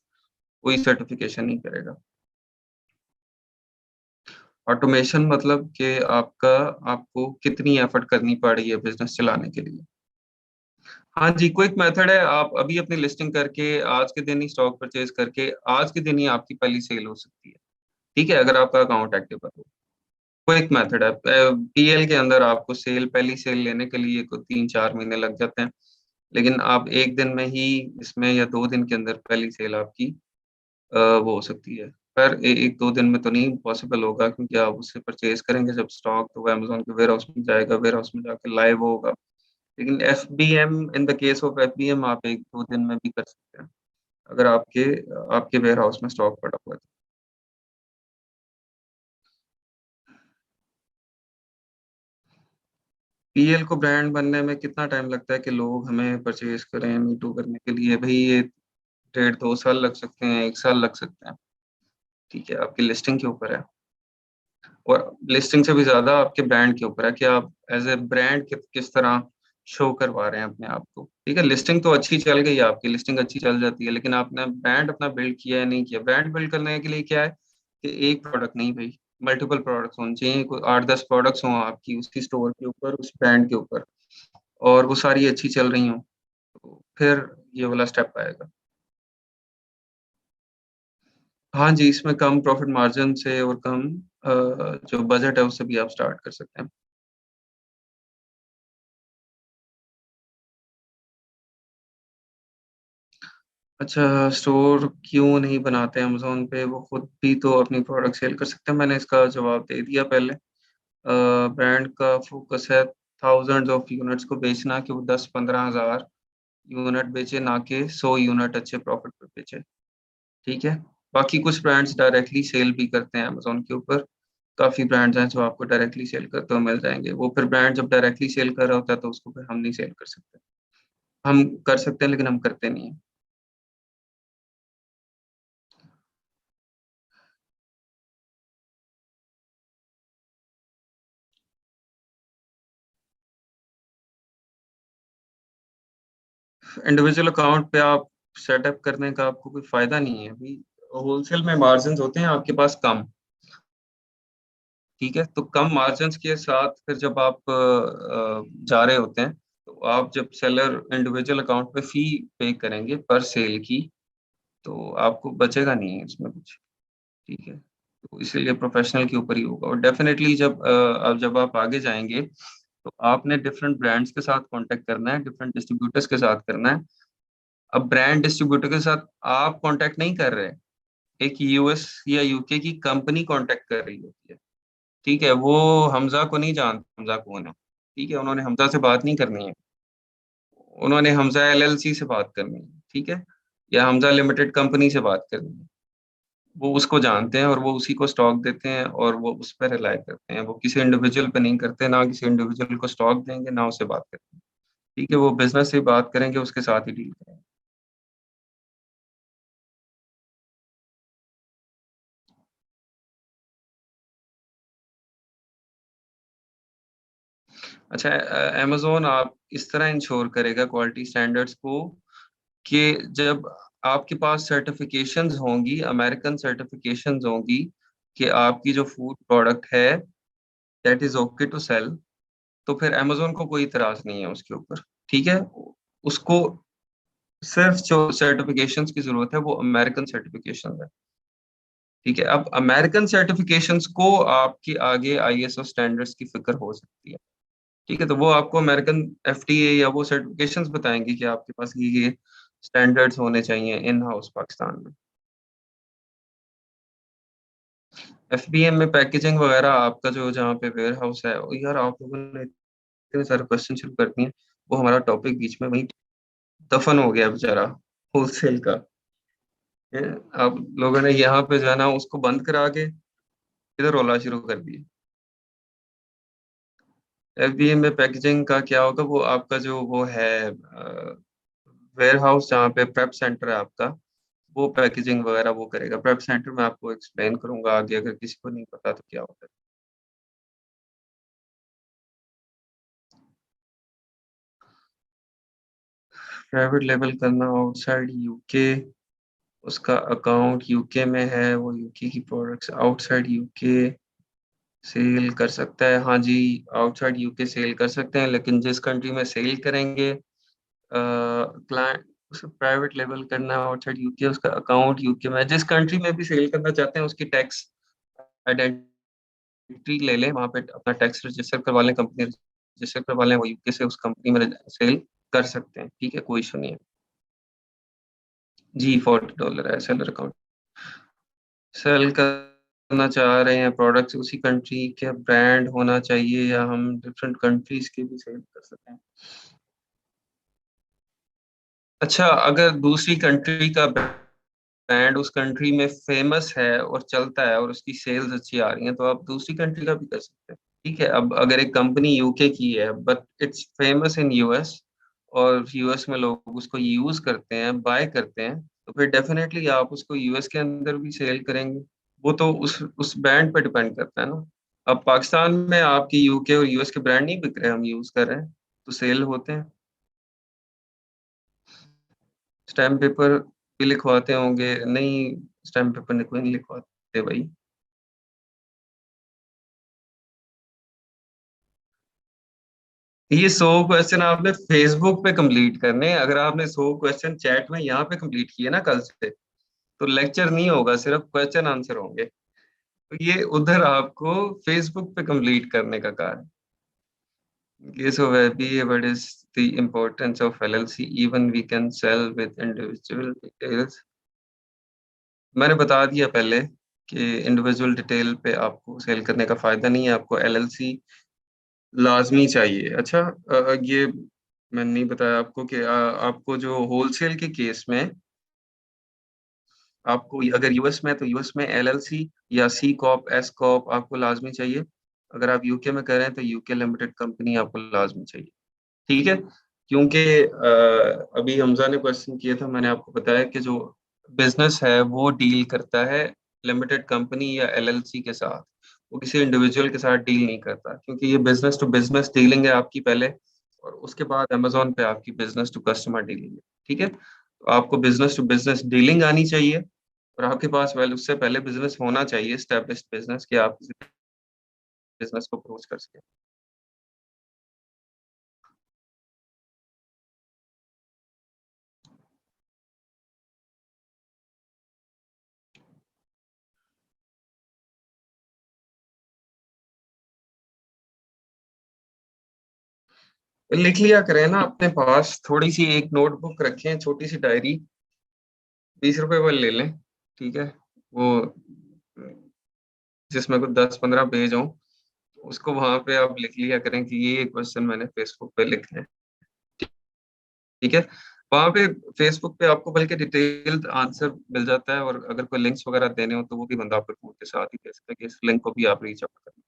कोई सर्टिफिकेशन नहीं करेगा। ऑटोमेशन मतलब कि आपको कितनी एफर्ट करनी पड़ रही है बिज़नेस चलाने के लिए। हाँ जी, क्विक मेथड है, आप अभी अपनी लिस्टिंग करके आज के दिन ही स्टॉक परचेज़ करके आज के दिन ही आपकी पहली सेल हो सकती है, ठीक है? अगर आपका अकाउंट एक्टिव है तो। क्विक मेथड है। पीएल के अंदर आपको पहली सेल लेने के लिए को 3-4 महीने लग जाते हैं, लेकिन आप 1 दिन में ही इसमें, या 2 दिन के अंदर पहली सेल आपकी वो हो सकती है। पर 1-2 दिन में तो नहीं पॉसिबल होगा, क्योंकि आप उससे परचेज़ करेंगे जब स्टॉक, तो वो अमेज़न के वेयरहाउस में जाएगा, वेयरहाउस में जाके लाइव होगा। लेकिन FBM, in the case of FBM आप 1-2 दिन में भी कर सकते हैं, अगर आपके आपके वेयरहाउस में स्टॉक पड़ा हुआ है। पीएल को ब्रांड बनने में कितना टाइम लगता है कि लोग हमें परचेज़ करें, मी टू करने के लिए? भई ये 1.5-2 साल लग सकते हैं, 1 साल लग सकते हैं, ठीक है? आपकी लिस्टिंग के ऊपर है। और लिस्टिंग से भी ज़्यादा आपके ब्रांड के ऊपर है कि आप एज़ अ ब्रांड किस तरह शो करवा रहे हैं अपने आप को, ठीक है? लिस्टिंग तो अच्छी चल गई है आपकी, लिस्टिंग अच्छी चल जाती है, लेकिन आपने ब्रांड अपना बिल्ड किया है, नहीं किया। ब्रांड बिल्ड करने के लिए क्या है कि एक प्रोडक्ट नहीं भई, मल्टीपल प्रोडक्ट्स होने चाहिए, कोई 8-10 प्रोडक्ट्स हों आपकी उसकी स्टोर के ऊपर, उस ब्रांड के ऊपर, और वो सारी अच्छी चल रही हों, तो फिर ये वाला स्टेप आएगा। हाँ जी, इसमें कम प्रॉफिट मार्जिन से और कम जो बजट है उससे भी आप स्टार्ट कर सकते हैं। अच्छा, स्टोर क्यों नहीं बनाते अमेज़न पे? वो खुद भी तो अपनी प्रोडक्ट सेल कर सकते हैं। मैंने इसका जवाब दे दिया पहले। ब्रांड का फोकस है थाउज़ेंड्स ऑफ यूनिट्स को बेचना, कि वो 10-15 हज़ार यूनिट बेचे, ना कि 100 यूनिट अच्छे प्रॉफिट पे बेचे। ठीक है? बाकी कुछ ब्रांड्स डायरेक्टली सेल भी करते हैं अमेज़न के ऊपर। काफ़ी ब्रांड्स हैं जो आपको डायरेक्टली सेल करते हुए मिल जाएँगे। वो फिर ब्रांड जब डायरेक्टली सेल कर रहा होता है तो उसको फिर हम नहीं सेल कर सकते। हम कर सकते हैं लेकिन हम करते नहीं हैं। इंडिविजुअल अकाउंट पे आप सेटअप करने का आपको कोई फ़ायदा नहीं है। अभी होलसेल में मार्जिन्स होते हैं आपके पास कम, ठीक है? तो कम मार्जिन्स के साथ फिर जब आप जा रहे होते हैं, तो आप जब सेलर इंडिविजुअल अकाउंट पे फ़ी पे करेंगे पर सेल की, तो आपको बचेगा नहीं है इसमें कुछ, ठीक है? तो इसीलिए प्रोफ़ेशनल के ऊपर ही होगा और डेफ़िनेटली जब आप आगे जाएँगे, तो आपने डिफरेंट ब्रांड्स के साथ कॉन्टैक्ट करना है, डिफरेंट डिस्ट्रीब्यूटर्स के साथ करना है। अब ब्रांड डिस्ट्रीब्यूटर के साथ आप कॉन्टैक्ट नहीं कर रहे, एक यूएस या यूके की कंपनी कॉन्टैक्ट कर रही होती है, ठीक है? वो हमज़ा को नहीं जानते, हमज़ा कौन है, ठीक है? उन्होंने हमज़ा से बात नहीं करनी है, उन्होंने हमज़ा एलएलसी से बात करनी है, ठीक है? या हमज़ा लिमिटेड कंपनी से बात करनी है। वो उसको जानते हैं और वो उसी को स्टॉक देते हैं और वो उस पे रिलाय करते हैं। वो किसी इंडिविजुअल पे नहीं करते, ना किसी इंडिविजुअल को स्टॉक देंगे, ना उससे बात करेंगे, ठीक है? वो बिज़नेस से बात करेंगे, उसके साथ ही डील करेंगे। अच्छा, अमेज़न आप इस तरह इंश्योर करेगा क्वालिटी स्टैंडर्ड्स को कि जब आपके पास सर्टिफ़िकेशंस होंगी, अमेरिकन सर्टिफ़िकेशंस होंगी कि आपकी जो फूड प्रोडक्ट है that is okay to sell, तो फिर अमेज़न को कोई इतराज़ नहीं है उसके ऊपर, ठीक है? उसको सिर्फ़ जो सर्टिफ़िकेशंस की ज़रूरत है वो अमेरिकन सर्टिफ़िकेशंस है, ठीक है? अब अमेरिकन सर्टिफ़िकेशंस को आपके आगे आईएसओ स्टैंडर्ड्स की फ़िक्र हो सकती है। ठीक है, तो वो आपको अमेरिकन एफडीए या वो सर्टिफ़िकेशंस बताएँगे कि आपके पास ये स्टैंडर्ड्स होने चाहिए इन हाउस पाकिस्तान में। एफबीएम में पैकेजिंग वगैरह आपका जो जहाँ पे वेयर हाउस है, यार आप लोगों ने इतने सारे क्वेश्चन शुरू कर दिए, वो हमारा टॉपिक बीच में वहीं दफ़न हो गया बेचारा होलसेल का। हैं? आप लोगों ने यहाँ पे जो है ना उसको बंद करा के इधर रौला शुरू कर दिया। एफबीएम में पैकेजिंग का क्या होगा, वो आपका जो वो है वेयर हाउस जहाँ पे प्रेप सेंटर है आपका, वो पैकेजिंग वगैरह वो करेगा। प्रेप सेंटर मैं आपको एक्सप्लेन करूँगा आगे, अगर किसी को नहीं पता तो क्या होता है। प्राइवेट लेबल करना आउटसाइड यूके, उसका अकाउंट यूके में है, वो यूके की प्रोडक्ट्स आउटसाइड यूके सेल कर सकता है। हाँ जी, आउटसाइड यूके सेल कर सकते हैं, लेकिन जिस कंट्री में सेल करेंगे क्लाइंट, उसे प्राइवेट लेबल करना आउटसाइड यूके, उसका अकाउंट यूके में है। जिस कंट्री में भी सेल करना चाहते हैं उसकी टैक्स आइडेंटिटी ले लें, वहाँ पे अपना टैक्स रजिस्टर करवा लें, कंपनी रजिस्टर करवा लें, वो यूके से उस कंपनी में सेल कर सकते हैं, ठीक है? कोई इश्यू नहीं है। जी, $40 है सेलर अकाउंट। सेल करना चाह रहे हैं प्रोडक्ट्स, उसी कंट्री के ब्रांड होना चाहिए या हम डिफरेंट कंट्रीज़ के भी सेल कर सकते हैं? अच्छा, अगर दूसरी कंट्री का ब्रांड उस कंट्री में फेमस है और चलता है और उसकी सेल्स अच्छी आ रही हैं, तो आप दूसरी कंट्री का भी कर सकते हैं। ठीक है, अब अगर एक कंपनी यूके की है but it's famous in US और यूएस में लोग उसको यूज़ करते हैं, बाय करते हैं, तो फिर डेफ़िनेटली आप उसको यूएस के अंदर भी सेल करेंगे। वो तो उस ब्रांड पे डिपेंड करता है ना। अब पाकिस्तान में आपके यूके और यूएस के ब्रांड नहीं बिक रहे, हम यूज़ कर रहे हैं, तो सेल होते हैं। स्टैम्प पेपर भी लिखवाते होंगे? नहीं, स्टैम्प पेपर कोई नहीं लिखवाते भाई। ये 100 क्वेश्चन आपने फेसबुक पे कंप्लीट करने हैं। अगर आपने 100 क्वेश्चन चैट में यहाँ पे कंप्लीट किए ना कल से, तो लेक्चर नहीं होगा, सिर्फ क्वेश्चन आंसर होंगे। तो ये उधर आपको फेसबुक पे कंप्लीट करने का कार्य। ये सो वैबी, what is the importance of LLC, even we can sell with individual details. मैंने बता दिया पहले कि इंडिविजुअल डिटेल पे आपको सेल करने का फायदा नहीं है, आपको LLC लाजमी चाहिए। अच्छा, ये मैंने नहीं बताया आपको कि आपको जो होलसेल के केस में आपको अगर यूएस में है तो यूएस में LLC या सी कॉर्प, एस कॉर्प आपको लाजमी चाहिए। अगर आप यूके में कर रहे हैं तो यूके लिमिटेड कंपनी आपको लाजमी चाहिए, ठीक है? क्योंकि अभी हमजा ने क्वेश्चन किया था, मैंने आपको बताया कि जो बिजनेस है वो डील करता है लिमिटेड कंपनी या LLC के साथ, वो किसी इंडिविजुअल के साथ डील नहीं करता, क्योंकि ये बिजनेस टू बिजनेस डीलिंग है आपकी पहले, और उसके बाद अमेजोन पे आपकी बिजनेस टू कस्टमर डीलिंग है, ठीक है? तो आपको बिजनेस टू बिजनेस डीलिंग आनी चाहिए, और आपके पास उससे पहले बिजनेस होना चाहिए, एस्टेब्लिश्ड बिजनेस, कि आप बिजनेस को अप्रोच कर सकें। लिख लिया करें ना अपने पास, थोड़ी सी एक नोटबुक रखें, छोटी सी डायरी, 20 रुपए वाली ले लें, ठीक है? वो जिसमें कुछ 10-15 पेज हों, उसको वहां पे आप लिख लिया करें कि ये क्वेश्चन मैंने फेसबुक पे लिखना है, ठीक है? वहां पे फेसबुक पे आपको बल्कि डिटेल्ड आंसर मिल जाता है, और अगर कोई लिंक्स वगैरह देने हो तो वो भी बंदा आपको कोड के साथ ही दे सकता है कि इस लिंक को भी आप रीच आउट करें।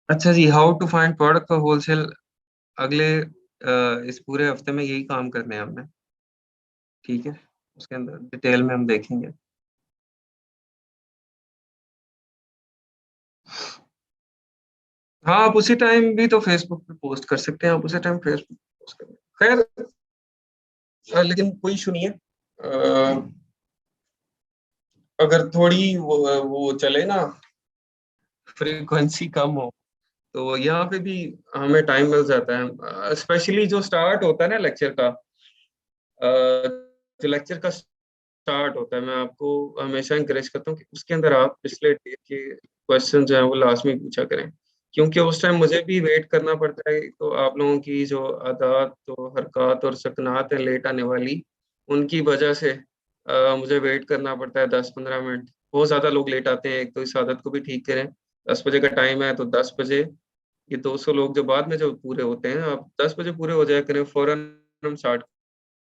अच्छा जी, how to find product for wholesale, अगले इस पूरे हफ्ते में यही काम करने हैं हमने, ठीक है? उसके अंदर डिटेल में हम देखेंगे। हाँ, आप उसी टाइम भी तो फेसबुक पे पोस्ट कर सकते हैं, आप उसी टाइम फेसबुक पे पोस्ट करें। खैर, लेकिन कोई इशू नहीं है। अगर थोड़ी वो चले ना, फ्रीक्वेंसी कम हो, तो यहाँ पे भी हमें टाइम मिल जाता है, स्पेशली जो स्टार्ट होता है ना लेक्चर का, जो लेक्चर का स्टार्ट होता है, मैं आपको हमेशा इंकरेज करता हूँ कि उसके अंदर आप पिछले डे के क्वेश्चन जो है वो लास्ट में पूछा करें, क्योंकि उस टाइम मुझे भी वेट करना पड़ता है। तो आप लोगों की जो आदात, तो हरकत और सकनात है लेट आने वाली, उनकी वजह से मुझे वेट करना पड़ता है 10-15 मिनट। बहुत ज़्यादा लोग लेट आते हैं, एक तो इस आदत को भी ठीक करें। 10 बजे का टाइम है तो 10 बजे, ये 200 लोग जो बाद में जो पूरे होते हैं, आप 10 बजे पूरे हो जाया करें, फौरन हम स्टार्ट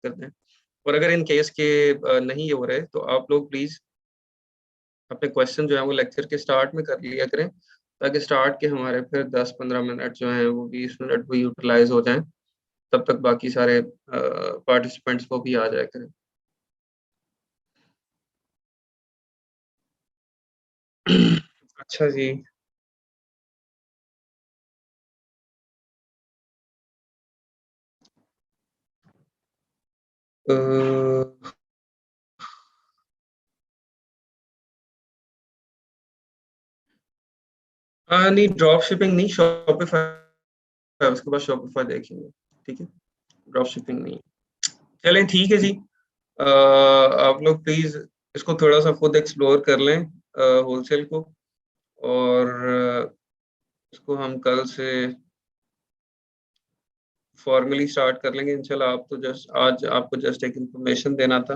करते हैं। और अगर इन केस के नहीं हो रहे तो आप लोग प्लीज अपने क्वेश्चन जो है वो लेक्चर के स्टार्ट में कर लिया करें, ताकि स्टार्ट के हमारे फिर 10-15 मिनट जो हैं वो 20 मिनट वो यूटिलाइज हो जाएं, तब तक बाकी सारे पार्टिसिपेंट्स को भी आ जाया करें। अच्छा जी, अ, नहीं, ड्रॉप शिपिंग नहीं, शॉपिफाई, उसके बाद शॉपिफाई देखेंगे, ठीक है? ड्रॉप शिपिंग नहीं। चलें, ठीक है जी। आप लोग प्लीज इसको थोड़ा सा खुद एक्सप्लोर कर लें, होलसेल को, और इसको हम कल से फॉर्मली स्टार्ट कर लेंगे इंशाल्लाह। आप तो जस्ट आज आपको जस्ट एक इंफॉर्मेशन देना था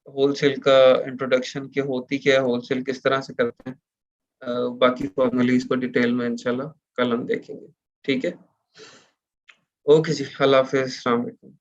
होलसेल का, इंट्रोडक्शन के होती क्या है होलसेल, किस तरह से करते हैं। बाकी फॉर्मली इसको डिटेल में इंशाल्लाह कल हम देखेंगे, ठीक है? ओके जी, अल्लाह हाफिज़, अस्सलाम वालेकुम।